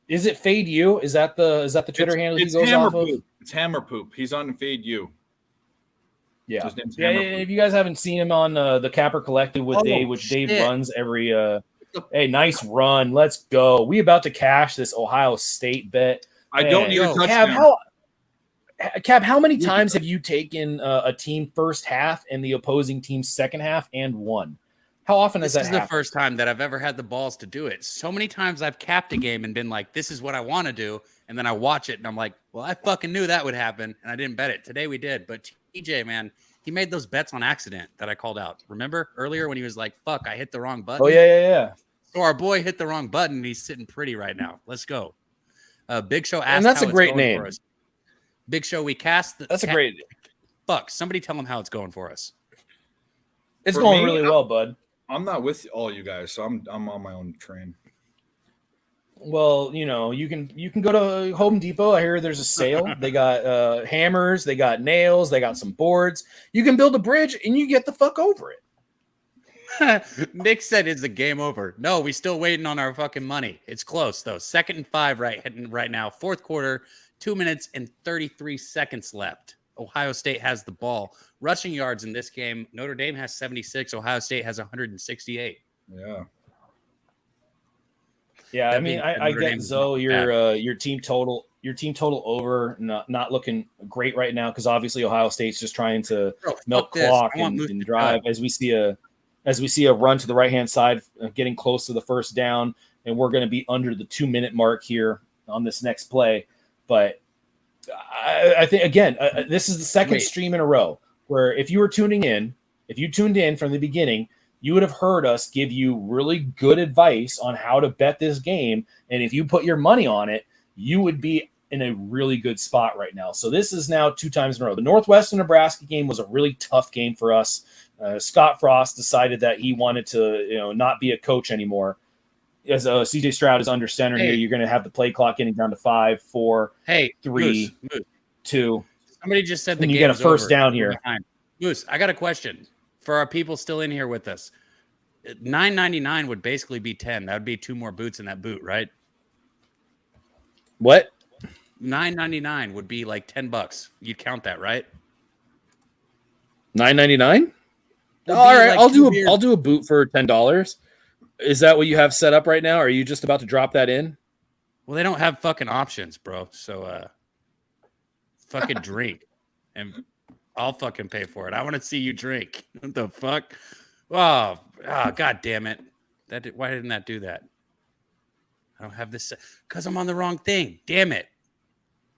is it Fade You? Is that the Twitter handle he goes off of? It's Hammer Poop. He's on Fade You. Yeah. His name's Yeah. Hammer Poop. If you guys haven't seen him on the Capper Collective with Dave, which shit. Dave runs every. Hey, nice run. Let's go. We about to cash this Ohio State bet. I don't need a touchdown. Cab, how many times have you taken a team first half and the opposing team's second half and won? How often has that happened? This is the first time that I've ever had the balls to do it. So many times I've capped a game and been like, this is what I want to do. And then I watch it and I'm like, well, I fucking knew that would happen. And I didn't bet it. Today we did. But TJ, man, he made those bets on accident that I called out. Remember earlier when he was like, fuck, I hit the wrong button? Oh, yeah. So our boy hit the wrong button and he's sitting pretty right now. Let's go. Big Show asked and that's how a great it's going name. for us. Big Show, we cast. That's a great. Fuck, somebody tell him how it's going for us. It's going really well, bud. I'm not with all you guys, so I'm on my own train. Well, you can go to Home Depot. I hear there's a sale. They got hammers, they got nails, they got some boards. You can build a bridge and you get the fuck over it. Nick said it's a game over. No, we still waiting on our fucking money. It's close though. 2nd and 5 right now. Fourth quarter, 2 minutes and 33 seconds left. Ohio State has the ball. Rushing yards in this game, Notre Dame has 76. Ohio State has 168. Yeah. Yeah, I mean, I get Zoe, your team total over, not looking great right now because obviously Ohio State's just trying to milk clock and drive as we see a run to the right hand side, getting close to the first down, and we're going to be under the 2-minute mark here on this next play. But I think again, this is the second stream in a row where if you tuned in from the beginning, you would have heard us give you really good advice on how to bet this game. And if you put your money on it, you would be in a really good spot right now. So this is now 2 times in a row. The Northwestern Nebraska game was a really tough game for us. Scott Frost decided that he wanted to, not be a coach anymore. As CJ Stroud is under center here, you're going to have the play clock getting down to 5, 4, 3, 2. Somebody just said the game. You get a first down here. Moose, I got a question for our people still in here with us. $9.99 would basically be 10. That would be 2 more boots in that boot, right? What? $9.99 would be like $10. You'd count that, right? $9.99. Would All be right, like I'll do a boot for $10. Is that what you have set up right now? Or are you just about to drop that in? Well, they don't have fucking options, bro. So fucking drink, and I'll fucking pay for it. I want to see you drink. What the fuck? Oh, god damn it! Why didn't that do that? I don't have this because I'm on the wrong thing. Damn it!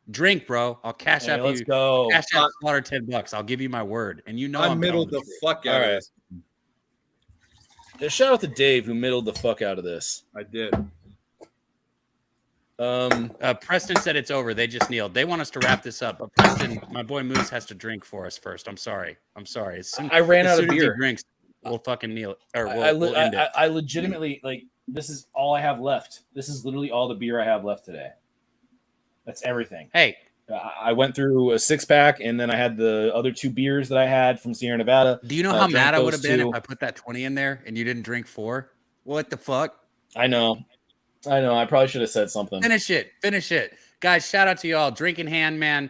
Drink, bro. I'll cash out. Let's go. Cash out Slaughter $10. I'll give you my word, and you know I middled the fuck out of this. Shout out to Dave who middled the fuck out of this. I did. Preston said it's over. They just kneeled. They want us to wrap this up, but Preston, my boy Moose, has to drink for us first. I'm sorry. I ran out of beer. Drinks, we'll fucking kneel. Or we'll end it. I legitimately this is all I have left. This is literally all the beer I have left today. That's everything. Hey, I went through a 6-pack, and then I had the other 2 beers that I had from Sierra Nevada. Do you know how mad I would have been if I put that 20 in there and you didn't drink 4? What the fuck? I know. I probably should have said something. Finish it. Guys, shout out to y'all. Drinking Hand, man.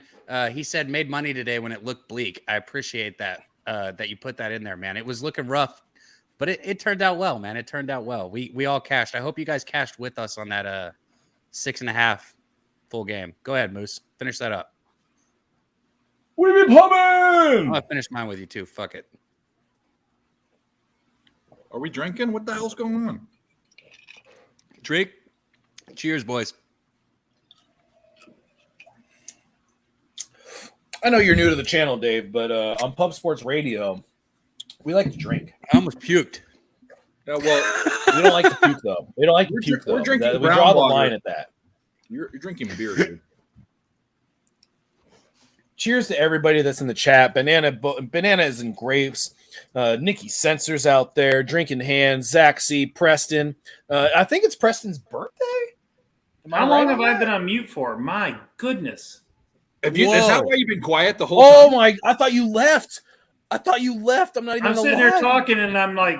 He said made money today when it looked bleak. I appreciate that, that you put that in there, man. It was looking rough, but it turned out well, man. It turned out well. We all cashed. I hope you guys cashed with us on that 6.5 full game. Go ahead, Moose. Finish that up. We've been pumping! I'll finish mine with you too. Fuck it. Are we drinking? What the hell's going on? Drink. Cheers, boys. I know you're new to the channel, Dave, but on Pub Sports Radio, we like to drink. I almost puked. Yeah, well, we don't like to puke, though. We don't like to puke, though. We're drinking we draw the water. line at that. You're drinking beer, dude. Cheers to everybody that's in the chat. Bananas and grapes. Nikki Sensors out there. Drinking Hands. Zach C. Preston. I think it's Preston's birthday. How long have I been on mute for? My goodness. Is that why you've been quiet the whole time? time? My! I thought you left. I'm not even. I'm sitting there talking, and I'm like,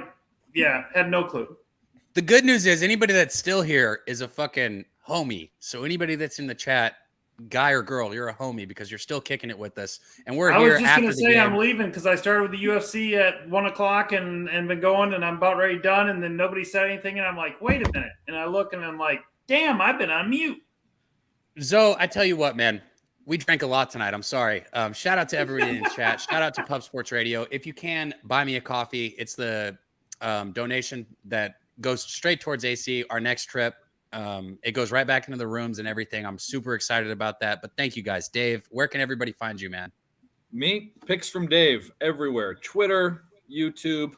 yeah, had no clue. The good news is anybody that's still here is a fucking homie. So anybody that's in the chat, guy or girl, you're a homie because you're still kicking it with us. And we're here. I was just going to say I'm leaving because I started with the UFC at 1:00 and been going, and I'm about ready done. And then nobody said anything, and I'm like, wait a minute. And I look, and I'm like, damn, I've been on mute. Zoe, I tell you what, man. We drank a lot tonight. I'm sorry. Shout out to everybody in the chat. Shout out to Pub Sports Radio. If you can, buy me a coffee. It's the donation that goes straight towards AC, our next trip. It goes right back into the rooms and everything. I'm super excited about that. But thank you guys. Dave, where can everybody find you, man? Me, Picks from Dave, everywhere. Twitter, YouTube,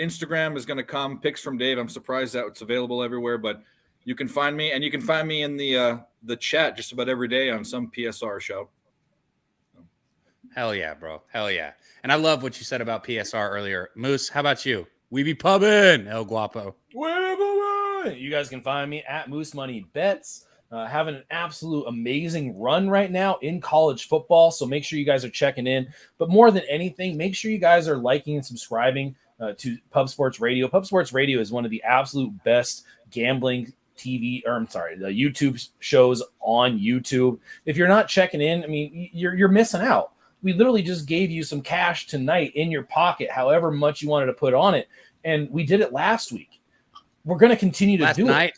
Instagram is going to come. Picks from Dave. I'm surprised that it's available everywhere, but you can find me, and you can find me in the chat just about every day on some PSR show. Hell yeah, bro. Hell yeah. And I love what you said about PSR earlier. Moose, how about you? We be pubbing, El Guapo. You guys can find me at Moose Money Bets. Having an absolute amazing run right now in college football. So make sure you guys are checking in. But more than anything, make sure you guys are liking and subscribing to Pub Sports Radio. Pub Sports Radio is one of the absolute best gambling the YouTube shows on YouTube. If you're not checking in, I mean, you're missing out. We literally just gave you some cash tonight in your pocket, however much you wanted to put on it. And we did it last week. We're going to continue to do it.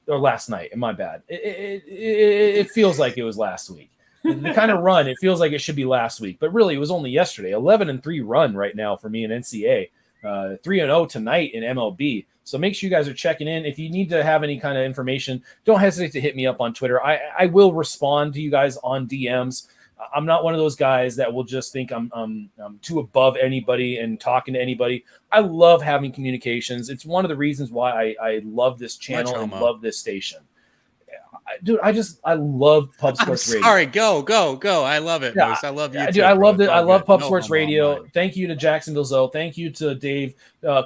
Or last night, my bad. It feels like it was last week. The kind of run, it feels like it should be last week. But really, it was only yesterday. 11-3 run right now for me in NCAA. 3-0 tonight in MLB. So make sure you guys are checking in. If you need to have any kind of information, don't hesitate to hit me up on Twitter. I will respond to you guys on DMs. I'm not one of those guys that will just think I'm too above anybody and talking to anybody. I love having communications. It's one of the reasons why I love this channel and love this station. Dude, I love Pub Sports Radio. Sorry, go. I love it, Moose. I love you. Dude, I love it. I love Pub Sports Radio. Thank you to Jacksonville Zoe. Thank you to Dave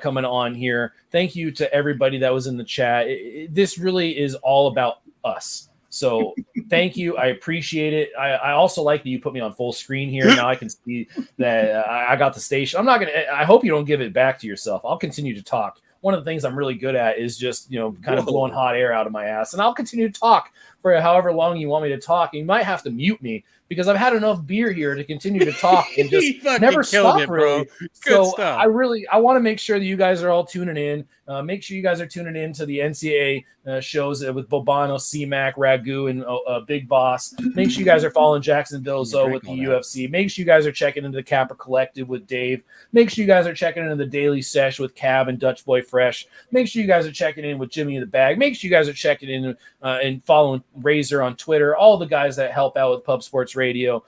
coming on here. Thank you to everybody that was in the chat. This really is all about us. So Thank you. I appreciate it. I also like that you put me on full screen here. Now I can see that I got the station. I'm not going to, I hope you don't give it back to yourself. I'll continue to talk. One of the things I'm really good at is just, kind of blowing hot air out of my ass. And I'll continue to talk for however long you want me to talk. And you might have to mute me because I've had enough beer here to continue to talk and just never stop, really. So stuff. I want to make sure that you guys are all tuning in. Make sure you guys are tuning in to the NCAA shows with Bobano, C-Mac, Ragu, and Big Boss. Make sure you guys are following Jacksonville Zoe with the UFC. Make sure you guys are checking into the Capper Collective with Dave. Make sure you guys are checking into the Daily Sesh with Cab and Dutch Boy Fresh. Make sure you guys are checking in with Jimmy in the Bag. Make sure you guys are checking in and following Razor on Twitter. All the guys that help out with Pub Sports Radio.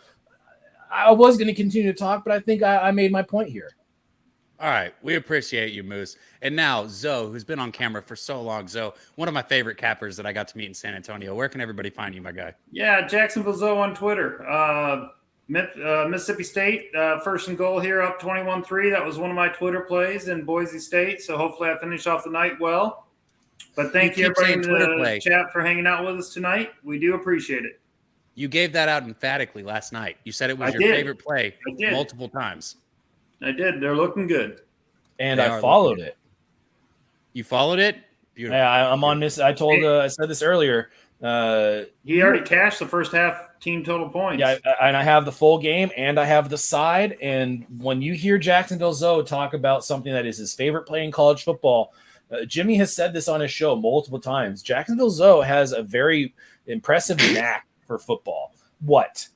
I was going to continue to talk, but I think I made my point here. All right. We appreciate you, Moose. And now, Zoe, who's been on camera for so long. Zoe, one of my favorite cappers that I got to meet in San Antonio. Where can everybody find you, my guy? Yeah, Jacksonville Zoe on Twitter. Mississippi State, first and goal here, up 21-3. That was one of my Twitter plays in Boise State. So hopefully I finish off the night well. But thank you everybody in the chat for hanging out with us tonight. We do appreciate it. You gave that out emphatically last night. You said it was your favorite play multiple times. I did. They're looking good. And I followed it. You followed it? Beautiful. Yeah, I'm on this. I said this earlier. He already cashed the first half team total points. Yeah, and I have the full game and I have the side. And when you hear Jacksonville Zoe talk about something that is his favorite play in college football, Jimmy has said this on his show multiple times. Jacksonville Zoe has a very impressive knack for football. What?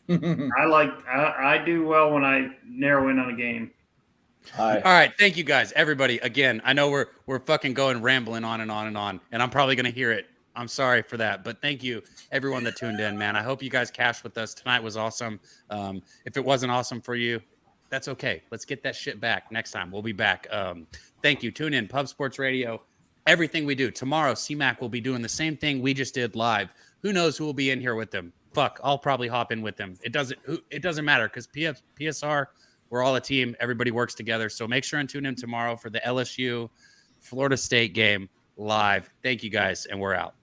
I do well when I narrow in on a game. All right, thank you guys, everybody. Again, I know we're fucking going rambling on and on and on, and I'm probably gonna hear it. I'm sorry for that, but thank you everyone that tuned in, man. I hope you guys cashed with us tonight. Was awesome. If it wasn't awesome for you, that's okay. Let's get that shit back next time. We'll be back. Thank you. Tune in, Pub Sports Radio. Everything we do tomorrow, C-Mac will be doing the same thing we just did live. Who knows who will be in here with them? Fuck, I'll probably hop in with them. It doesn't matter because PSR, we're all a team. Everybody works together. So make sure and tune in tomorrow for the LSU Florida State game live. Thank you guys, and we're out.